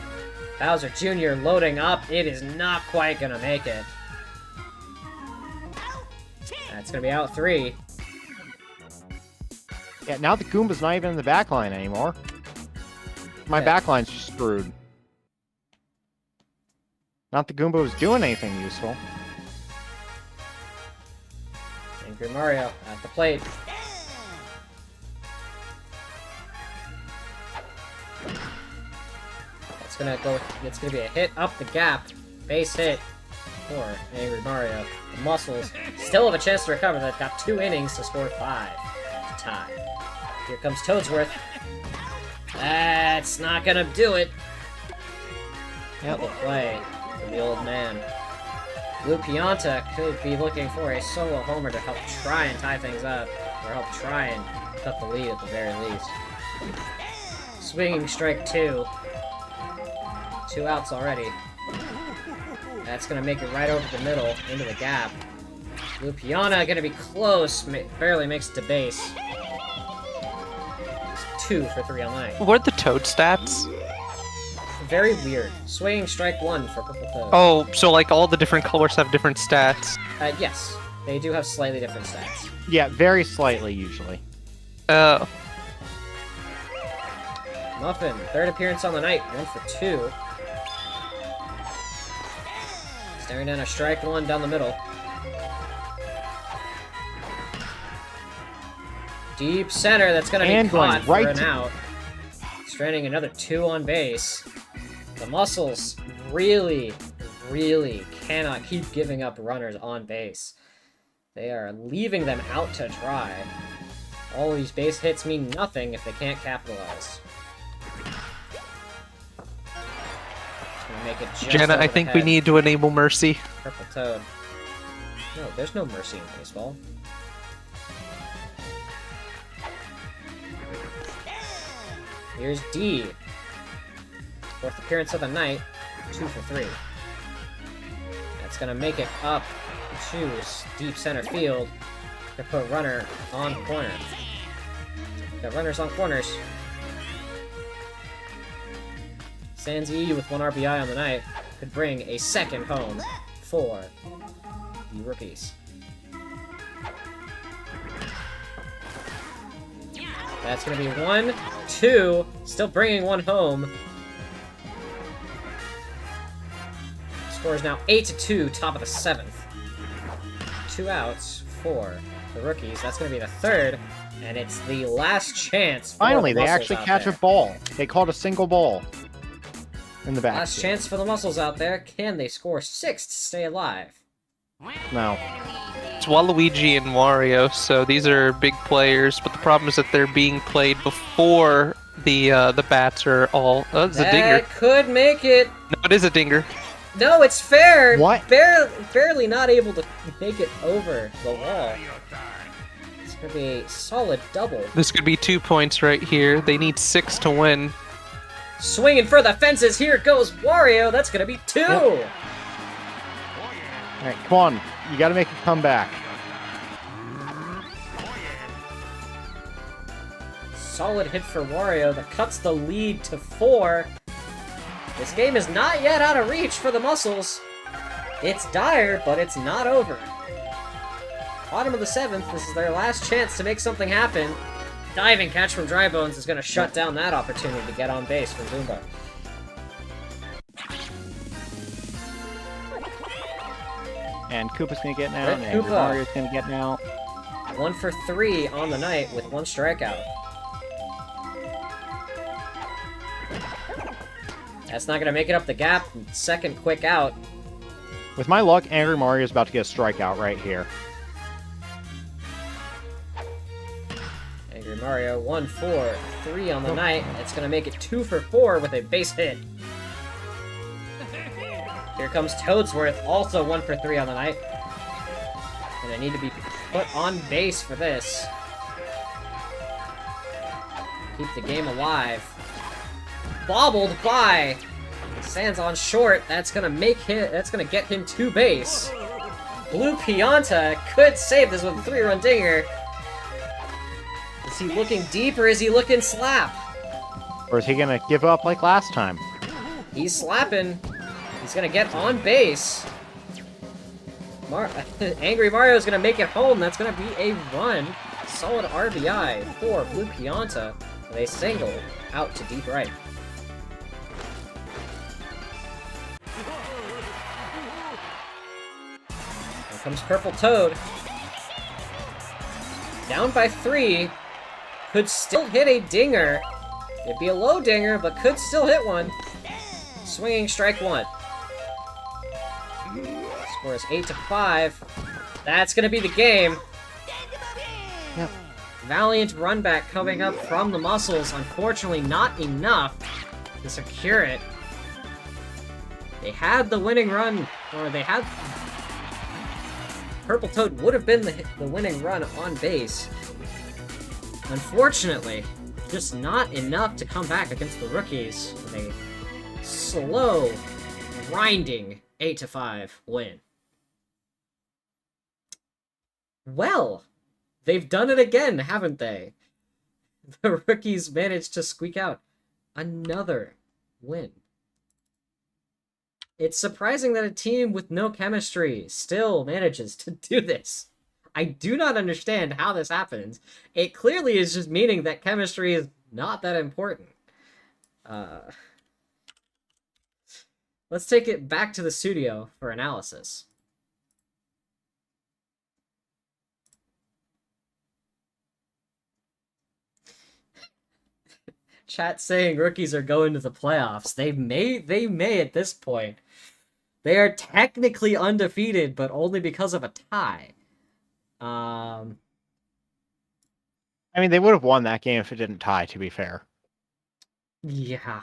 Bowser Jr. loading up. It is not quite gonna make it. That's gonna be out 3. Yeah, now the Goomba's not even in the back line anymore. My Yeah. back line's just screwed. Not the Goomba was doing anything useful. Angry Mario at the plate. It's gonna be a hit up the gap. Base hit for Angry Mario. The Muscles still have a chance to recover. They've got 2 innings to score 5 to tie. Here comes Toadsworth. That's not gonna do it. Yep. Double play for the old man. Lou Pianta could be looking for a solo homer to help try and tie things up, or help try and cut the lead at the very least. Swinging strike 2. 2 outs already. That's gonna make it right over the middle, into the gap. Lou Pianta gonna be close, barely makes it to base. 2 for 3 on the night. What are the Toad stats? Very weird. Swinging strike 1 for Purple Toad. Oh, so like all the different colors have different stats. Yes, they do have slightly different stats. Yeah, very slightly usually. Oh. Muffin, 3rd appearance on the night, 1 for 2. Staring down a strike 1 down the middle. Deep center, that's gonna And be caught going right for an to- out. Stranding another 2 on base. The Muscles really cannot keep giving up runners on base. They are leaving them out to dry. All these base hits mean nothing if they can't capitalize. Gonna make it just Jenna, over I the think we head. need to enable Mercy. Purple Toad. No, there's no mercy in baseball. Here's D. 4th appearance of the night, 2 for 3. That's gonna make it up to deep center field to put runner on corner. Got runners on corners. Sans E with 1 RBI on the night could bring a second home for the rookies. That's gonna be 1, 2, still bringing 1 home. Score is now 8-2, top of the 7th. 2 outs for the rookies. That's gonna be the 3rd, and it's the last chance. For Finally, the they Muscles actually out catch there. a ball. They caught a single ball in the back. Last chance for the Muscles out there. Can they score 6 to stay alive? No. It's Waluigi and Wario, so these are big players, but the problem is that they're being played before the bats are all... Oh, it's a dinger. That could make it. No, it is a dinger. No, it's fair. What? Barely not able to make it over the wall. It's gonna be a solid double. This could be 2 points right here. They need 6 to win. Swinging for the fences. Here goes Wario. That's gonna be 2. Yep. Alright, come on. You gotta make a comeback. Solid hit for Wario that cuts the lead to 4. This game is not yet out of reach for the Muscles. It's dire, but it's not over. Bottom of the 7th, this is their last chance to make something happen. Diving catch from Dry Bones is going to shut down that opportunity to get on base for Goomba. And Koopa's gonna get now, Red and Koopa. Mario's gonna get now. 1 for 3 on the night with 1 strikeout. That's not going to make it up the gap. Second quick out. With my luck, Angry Mario's about to get a strikeout right here. Angry Mario, 1 for 3 on the night. It's gonna make it 2 for 4 with a base hit. Here comes Toadsworth, also 1 for 3 on the night. And I need to be put on base for this. Keep the game alive. Bobbled by Sands on short. That's gonna get him to base. Blue Pianta could save this with a 3-run dinger. Is he looking deep or is he looking slap? Or is he gonna give up like last time? He's slapping. He's gonna get on base. Angry Mario's gonna make it home. That's gonna be a run. Solid RBI for Blue Pianta with a single out to deep right. Here comes Purple Toad. Down by 3. Could still hit a dinger. It'd be a low dinger, but could still hit one. Swinging strike 1. Score is 8-5. That's gonna be the game. Yep. Valiant run back coming up from the muscles. Unfortunately, not enough to secure it. They had the winning run, or they had... Purple Toad would have been the winning run on base. Unfortunately, just not enough to come back against the rookies with a slow, grinding 8-5 win. Well, they've done it again, haven't they? The rookies managed to squeak out another win. It's surprising that a team with no chemistry still manages to do this. I do not understand how this happens. It clearly is just meaning that chemistry is not that important. Let's take it back to the studio for analysis. Chat saying rookies are going to the playoffs. They may at this point. They are technically undefeated, but only because of a tie. I mean, they would have won that game if it didn't tie, to be fair. Yeah.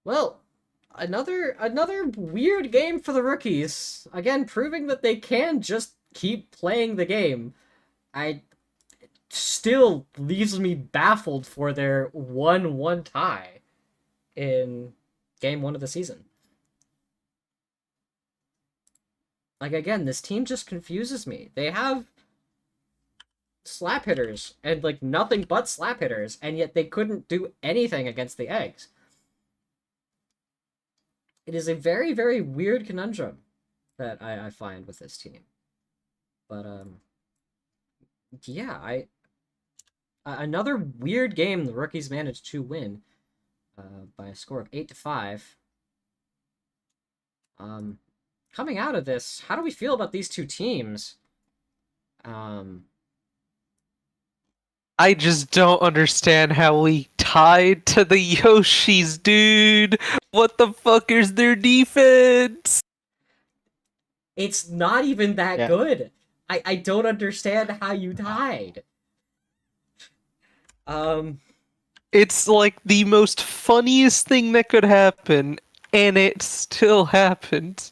Well, another weird game for the rookies. Again, proving that they can just keep playing the game. Still leaves me baffled for their 1-1 tie in game 1 of the season. Like, again, this team just confuses me. They have slap hitters and, like, nothing but slap hitters, and yet they couldn't do anything against the Eggs. It is a very, very weird conundrum that I find with this team. But, yeah, another weird game the rookies managed to win by a score of 8-5. Coming out of this, how do we feel about these two teams? I just don't understand how we tied to the Yoshis, dude. What the fuck is their defense? It's not even that good. I don't understand how you tied. It's like the most funniest thing that could happen, and it still happened.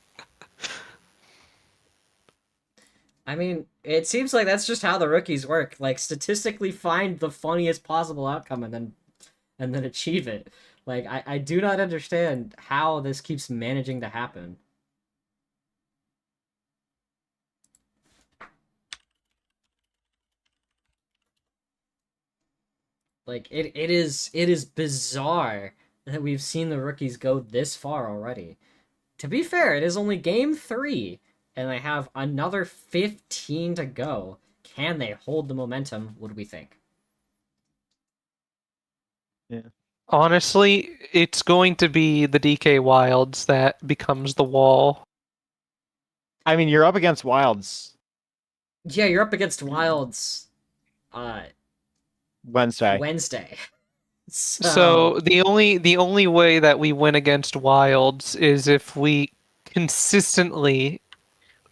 I mean, it seems like that's just how the rookies work. Like, statistically find the funniest possible outcome and then achieve it. Like, I do not understand how this keeps managing to happen. Like, it is bizarre that we've seen the rookies go this far already. To be fair, it is only game 3, and they have another 15 to go. Can they hold the momentum? What do we think? Yeah. Honestly, it's going to be the DK Wilds that becomes the wall. I mean, you're up against Wilds. Yeah, you're up against Wilds. Wednesday. So the only way that we win against Wilds is if we consistently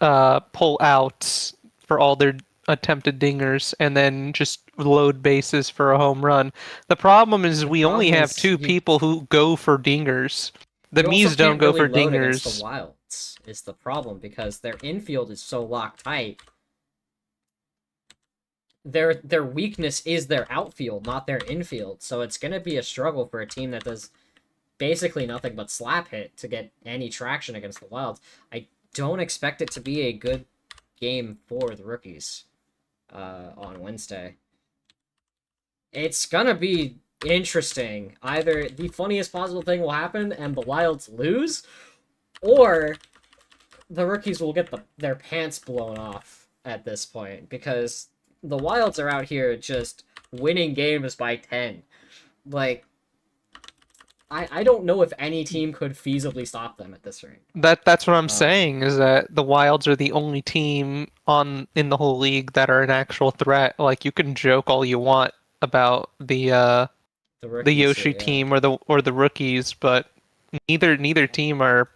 pull out for all their attempted dingers and then just load bases for a home run. The problem is The we only problem have is two people who go for dingers. The you also Mies don't can't go really for load against the dingers. Wilds, is the problem, because their infield is so locked tight. Their weakness is their outfield, not their infield. So it's going to be a struggle for a team that does basically nothing but slap hit to get any traction against the Wilds. I don't expect it to be a good game for the rookies on Wednesday. It's gonna be interesting. Either the funniest possible thing will happen and the Wilds lose, or the rookies will get their pants blown off at this point, because the Wilds are out here just winning games by 10. Like, I don't know if any team could feasibly stop them at this rate. That's what I'm saying, is that the Wilds are the only team in the whole league that are an actual threat. Like, you can joke all you want about the rookies Yoshi here, yeah. team or the rookies, but neither team are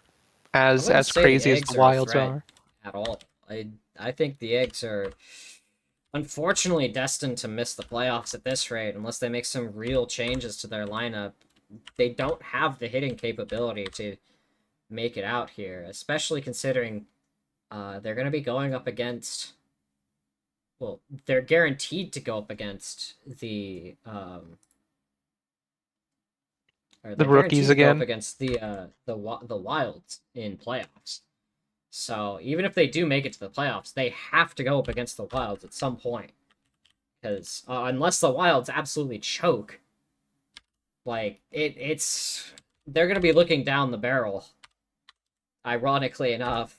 I as wouldn't say crazy the as eggs the are a Wilds threat are. at all. I think the eggs are unfortunately destined to miss the playoffs at this rate unless they make some real changes to their lineup. They don't have the hitting capability to make it out here, especially considering they're going to be going up against... Well, they're guaranteed to go up against the... or The they're rookies guaranteed to go up again. against the Wilds in playoffs. So even if they do make it to the playoffs, they have to go up against the Wilds at some point. Because unless the Wilds absolutely choke, like, they're going to be looking down the barrel, ironically enough,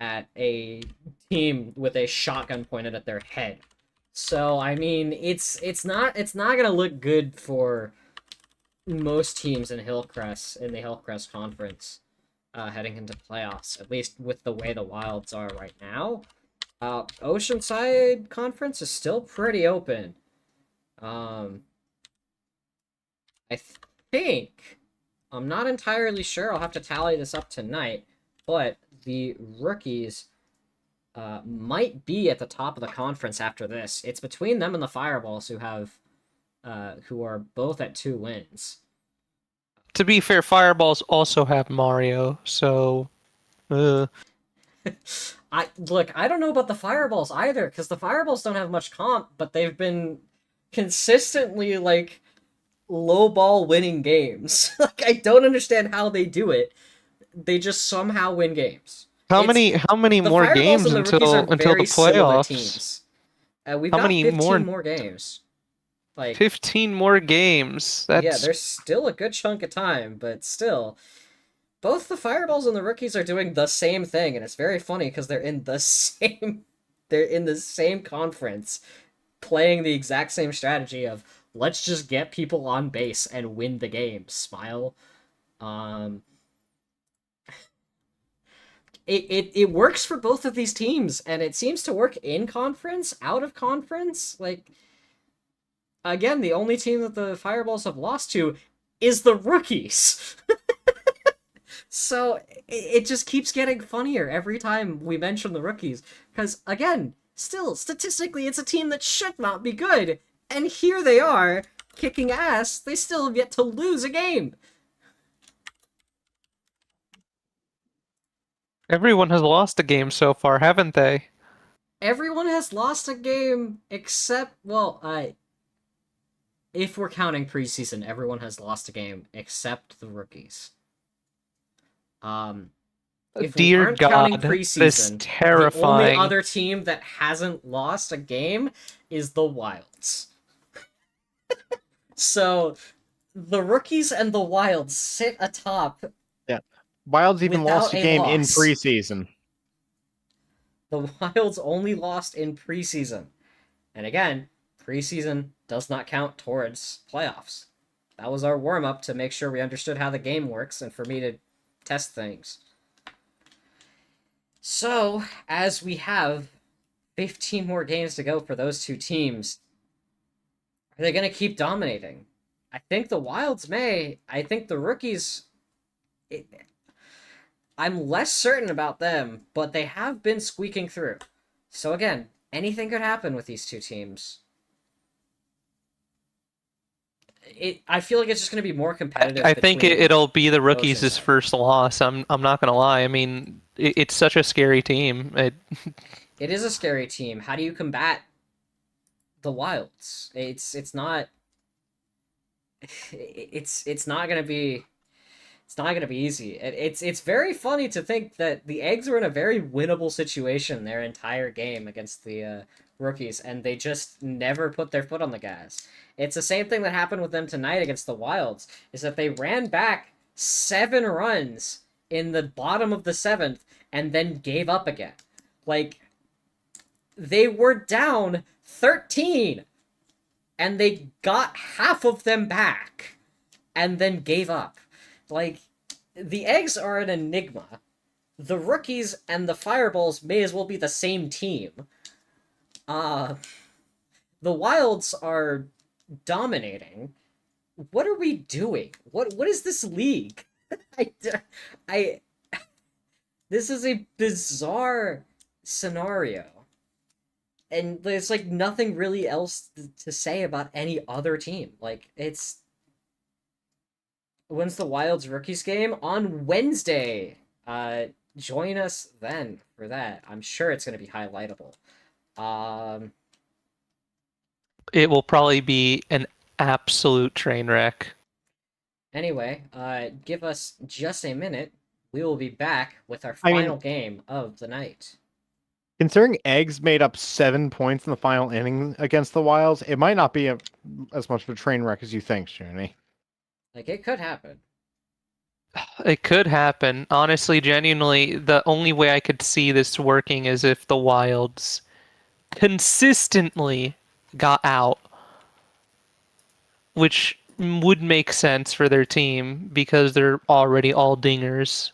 at a team with a shotgun pointed at their head. So, I mean, it's not going to look good for most teams in the Hillcrest Conference heading into playoffs, at least with the way the Wilds are right now. Oceanside Conference is still pretty open. I think, I'm not entirely sure, I'll have to tally this up tonight, but the rookies might be at the top of the conference after this. It's between them and the Fireballs, who are both at 2 wins. To be fair, Fireballs also have Mario, so I don't know about the Fireballs either, because the Fireballs don't have much comp, but they've been consistently, like, low ball winning games. Like, I don't understand how they do it. They just somehow win games. how many The more Fireballs games and the Rookies are until the very similar playoffs? teams. We've How got many 15 more- more games. Like, 15 more games. yeah, That's there's still a good chunk of time, but still. Both the Fireballs and the Rookies are doing the same thing, and it's very funny because they're in the same conference, playing the exact same strategy of let's just get people on base and win the game. Smile. It works for both of these teams, and it seems to work in conference, out of conference. Like, again, the only team that the Fireballs have lost to is the Rookies. So it just keeps getting funnier every time we mention the Rookies. Because, again, still, statistically, it's a team that should not be good. And here they are, kicking ass. They still have yet to lose a game. everyone has lost a game so far, haven't they? Everyone has lost a game except, well, if we're counting preseason, everyone has lost a game except the Rookies. If we Dear aren't counting God, this preseason, terrifying. the only other team that hasn't lost a game is the Wilds. So, the Rookies and the Wilds sit atop. Wilds even lost Without a a game in loss. preseason. The Wilds only lost in preseason. And again, preseason does not count towards playoffs. That was our warm-up to make sure we understood how the game works and for me to test things. So, as we have 15 more games to go for those two teams, are they going to keep dominating? I think the Wilds may. I think the rookies. I'm less certain about them, but they have been squeaking through. So again, anything could happen with these two teams. I feel like it's just going to be more competitive. I think between it'll be the rookies' Oceanside. first loss. I'm not gonna lie. I mean, it's such a scary team. It is a scary team. How do you combat the Wilds? It's not. It's not going to be. It's not going to be easy. It's very funny to think that the Eggs were in a very winnable situation their entire game against the rookies, and they just never put their foot on the gas. It's the same thing that happened with them tonight against the Wilds, is that they ran back 7 runs in the bottom of the 7th and then gave up again. Like, they were down 13, and they got half of them back, and then gave up. Like, the Eggs are an enigma. The rookies and the Fireballs may as well be the same team. The Wilds are dominating. What are we doing? What is this league? I this is a bizarre scenario. And there's like nothing really else to say about any other team. Like, it's when's the Wilds rookies game? On Wednesday. Join us then for that. I'm sure it's going to be highlightable. It will probably be an absolute train wreck. Anyway, give us just a minute. We will be back with our final game of the night. Considering Eggs made up 7 points in the final inning against the Wilds, it might not be as much of a train wreck as you think, Journey. Like, it could happen. It could happen. Honestly, genuinely, the only way I could see this working is if the Wilds consistently got out, which would make sense for their team because they're already all dingers.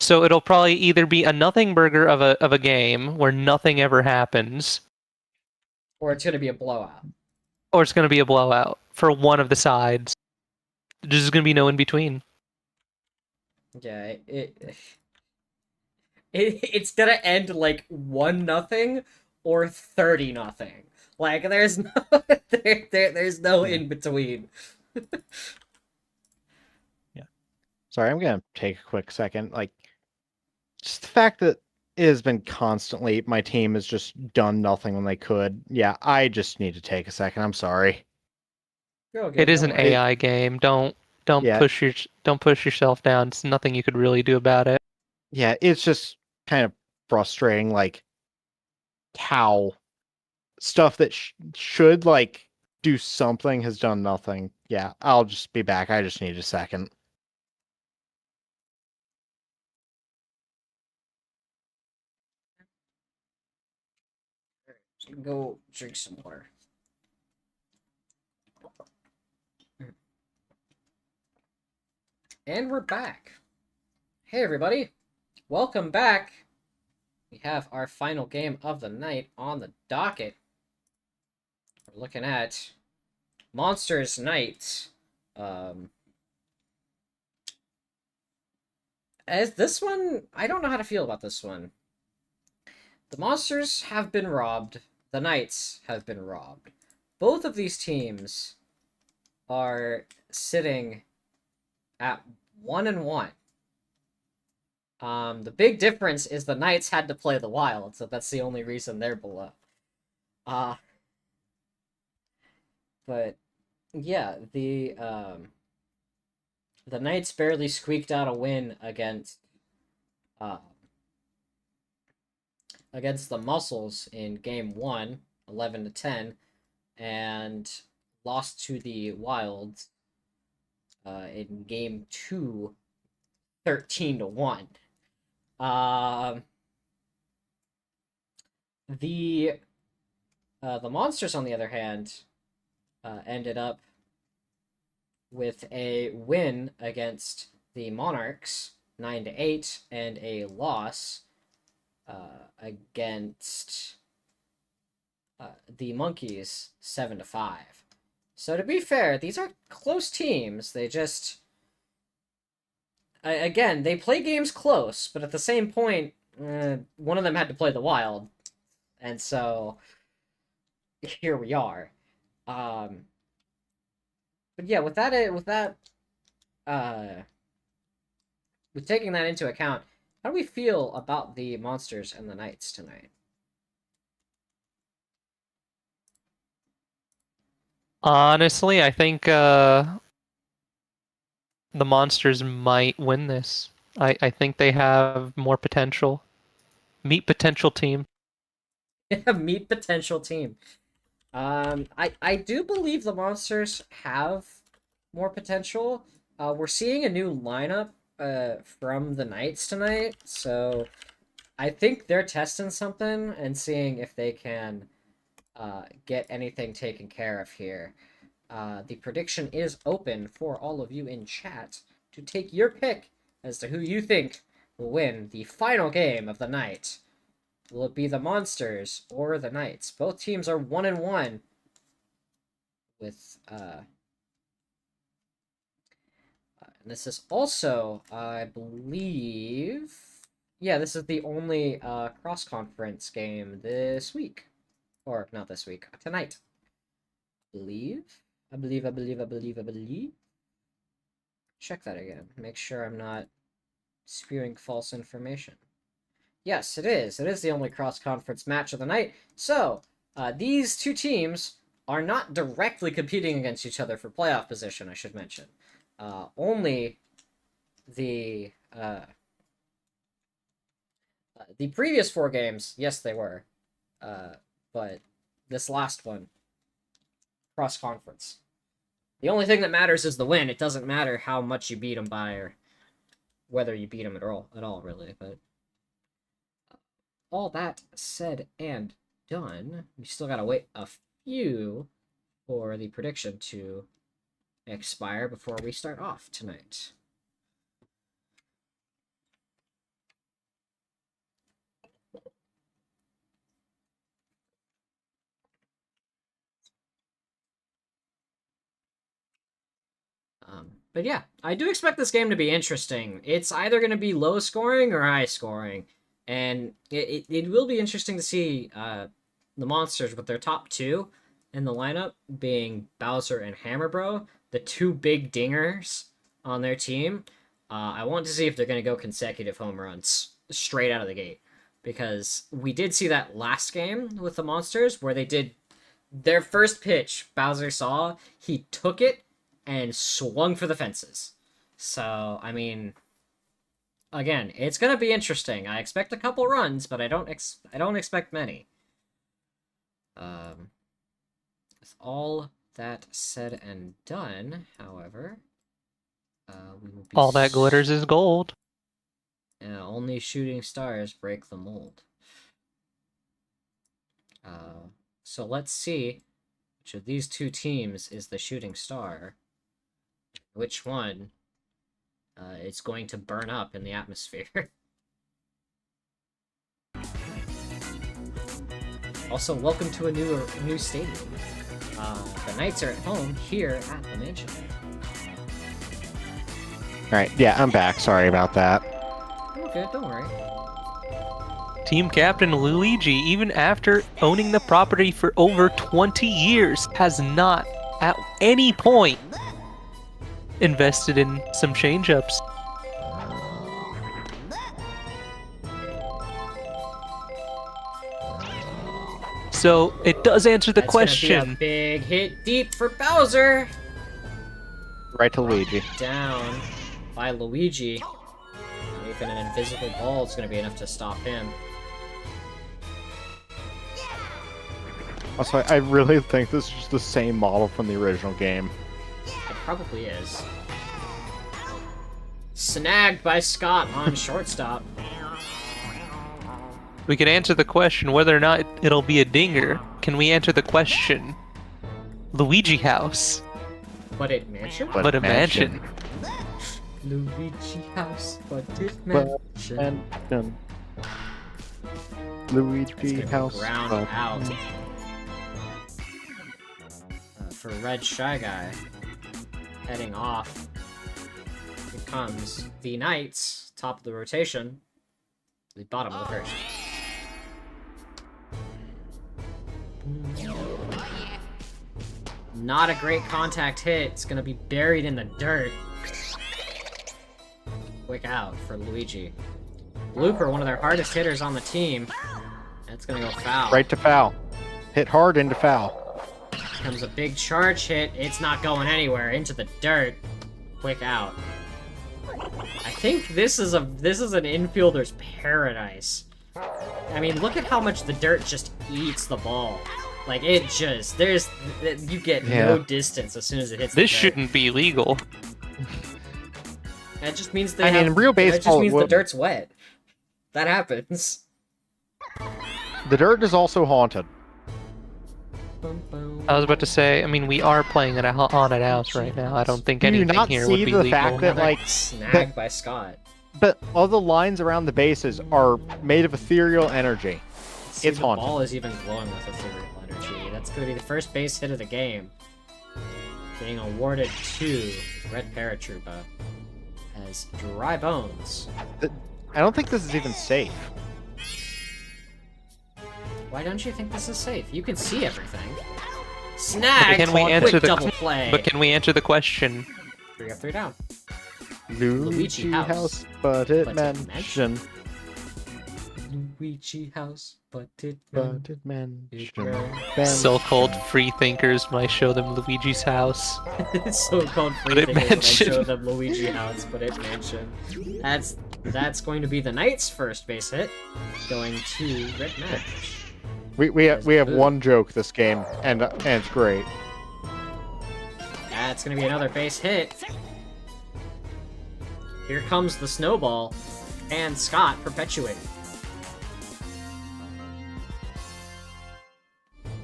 So it'll probably either be a nothing burger of a game where nothing ever happens, or it's going to be a blowout. Or it's going to be a blowout for one of the sides. There's just going to be no in between. Yeah, it's gonna end like 1-0 or 30-0. Like, there's no there's no in between. Yeah. Sorry, I'm gonna take a quick second. Like, just the fact that it has been constantly my team has just done nothing when they could. Yeah, I just need to take a second. I'm sorry. It is an AI game. Don't push yourself down. It's nothing you could really do about it. Yeah, it's just kind of frustrating, like how stuff that should like do something has done nothing. Yeah, I'll just be back. I just need a second. Go drink some water. And we're back. Hey everybody, welcome back. We have our final game of the night on the docket. We're looking at Monsters Night. As this one, I don't know how to feel about this one. The Monsters have been robbed. The Knights have been robbed. Both of these teams are sitting at 1-1. The big difference is the Knights had to play the Wild, so that's the only reason they're below. But yeah, the Knights barely squeaked out a win against the Muscles in game 1, 11-10, and lost to the Wilds in game 2, 13-1. The Monsters, on the other hand, ended up with a win against the Monarchs 9-8 and a loss against the Monkeys 7-5. So to be fair, these are close teams. They just... Again, they play games close, but at the same point, one of them had to play the Wild. And so, here we are. But yeah, with taking that into account, how do we feel about the Monsters and the Knights tonight? Honestly, I think the Monsters might win this. I think they have more potential. Meet potential team. Meet potential team. I do believe the Monsters have more potential. We're seeing a new lineup from the Knights tonight, so I think they're testing something and seeing if they can get anything taken care of here. The prediction is open for all of you in chat to take your pick as to who you think will win the final game of the night. Will it be the Monsters or the Knights? Both teams are 1-1 with and this is also, I believe, yeah, this is the only cross-conference game this week. Or, not this week, tonight. I believe. Check that again. Make sure I'm not spewing false information. Yes, it is. It is the only cross-conference match of the night. So, these two teams are not directly competing against each other for playoff position, I should mention. Only the previous 4 games, yes, they were. But this last one, cross-conference. The only thing that matters is the win. It doesn't matter how much you beat them by or whether you beat them at all, really. But all that said and done, we still gotta wait a few for the prediction to expire before we start off tonight. But yeah, I do expect this game to be interesting. It's either going to be low scoring or high scoring. And it will be interesting to see the Monsters with their top 2 in the lineup being Bowser and Hammerbro, the 2 big dingers on their team. I want to see if they're going to go consecutive home runs straight out of the gate. Because we did see that last game with the Monsters where they did their first pitch, Bowser saw, he took it, and swung for the fences. So, I mean, again, it's gonna be interesting. I expect a couple runs, but I don't expect many. With all that said and done, however, we will be All that glitters is gold. only shooting stars break the mold. So let's see which of these 2 teams is the shooting star. Which one is going to burn up in the atmosphere. Also, welcome to a new stadium. The Knights are at home here at the mansion. Alright, yeah, I'm back. Sorry about that. Okay, don't worry. Team captain Luigi, even after owning the property for over 20 years, has not at any point invested in some change-ups. So it does answer the That's question. gonna be a big hit deep for Bowser. Right to Luigi. Down by Luigi. Even an invisible ball is gonna be enough to stop him. Also, I really think this is just the same model from the original game. It probably is. Snagged by Scott on shortstop. We can answer the question whether or not it'll be a dinger. Can we answer the question? Luigi house. But it mansion? But a mansion. Luigi house, but it But mansion. Luigi It's gonna be house. ground out. for Red Shy Guy. Heading off. Here comes the Knights, top of the rotation. The bottom of the first. Not a great contact hit. It's gonna be buried in the dirt. Quick out for Luigi. Blooper, one of their hardest hitters on the team. That's gonna go foul. Right to foul. Hit hard into foul. Comes a big charge hit. It's not going anywhere. Into the dirt. Quick out. I think this is an infielder's paradise. I mean, look at how much the dirt just eats the ball. Like, it just, you get no distance as soon as it hits the This dirt. shouldn't be legal. That just means in real that just baseball, means the dirt's wet. That happens. The dirt is also haunted. I was about to say, I mean, we are playing at a haunted house right now. I don't think Do you anything not here see would be the legal. fact that, like, Snagged by Scott. But all the lines around the bases are made of ethereal energy. See, It's the haunted. ball is even glowing with ethereal energy. That's going to be the first base hit of the game. Being awarded to Red Paratroopa as Dry Bones. I don't think this is even safe. Why don't you think this is safe? You can see everything. Snag! Can we answer Quick the double play. But can we answer the question? 3 up, 3 down. Luigi House. House, but it But it mentioned. Luigi House, but it But it mentioned. So-called free thinkers might show them Luigi's house. So-called free But it thinkers when I mentioned. show them Luigi House, but it mentioned. That's going to be the Knights' first base hit, going to Red Match. We have Boo. one joke this game, and it's great. That's gonna be another base hit. Here comes the snowball, and Scott perpetuating.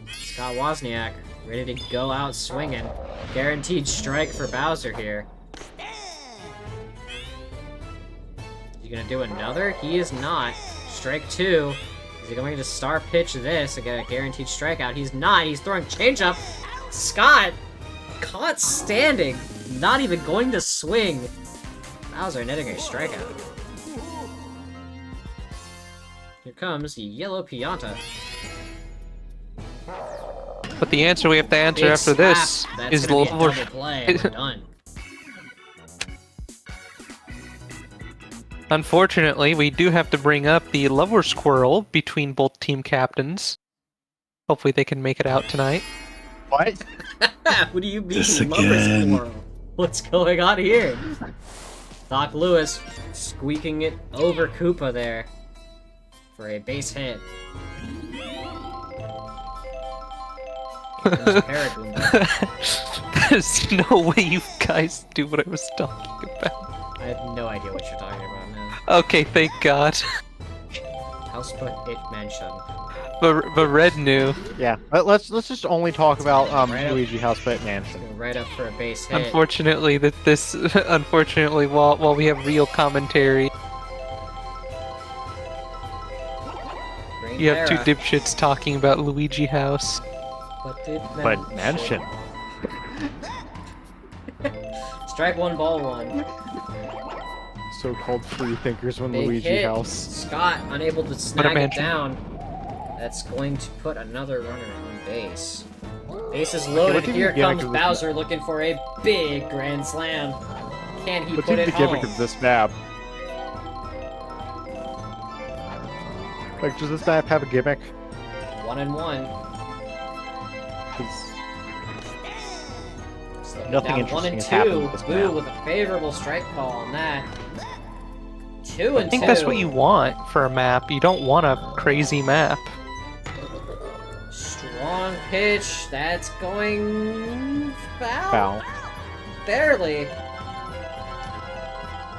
Scott Wozniak ready to go out swinging. Guaranteed strike for Bowser here. Is he gonna do another? He is not. Strike 2. Is he going to star pitch this and get a guaranteed strikeout? He's not. He's throwing changeup. Scott caught standing, not even going to swing. Bowser netting a strikeout. Here comes the yellow Pianta. But the answer we have to answer Big after slap. this That's is gonna be a lower. double play. And we're done. Unfortunately, we do have to bring up the lover squirrel between both team captains. Hopefully they can make it out tonight. What? What do you mean, This lover's again. quarrel? What's going on here? Doc Lewis squeaking it over Koopa there for a base hit. There's Paragoomba. There's no way you guys do what I was talking about. I have no idea what you're talking about, man. Okay, thank God. House put it mansion. But Red knew. Yeah. Let's just only talk about Right up. Luigi House, but Mansion. Go right up for a base hit. Unfortunately, unfortunately, while we have real commentary, Green you have two Para, dipshits talking about Luigi House. But Mansion. Strike 1, ball 1. So-called free thinkers when Big Luigi hit. House. Scott unable to snag it mansion. down. That's going to put another runner on base. Base is What loaded. do you Here get comes out of this Bowser looking for a big grand slam. Can he What's put the it gimmick home? of this map? Like, does this map have a gimmick? 1-1. 'Cause Slowing Nothing down interesting 1 has and happened 2. with this Boo map. with a favorable strike call on that. 2 and 2. I think that's what you want for a map. You don't want a crazy map. Strong pitch. That's going foul. foul. Barely.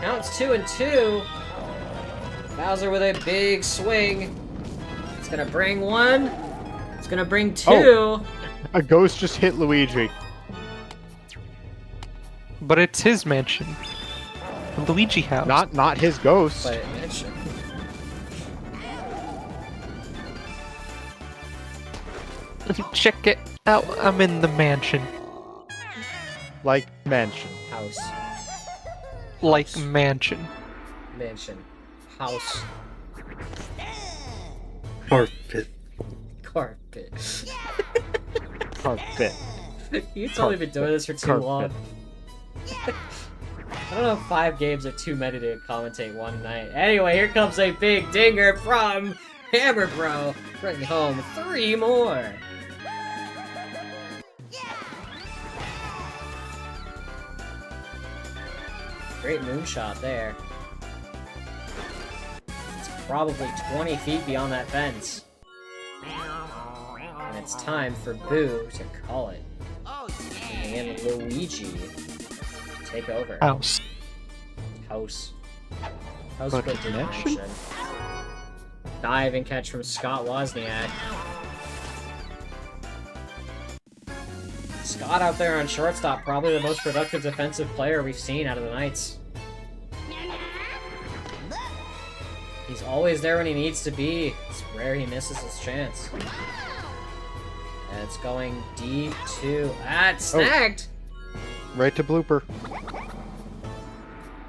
Counts 2 and 2. Bowser with a big swing. It's gonna bring 1. It's gonna bring 2. Oh. A ghost just hit Luigi. But it's his mansion. The Luigi House. Not his ghost. But it mentioned. Check it out. I'm in the mansion. Like mansion. House. Like mansion. Mansion. House. Carpet. Carpet. Carpet. You've only been doing this for too long. I don't know if 5 games are too many to commentate one night. Anyway, here comes a big dinger from Hammer Bro, bringing home 3 more. Great moonshot there. It's probably 20 feet beyond that fence. And it's time for Boo to call it. And Luigi to take over. House. House. House But with connection? dimension. Diving catch from Scott Wozniak. Scott out there on shortstop, probably the most productive defensive player we've seen out of the Knights. He's always there when he needs to be. It's rare he misses his chance. And it's going deep to... Ah, it's snagged! Right to blooper.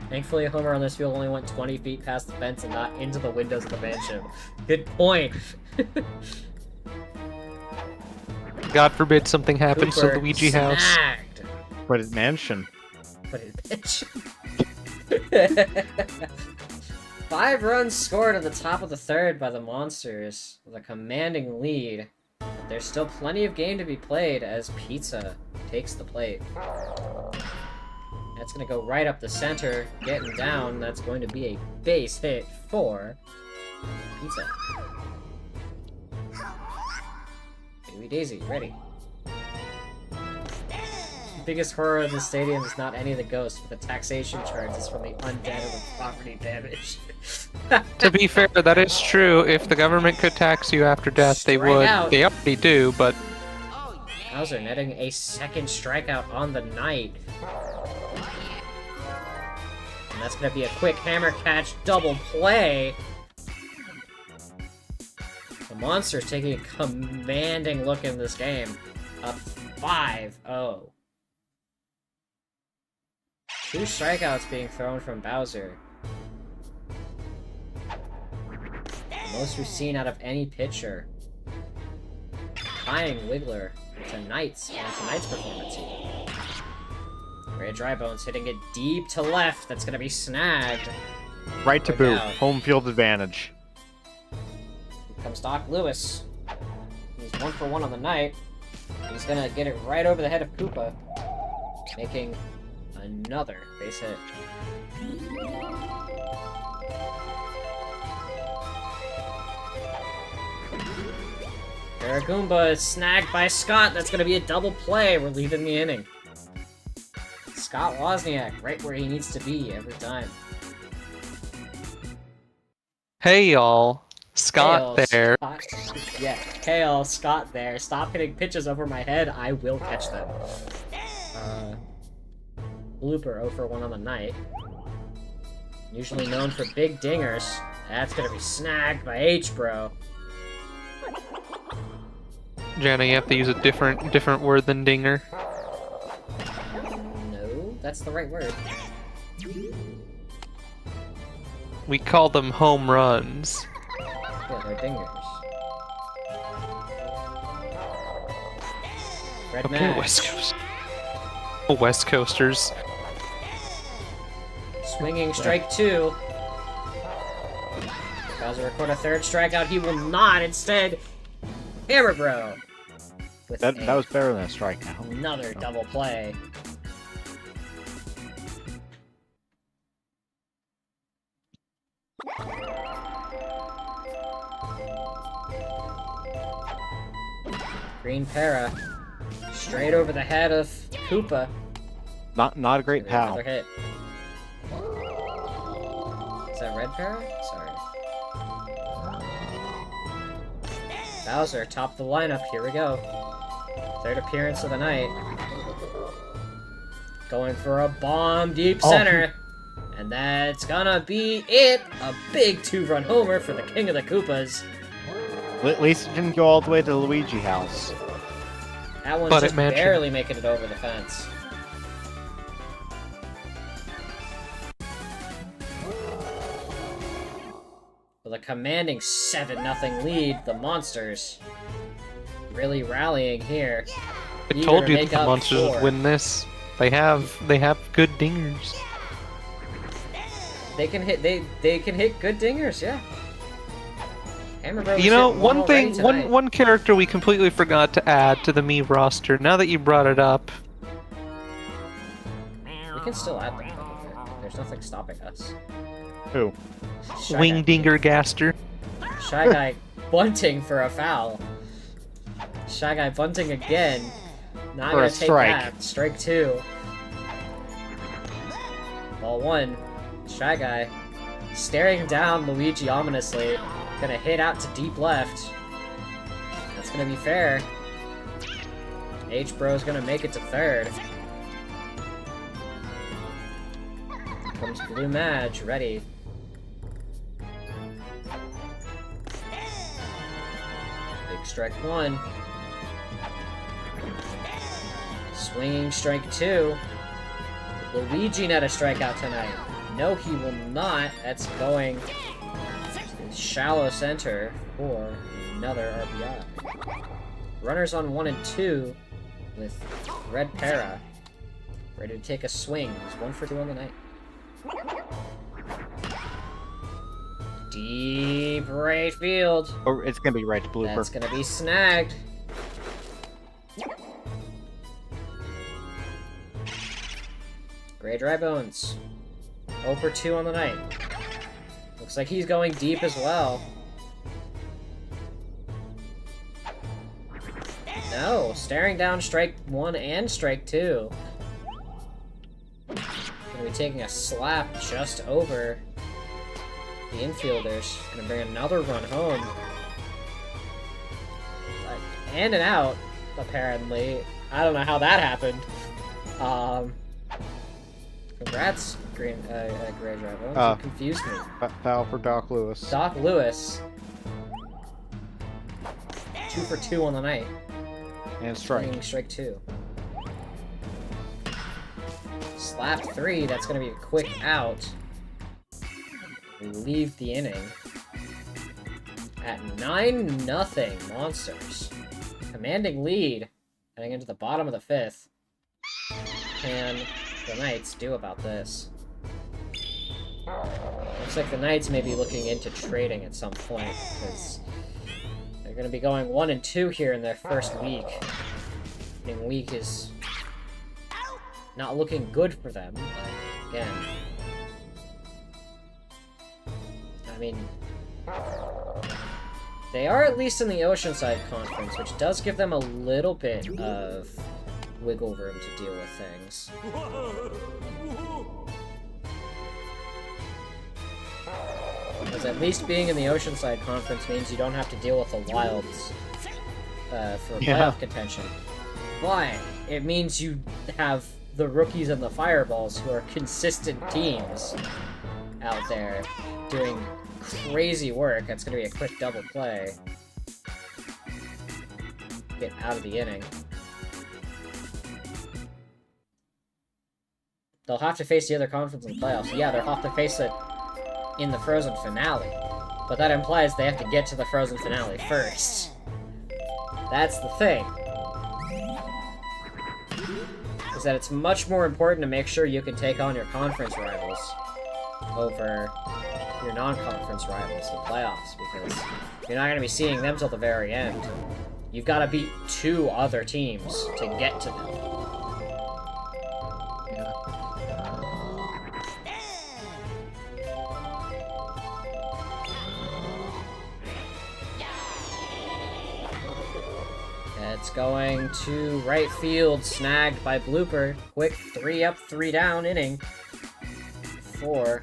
Thankfully, a homer on this field only went 20 feet past the fence and not into the windows of the mansion. Good point. God forbid something happens to Cooper Luigi House. snagged. But it's mansion. But it pitch. 5 runs scored at the top of the 3rd by the Monsters with a commanding lead. There's still plenty of game to be played as Pizza takes the plate. That's going to go right up the center, getting down. That's going to be a base hit for Pizza. Baby Daisy, ready. The biggest horror of the stadium is not any of the ghosts, but the taxation charges from the undead or the property damage. To be fair, that is true. If the government could tax you after death, they Strike would. out. They already do, but Bowser netting a 2nd strikeout on the night. And that's going to be a quick hammer catch double play. The Monsters taking a commanding look in this game. Up 5-0. 2 strikeouts being thrown from Bowser. The most we've seen out of any pitcher. Tying Wiggler tonight's performance here. Ray Drybones hitting it deep to left. That's gonna be snagged. Right to Or Boo. down. Home field advantage. Here comes Doc Lewis. He's 1 for 1 on the night. He's gonna get it right over the head of Koopa, making another base hit. Paragoomba is snagged by Scott. That's gonna be a double play. We're leaving the inning. Scott Wozniak, right where he needs to be every time. hey y'all, Scott Hail, there. Scott. Yeah, Hail, Scott there. Stop hitting pitches over my head. I will catch them. Blooper 0 for 1 on the night. Usually known for big dingers. That's gonna be snagged by H-Bro. Jana, you have to use a different word than dinger. No, that's the right word. We call them home runs. Yeah, they're dingers. Red Okay, Max. West Coast. Oh, West Coasters. Swinging strike 2. Bowser record a 3rd strikeout. He will not. Instead, Hammer Bro. With That a- was better than a strikeout. another double play. Green Para. Straight over the head of Koopa. Not a great pal. Another hit. Is that Red Para? Sorry. Bowser, top the lineup. Here we go. 3rd appearance of the night. Going for a bomb deep center. And that's gonna be it. A big 2-run homer for the King of the Koopas. At least it didn't go all the way to the Luigi house. That one's But just it mentioned- barely making it over the fence. With a commanding 7-0 lead, the monsters really rallying here. I Eager told to you make that the up monsters would for- win this. They have good dingers. They can hit good dingers, yeah. Hammer Bros You know, hit one already thing, tonight. one character we completely forgot to add to the Mii roster. Now that you brought it up, We can still add them. There's nothing stopping us. Who? Shy Wing Guy. Dinger Gaster. Shy Guy bunting for a foul. Shy Guy bunting again. Not For gonna a take strike. that. Strike 2. Ball 1. Shy Guy staring down Luigi ominously. Gonna hit out to deep left. That's gonna be fair. H-Bro's gonna make it to third. Here comes Blue Madge, ready. Big strike 1. Swinging strike 2. Luigi net a strikeout tonight. No, he will not. That's going to shallow center for another RBI. Runners on 1 and 2 with Red Para. Ready to take a swing. He's 1 for 2 on the night. Deep right field. Oh, it's gonna be right to blooper. That's gonna be snagged. Gray Dry Bones. 0 for 2 on the night. Looks like he's going deep as well. No, staring down strike 1 and strike 2. Gonna be taking a slap just over the infielders. Gonna bring another run home. And an out, apparently. I don't know how that happened. Congrats, Gray Dry Bones. You confused me. Foul for Doc Lewis. Doc Lewis. 2 for 2 on the night. And strike. Swinging strike 2. Slap 3, that's gonna be a quick out. We leave the inning at 9-0 Monsters. Commanding lead heading into the bottom of the 5th. Can the Knights do about this? Looks like the Knights may be looking into trading at some point, because they're going to be going 1 and 2 here in their first week. And week is not looking good for them, but again, I mean, they are at least in the Oceanside Conference, which does give them a little bit of wiggle room to deal with things. Because at least being in the Oceanside Conference means you don't have to deal with the Wilds for playoff contention. But it means you have the Rookies and the Fireballs, who are consistent teams out there doing crazy work. That's going to be a quick double play. Get out of the inning. They'll have to face the other conference in the playoffs. Yeah, they'll have to face it in the Frozen Finale. But that implies they have to get to the Frozen Finale first. That's the thing. Is that it's much more important to make sure you can take on your conference rivals over your non-conference rivals in the playoffs, because you're not going to be seeing them till the very end. You've got to beat 2 other teams to get to them. It's going to right field, snagged by Blooper. Quick 3 up, 3 down inning for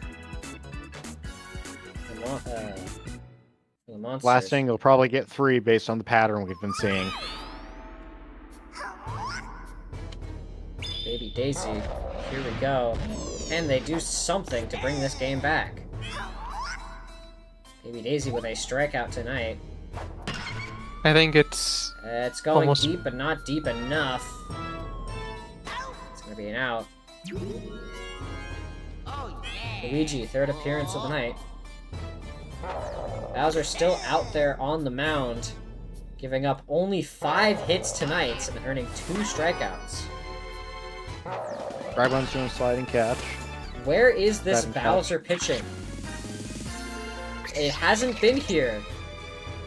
the Monsters. Last inning, you'll probably get 3 based on the pattern we've been seeing. Baby Daisy, here we go. And they do something to bring this game back. Baby Daisy with a strikeout tonight. I think it's It's going almost deep, but not deep enough. It's gonna be an out. Luigi, 3rd appearance of the night. Bowser still out there on the mound, giving up only 5 hits tonight and earning 2 strikeouts. Drybone's doing a sliding catch. Where is this Sliding catch. Bowser pitching? It hasn't been here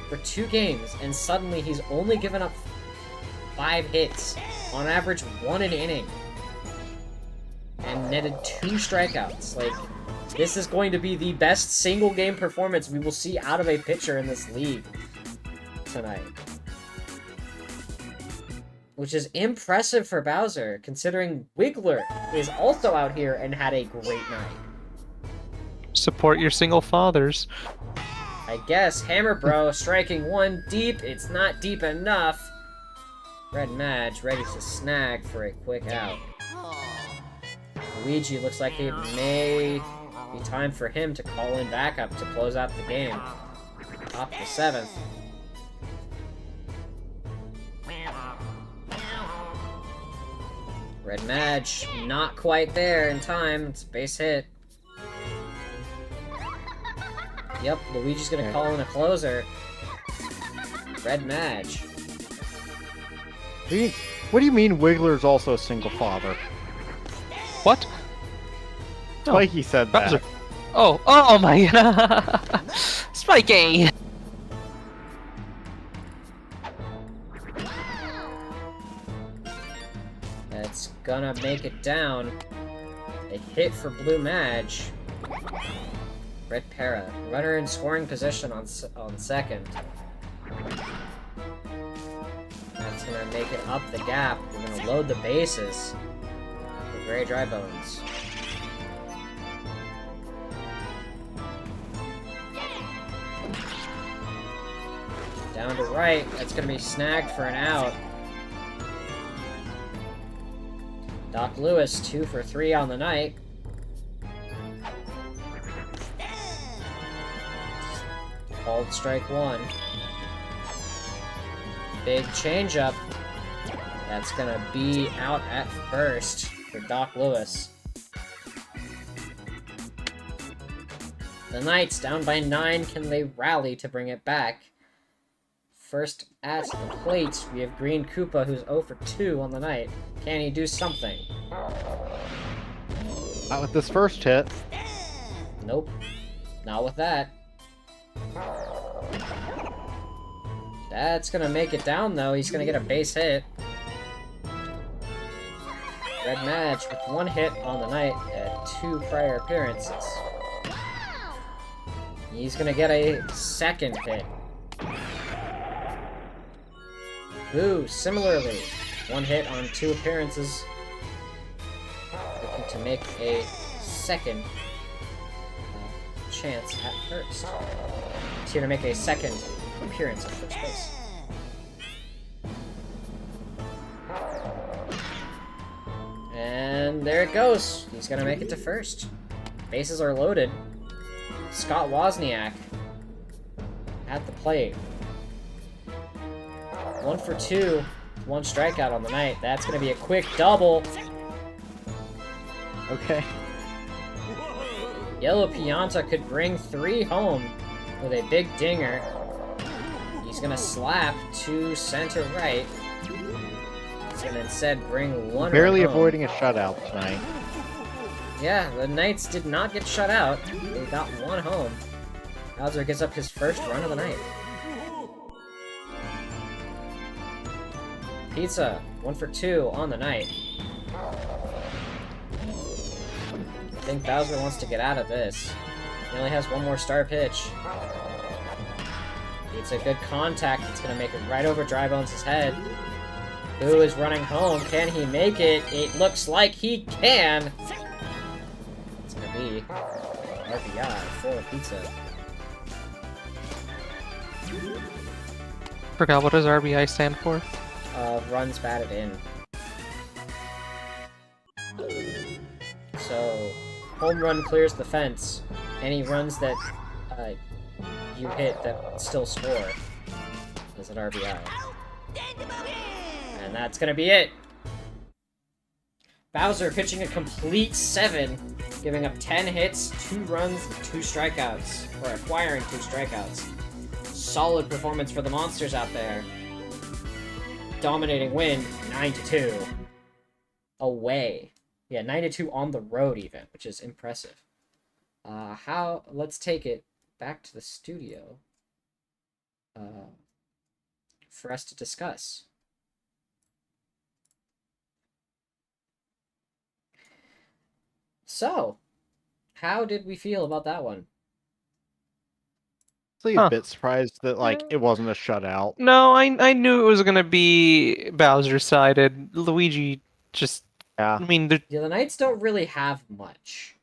for 2 games, and suddenly he's only given up 5 hits, on average 1 an inning, and netted 2 strikeouts. Like, this is going to be the best single game performance we will see out of a pitcher in this league tonight. Which is impressive for Bowser, considering Wiggler is also out here and had a great night. Support your single fathers. I guess Hammer Bro striking 1 deep. It's not deep enough. Red Madge ready to snag for a quick out. Luigi looks like it may be time for him to call in backup to close out the game. Top of the 7th. Red Madge not quite there in time. It's a base hit. Yep, Luigi's gonna call in a closer. Red Madge. What do you mean Wiggler's also a single father? What? No. Mikey said that. Bowser. Oh my god. Spiky! That's gonna make it down. A hit for Blue Madge. Red Para. Runner in scoring position on second. That's gonna make it up the gap. We're gonna load the bases for Gray Drybones. Down to right. That's gonna be snagged for an out. Doc Lewis, 2 for 3 on the night. Called strike 1. Big changeup. That's gonna be out at first for Doc Lewis. The Knights down by 9. Can they rally to bring it back? First at the plate, we have Green Koopa, who's 0 for 2 on the night. Can he do something? Not with this first hit. Nope. Not with that. That's gonna make it down, though. He's gonna get a base hit. Red Madge with 1 hit on the night at 2 prior appearances. He's gonna get a second hit. Boo, similarly, 1 hit on 2 appearances. Looking to make a second chance at first. He's here to make a second appearance at first base. And there it goes. He's gonna make it to first. Bases are loaded. Scott Wozniak at the plate. 1 for 2, 1 strikeout on the night. That's gonna be a quick double. Okay. Yellow Pianta could bring 3 home with a big dinger. He's gonna slap to center right. He's gonna instead bring 1 Barely home. avoiding a shutout tonight. Yeah, the Knights did not get shut out. They got 1 home. Bowser gets up his first run of the night. Pizza, 1 for 2 on the night. I think Bowser wants to get out of this. He only has 1 more star pitch. It's a good contact. It's going to make it right over Drybones' head. Boo is running home. Can he make it? It looks like he can. It's going to be RBI for Pizza. Forgot, what does RBI stand for? Runs batted in. So, home run clears the fence. Any runs that you hit that still score is an RBI. And that's gonna be it. Bowser pitching a complete 7, giving up 10 hits, 2 runs, and 2 strikeouts, or acquiring 2 strikeouts. Solid performance for the monsters out there. Dominating win, 9-2. Away. Yeah, 9-2 on the road even, which is impressive. Let's take it back to the studio for us to discuss. So, how did we feel about that one? A bit surprised that like it wasn't a shutout. No, I knew it was gonna be Bowser sided. Luigi just. Yeah. I mean, Yeah, the Knights don't really have much.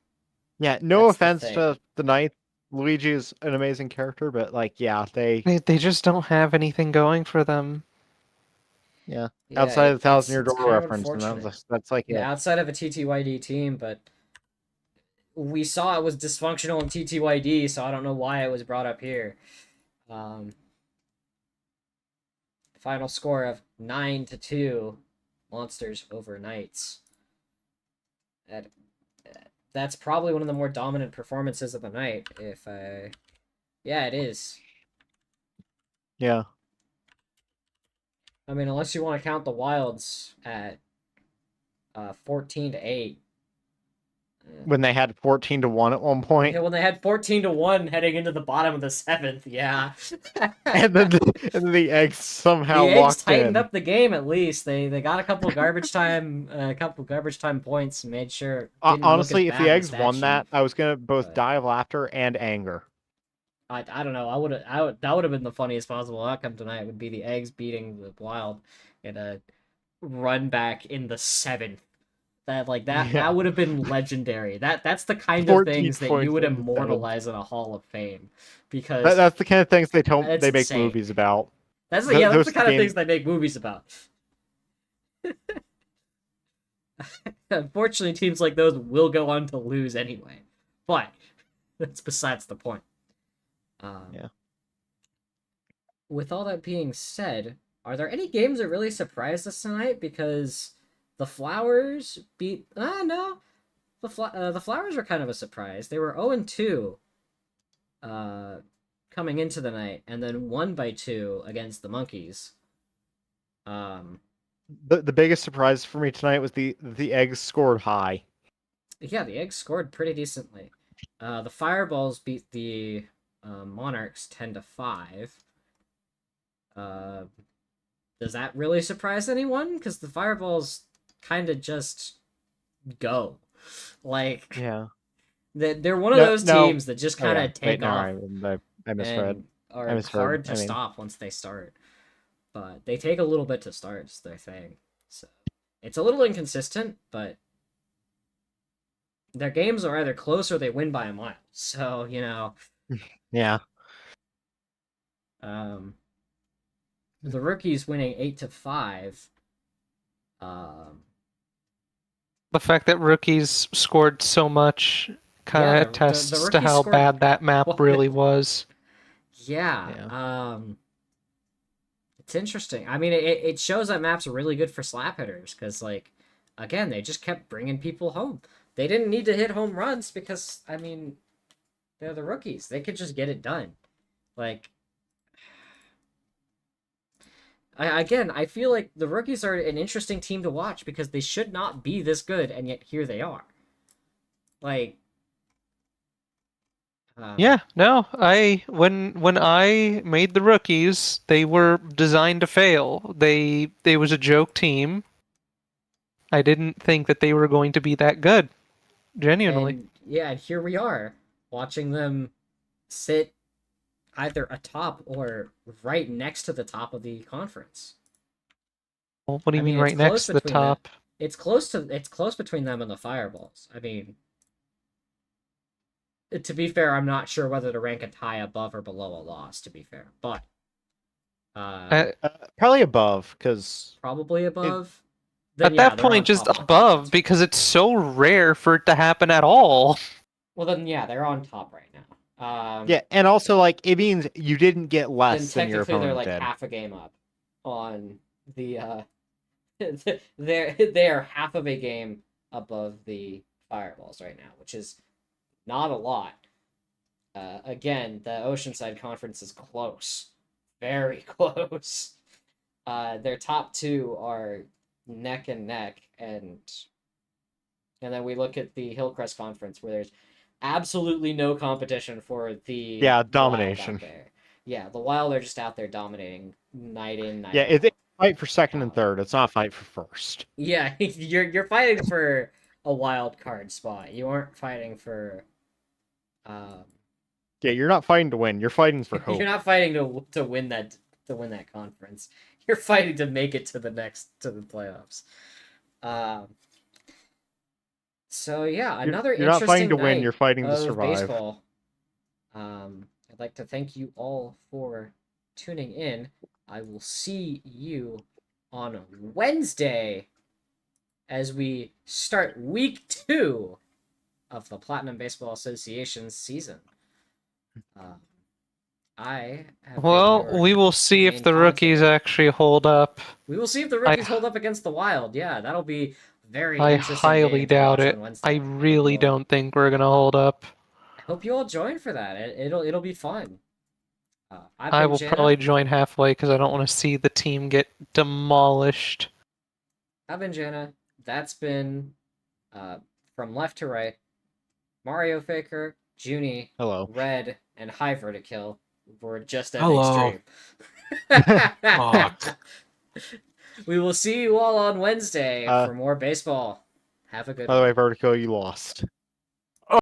Yeah. No That's the offense thing. to the Knight. Luigi is an amazing character, but like, yeah, they just don't have anything going for them. yeah. Yeah, Outside of the it's 1,000-year door kind of reference, and unfortunate. that's like Yeah, it. outside of a TTYD team, but we saw it was dysfunctional in TTYD, so I don't know why it was brought up here. Final score of 9-2, Monsters over Knights. That's probably one of the more dominant performances of the night. Yeah, it is. Yeah. I mean, unless you want to count the Wilds at 14-8. When they had 14-1 at one point. Yeah, when they had 14-1 heading into the bottom of the 7th, yeah. and then the eggs somehow the eggs walked tightened in. up the game at least. They got a couple garbage time points and made sure. It didn't Honestly, look as if the bad in eggs stat won sheet, that, I was gonna both but die of laughter and anger. I don't know. That would have been the funniest possible outcome tonight. Would be the eggs beating the Wild in a run back in the 7th. That would have been legendary. That's the kind of 14 things that you points would in the 7th. immortalize in a Hall of Fame, because That's the kind of things they That's make insane. movies about. that's the those kind of games- things they make movies about. Unfortunately, teams like those will go on to lose anyway, but that's besides the point. Yeah. With all that being said, are there any games that really surprised us tonight? Because the Flowers beat. No, the Flowers were kind of a surprise. They were 0-2, coming into the night, and then won by 2 against the Monkeys. The biggest surprise for me tonight was the eggs scored high. Yeah, the Eggs scored pretty decently. The Fireballs beat the Monarchs 10-5. Does that really surprise anyone? Because the Fireballs kind of just go. Like, Yeah. they're one of those teams that just kind of take off. I misread. And are I misheard. hard to stop once they start. But they take a little bit to start, is their thing. So it's a little inconsistent, but their games are either close or they win by a mile. So, you know. Yeah. The Rookies winning 8-5. The fact that Rookies scored so much kind of Yeah, attests the to Rookies how scored bad that map quite really a- was. Yeah. It's interesting. I mean, it shows that maps are really good for slap hitters because, like, again, they just kept bringing people home. They didn't need to hit home runs because, I mean, they're the Rookies. They could just get it done. Like, I feel like the Rookies are an interesting team to watch because they should not be this good, and yet here they are. Like, Yeah, no, when I made the Rookies, they were designed to fail. They was a joke team. I didn't think that they were going to be that good. Genuinely. And yeah, and here we are watching them sit either atop or right next to the top of the conference. Well, what do you I mean mean, it's right next close to the between them. top? It's close between them and the Fireballs. I mean, to be fair, I'm not sure whether to rank a tie above or below a loss, to be fair, but Probably above, because probably above. At that point, just above, because it's so rare for it to happen at all. Well, then, yeah, they're on top right now. yeah, and also like it means you didn't get Then less than your technically they're opponent like did. half a game up on the they're half of a game above the Fireballs right now, which is not a lot. Again, the Oceanside Conference is close, very close. Their top two are neck and neck, and then we look at the Hillcrest Conference where there's absolutely no competition for the Wild domination. out there. Yeah, the Wild are just out there dominating night in, night Yeah, out. it's a fight for second and third. It's not a fight for first. Yeah, you're fighting for a wild card spot. You aren't fighting for. Yeah, you're not fighting to win. You're fighting for hope. You're not fighting to win that conference. You're fighting to make it to the playoffs. So yeah, another You're not interesting fighting to win. night You're fighting to of survive. baseball. I'd like to thank you all for tuning in. I will see you on Wednesday as we start week 2 of the Platinum Baseball Association's season. I have Well, been your we will see if main the rookies commentator. actually hold up. We will see if the rookies hold up against the Wild. Yeah, that'll be very I interesting. highly game to doubt watch it. on Wednesday. I really hope don't think we're gonna hold up. I hope you all join for that. It'll be fun. I will probably join halfway because I don't want to see the team get demolished. I've been Jana. That's been from left to right. Mario Faker, Junie, Hello. Red, and High Vertikill were just at Hello. extreme. We will see you all on Wednesday for more baseball. Have a good By the way, Vertigo, you lost.